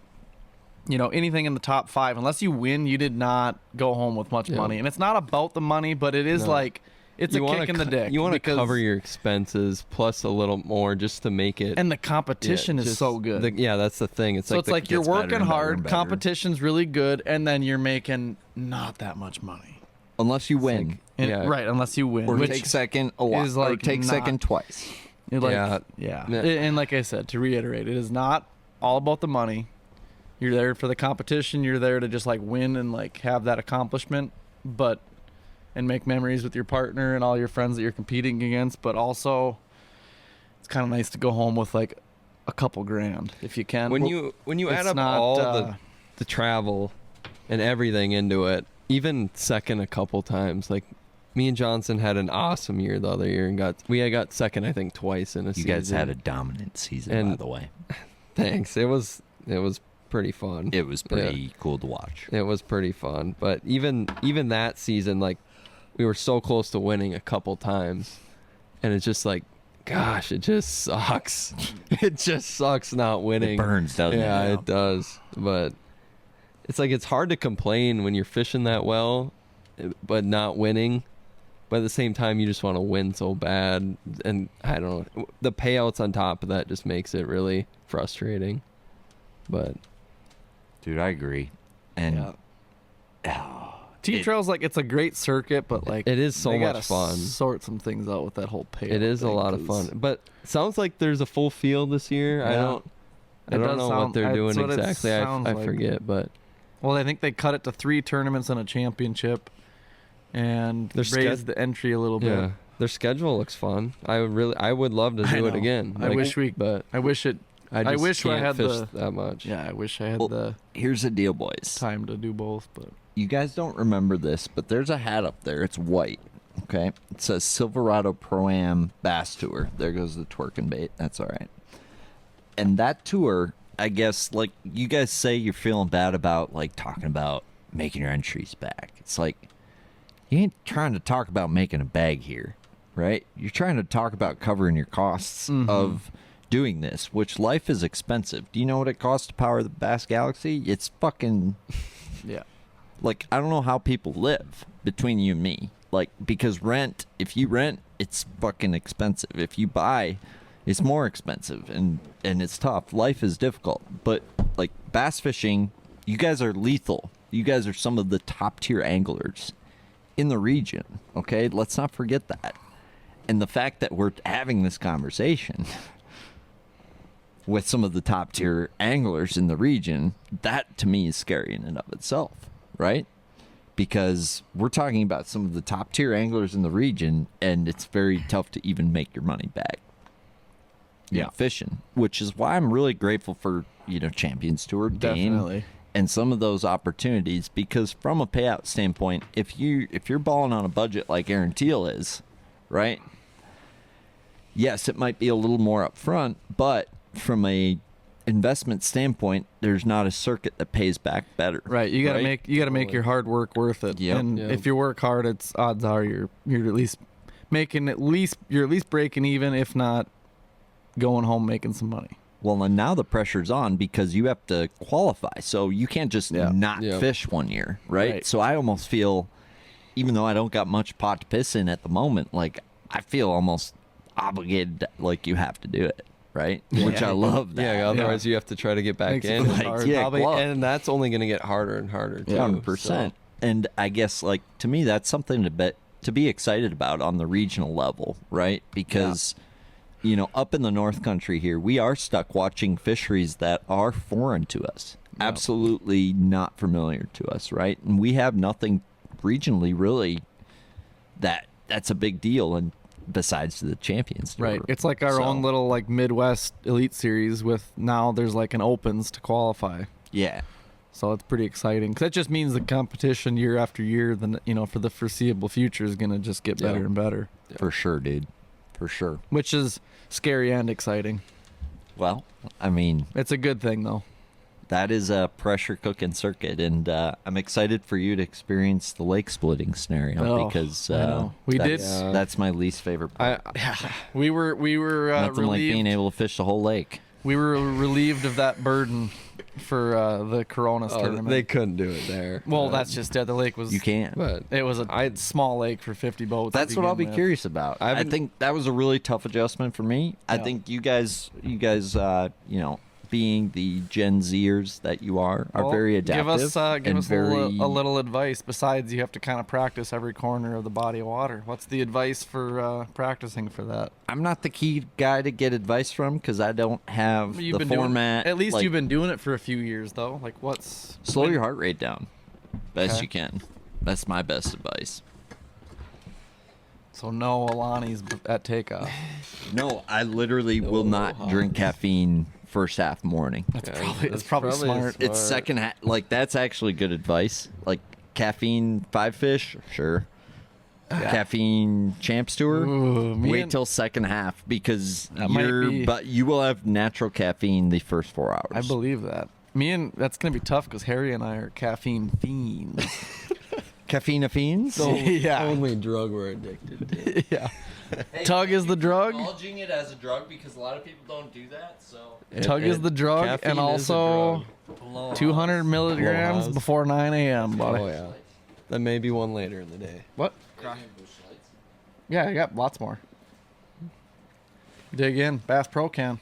anything in the top 5, unless you win, you did not go home with much money. And it's not about the money, but it is like it's You a wanna kick in the dick. You want to because- cover your expenses plus a little more just to make it. and the competition is just so good. yeah, that's the thing. It's so like it's like you're gets better working and better hard, and better. competition's really good, and then you're making not that much money. unless you win And- Yeah. Right, unless you win. or which take second a lot, is, or like, take not- second twice. like, Yeah. yeah. Yeah. And like I said, to reiterate, it is not all about the money. You're there for the competition. You're there to just like win and like have that accomplishment, and make memories with your partner and all your friends that you're competing against. But also, it's kind of nice to go home with like a couple grand if you can. when Well, you add it's up not, all uh, the travel and everything into it, even second a couple times. Like me and Johnson had an awesome year the other year and got second I think twice in a You season. guys had a dominant season, by And- the way. Thanks. It was pretty fun. It was pretty cool to watch. It was pretty fun. But even that season, like we were so close to winning a couple times, and it's just like, gosh, it just sucks. It just sucks not winning. It burns, doesn't it? Yeah, it does. But it's like it's hard to complain when you're fishing that well, but not winning. But at the same time, you just want to win so bad, and I don't know. The payouts on top of that just makes it really frustrating. But Dude, I agree. And T-Trail's like it's a great circuit, but like it is so they much gotta fun. Sort some things out with that whole pay. It is a lot of fun. But sounds like there's a full field this year. I Yeah. don't It does know sound- what they're that's doing what it exactly. sounds I like. forget, but Well, I think they cut it to 3 tournaments and a championship, and Their raised the entry a little bit. yeah, their schedule looks fun. I would love to I do it know. again. I wish we- but I wish it. I I just wish I can't had fish the- that much. Yeah, I wish I had Well, the here's the deal, boys. time to do both, but You guys don't remember this, but there's a hat up there. It's white. Okay. It says Silverado Pro-Am Bass Tour. There goes the twerking bait. That's all right. And that tour, I guess, like you guys say you're feeling bad about like talking about making your entries back. It's like you ain't trying to talk about making a bag here, right? You're trying to talk about covering your costs of doing this, which life is expensive. Do you know what it costs to power the Bass Galaxy? It's fucking yeah. like I don't know how people live between you and me. Like because if you rent, it's fucking expensive. If you buy, it's more expensive and it's tough. Life is difficult. But like bass fishing, you guys are lethal. You guys are some of the top tier anglers in the region. Okay? Let's not forget that. And the fact that we're having this conversation with some of the top tier anglers in the region, that to me is scary in and of itself, right? Because we're talking about some of the top tier anglers in the region, and it's very tough to even make your money back. Yeah. Fishing, which is why I'm really grateful for Champions Tour, Dane, Definitely. and some of those opportunities. Because from a payout standpoint, if you're balling on a budget like Aaron Teal is, right? Yes, it might be a little more upfront, but from a investment standpoint, there's not a circuit that pays back better. Right. You gotta right? make your hard work worth it. Yep. And Yep. if you work hard, it's odds are you're at least you're at least breaking even, if not going home making some money. Well, and now the pressure's on because you have to qualify. So you can't just not Yeah. fish one year, right? Right. So I almost feel, even though I don't got much pot to piss in at the moment, like I feel almost obligated, like you have to do it, right? Which I love that. Yeah, otherwise you have to try to get back Makes it in. really hard. yeah, Probably, glove. and that's only going to get harder and harder too. 100%. And I guess, like, to me, that's something to be excited about on the regional level, right? Because up in the North Country here, we are stuck watching fisheries that are foreign to us. Yep. Absolutely not familiar to us, right? And we have nothing regionally really that's a big deal, and besides the Champions Tour. Right. It's like our own little like Midwest Elite Series with now there's like an opens to qualify. Yeah. So it's pretty exciting. 'Cause that just means the competition year after year, for the foreseeable future is going to just get better and better. Yeah. For sure, dude. For sure. Which is scary and exciting. Well, I mean, it's a good thing though. That is a pressure cooking circuit, and I'm excited for you to experience the lake splitting scenario because that's my least favorite part. We were nothing like being able to fish the whole lake. We were relieved of that burden for the Coronas tournament. They couldn't do it there. Well, that's just it. The lake was... You can't. But it was a small lake for 50 boats. That's what I'll be curious about. I think that was a really tough adjustment for me. I think you guys, being the Gen Zers that you are very adaptive. Give us a little advice. Besides, you have to kind of practice every corner of the body of water. What's the advice for practicing for that? I'm not the key guy to get advice from because I don't have the format. At least you've been doing it for a few years, though. Like, slow your heart rate down best you can. That's my best advice. So no Alani's at takeoff. No, I literally will not drink caffeine first half morning. That's probably smart. It's second half. Like, that's actually good advice. Like, caffeine 5 fish, sure. Yeah. Caffeine Champs Tour, wait till second half because but you will have natural caffeine the first 4 hours. I believe that. That's gonna be tough because Harry and I are caffeine fiends. Caffeine fiends? Yeah. Only drug we're addicted to. Yeah. Hey, Tug is the drug. Acknowledging it as a drug because a lot of people don't do that. So Tug is the drug, and also 200 milligrams before 9 a.m. buddy. Oh yeah. Then maybe one later in the day. What? Yeah, I got lots more. Dig in, Bass Pro can.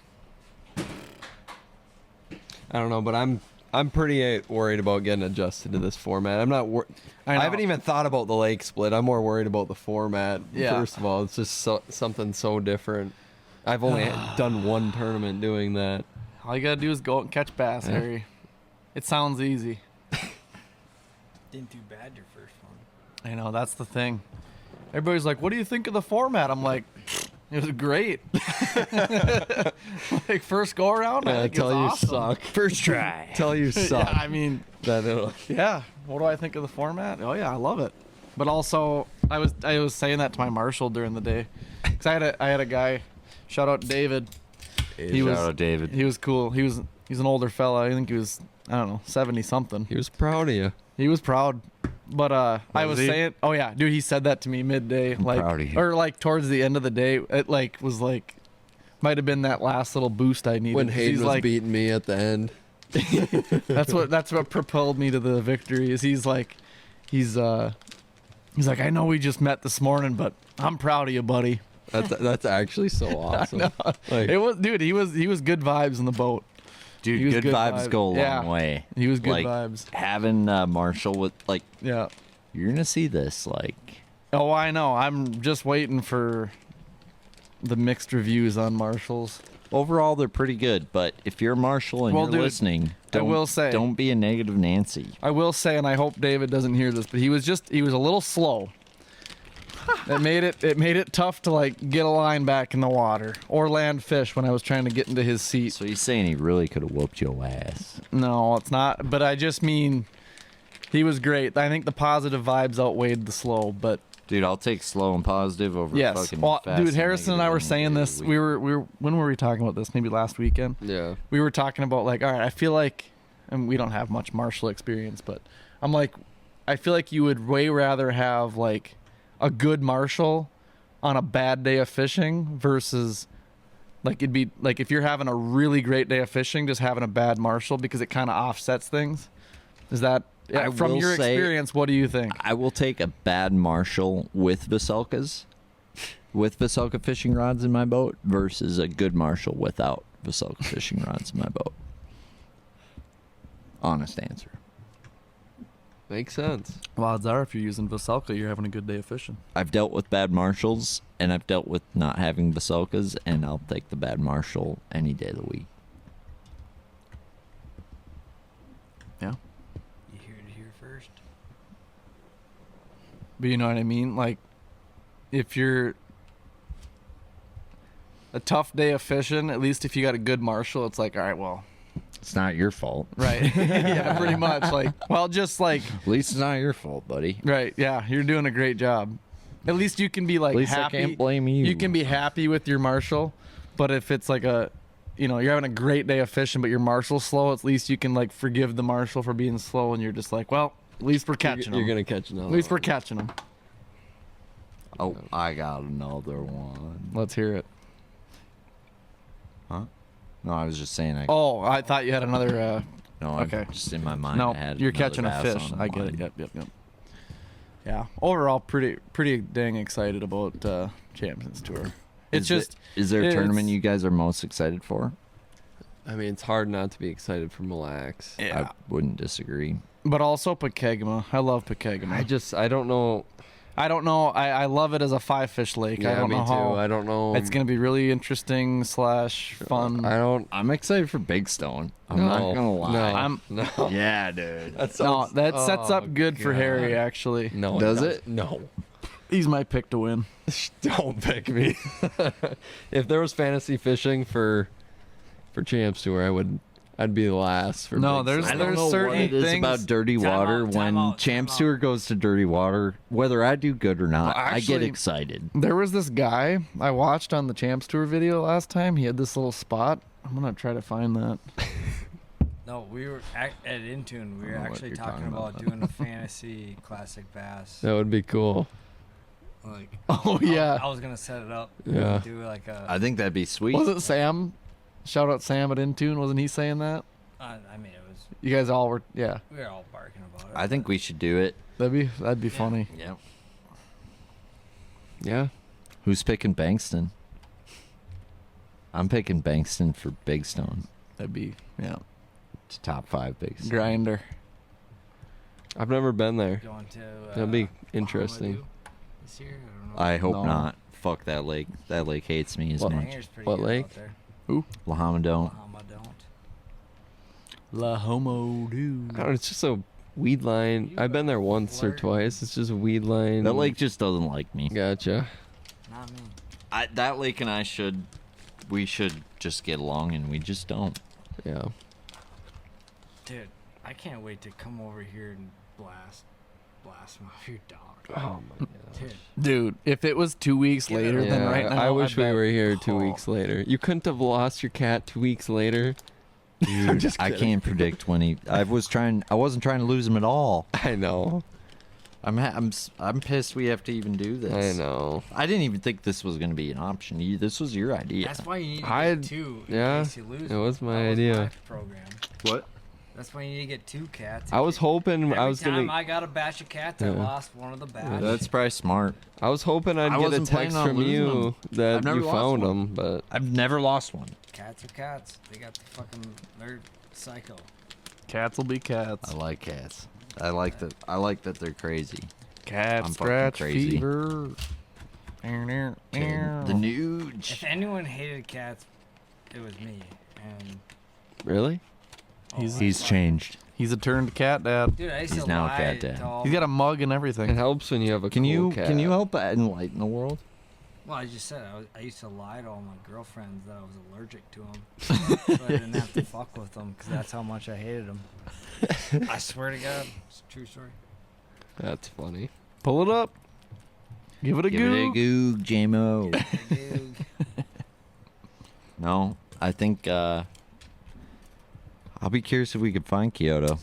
I don't know, but I'm pretty worried about getting adjusted to this format. I'm not. I haven't even thought about the lake split. I'm more worried about the format. Yeah. First of all, it's just something so different. I've only done one tournament doing that. All you gotta do is go out and catch bass, Harry. It sounds easy. Didn't do bad your first one. I know, that's the thing. Everybody's like, "What do you think of the format?" I'm like, "It was great." Like first go around, I think tell it's you awesome. suck. first try. Tell you suck. Yeah, I mean, yeah. What do I think of the format? Oh yeah, I love it. But also, I was saying that to my marshal during the day, because I had a guy. Shout out David. Shout out David. He was cool. He's an older fella. I think he was 70 something. He was proud of you. He was proud. But I was saying, oh yeah, dude, he said that to me midday, proud of you. or like towards the end of the day. It was might have been that last little boost I needed. When Hayden was beating me at the end. That's what propelled me to the victory. Is he's like, I know we just met this morning, but I'm proud of you, buddy. That's actually so awesome. It was, dude. He was good vibes in the boat. Dude, good vibes go a long way. He was good like, vibes. Having Marshall with you're gonna see this Oh, I know. I'm just waiting for the mixed reviews on Marshalls. Overall, they're pretty good, but if you're Marshall and you're listening, don't be a negative Nancy. I will say, and I hope David doesn't hear this, but he was a little slow. It made it tough to get a line back in the water or land fish when I was trying to get into his seat. So he's saying he really could have whooped your ass. No, it's not. But I just mean he was great. I think the positive vibes outweighed the slow. But dude, I'll take slow and positive over fucking fast. Dude, Harrison and I were saying this. We were when were we talking about this? Maybe last weekend. Yeah. We were talking about all right, I feel like, and we don't have much Marshall experience, but I'm like, I feel like you would way rather have a good Marshall on a bad day of fishing versus it'd be if you're having a really great day of fishing, just having a bad Marshall, because it kind of offsets things. Is that from your experience? What do you think? I will take a bad Marshall with Vocelkas, with Vocelka fishing rods in my boat, versus a good Marshall without Vocelka fishing rods in my boat. Honest answer. Makes sense. Well, odds are if you're using Vocelka, you're having a good day of fishing. I've dealt with bad marshals, and I've dealt with not having Vocelkas, and I'll take the bad marshal any day of the week. Yeah. You heard it here first. But you know what I mean? Like, if you're a tough day of fishing, at least if you got a good marshal, it's like, all right, well, It's not your fault. right. Yeah, pretty much. Like, well, just like, At least it's not your fault, buddy. right. Yeah, you're doing a great job. At least you can be like At least happy. I can't blame you. You can be happy with your marshal, but if it's like a, you're having a great day of fishing, but your marshal's slow, at least you can like forgive the marshal for being slow, and you're just like, well, at least we're catching You're them. gonna catch another. At least we're one. catching them. Oh, I got another one. Let's hear it. Huh? No, I was just saying. Oh, I thought you had another. No, okay. just in my mind. No, I had you're another catching a bass fish. on the I get it. line. Yep. Yeah. Overall, pretty dang excited about Champions Tour. It's just Is there a it's- tournament you guys are most excited for? I mean, it's hard not to be excited for Mille Lacs. yeah. I wouldn't disagree. But also Pokegama. I love Pokegama. I don't know. I don't know. I love it as a 5-fish lake. Yeah, I don't me know too. how. I don't know. It's gonna be really interesting / fun. I don't. I'm excited for Big Stone. I'm No, not gonna lie. no. I'm No. Yeah, dude. That no. sounds- That sets oh, up good for God. Harry. Actually, No. Does doesn't. it? No. he's my pick to win. Don't pick me. If there was fantasy fishing for Champs Tour, I'd be the last for. No, Big there's- Stone. I don't there's know what certain it is things- about dirty Time water. out, time When out, Champs time Tour out. goes to dirty water, whether I do good or not, Well, I get actually- excited. There was this guy I watched on the Champs Tour video last time. He had this little spot. I'm gonna try to find that. No, we were at Intune. We were know what actually you're talking talking about about. doing a fantasy classic bass. That would be cool. Like, Oh I yeah. was gonna set it up. Yeah. Do like a. I think that'd be sweet. Was it Sam? Shout out Sam at Intune. Wasn't he saying that? I mean, it was. You guys all were. Yeah. We were all barking about it. I think we should do it. That'd be funny. Yeah. Yeah. Who's picking Bankston? I'm picking Bankston for Big Stone. That'd be It's top 5 Big Stone. grinder. I've never been there. Going to. That'd be Bahama interesting. Dew This year, I don't know. I hope No. not. Fuck that lake. That lake hates me as What? much. Banger's pretty What good lake? out there. Lahama don't. Bahama don't. La Homo do. I don't know, it's just a weed line. I've been there once or Flirt. twice. It's just a weed line. That lake just doesn't like me. Gotcha. Not me. That lake and I we should just get along, and we just don't. Yeah. Dude, I can't wait to come over here and blast him off your dog. Oh my god. Dude, Dude, if it was 2 weeks Get it later over than Yeah, right now, I wish we bet- were here 2 Oh. weeks later. You couldn't have lost your cat 2 weeks later. I'm just I kidding. can't predict when he. I wasn't trying to lose him at all. I know. I'm pissed we have to even do this. I know. I didn't even think this was going to be an option. This was your idea. that's why you need to I- get two in yeah, case you lose it one. was my That idea. My program. What? That's why you need to get 2 cats. I was hoping Every I was time gonna. I got a batch of cats, I Yeah. lost one of the batch. That's probably smart. I was hoping I'd I get a wasn't planning text on from losing you them. that I've never you lost found one. them, but I've never lost one. Cats are cats. They got the fucking. They're psycho. Cats will be cats. I like cats. I like that they're crazy. Cat I'm fucking scratch crazy. fever. The Nuge. If anyone hated cats, it was me. And really, He's changed. He's a turned cat dad. dude, I used He's to now a lie cat dad. to all- He's got a mug and it everything. helps when you have a Can cool you cat. help enlighten the world? Well, I just said I used to lie to all my girlfriends that I was allergic to them, so I didn't have to fuck with them because that's how much I hated them. I swear to God, it's a true story. That's funny. Pull it up. Give it a Give it a go. goog, J-Mo. Dude, No, I think I'll be curious if we could find Kyoto.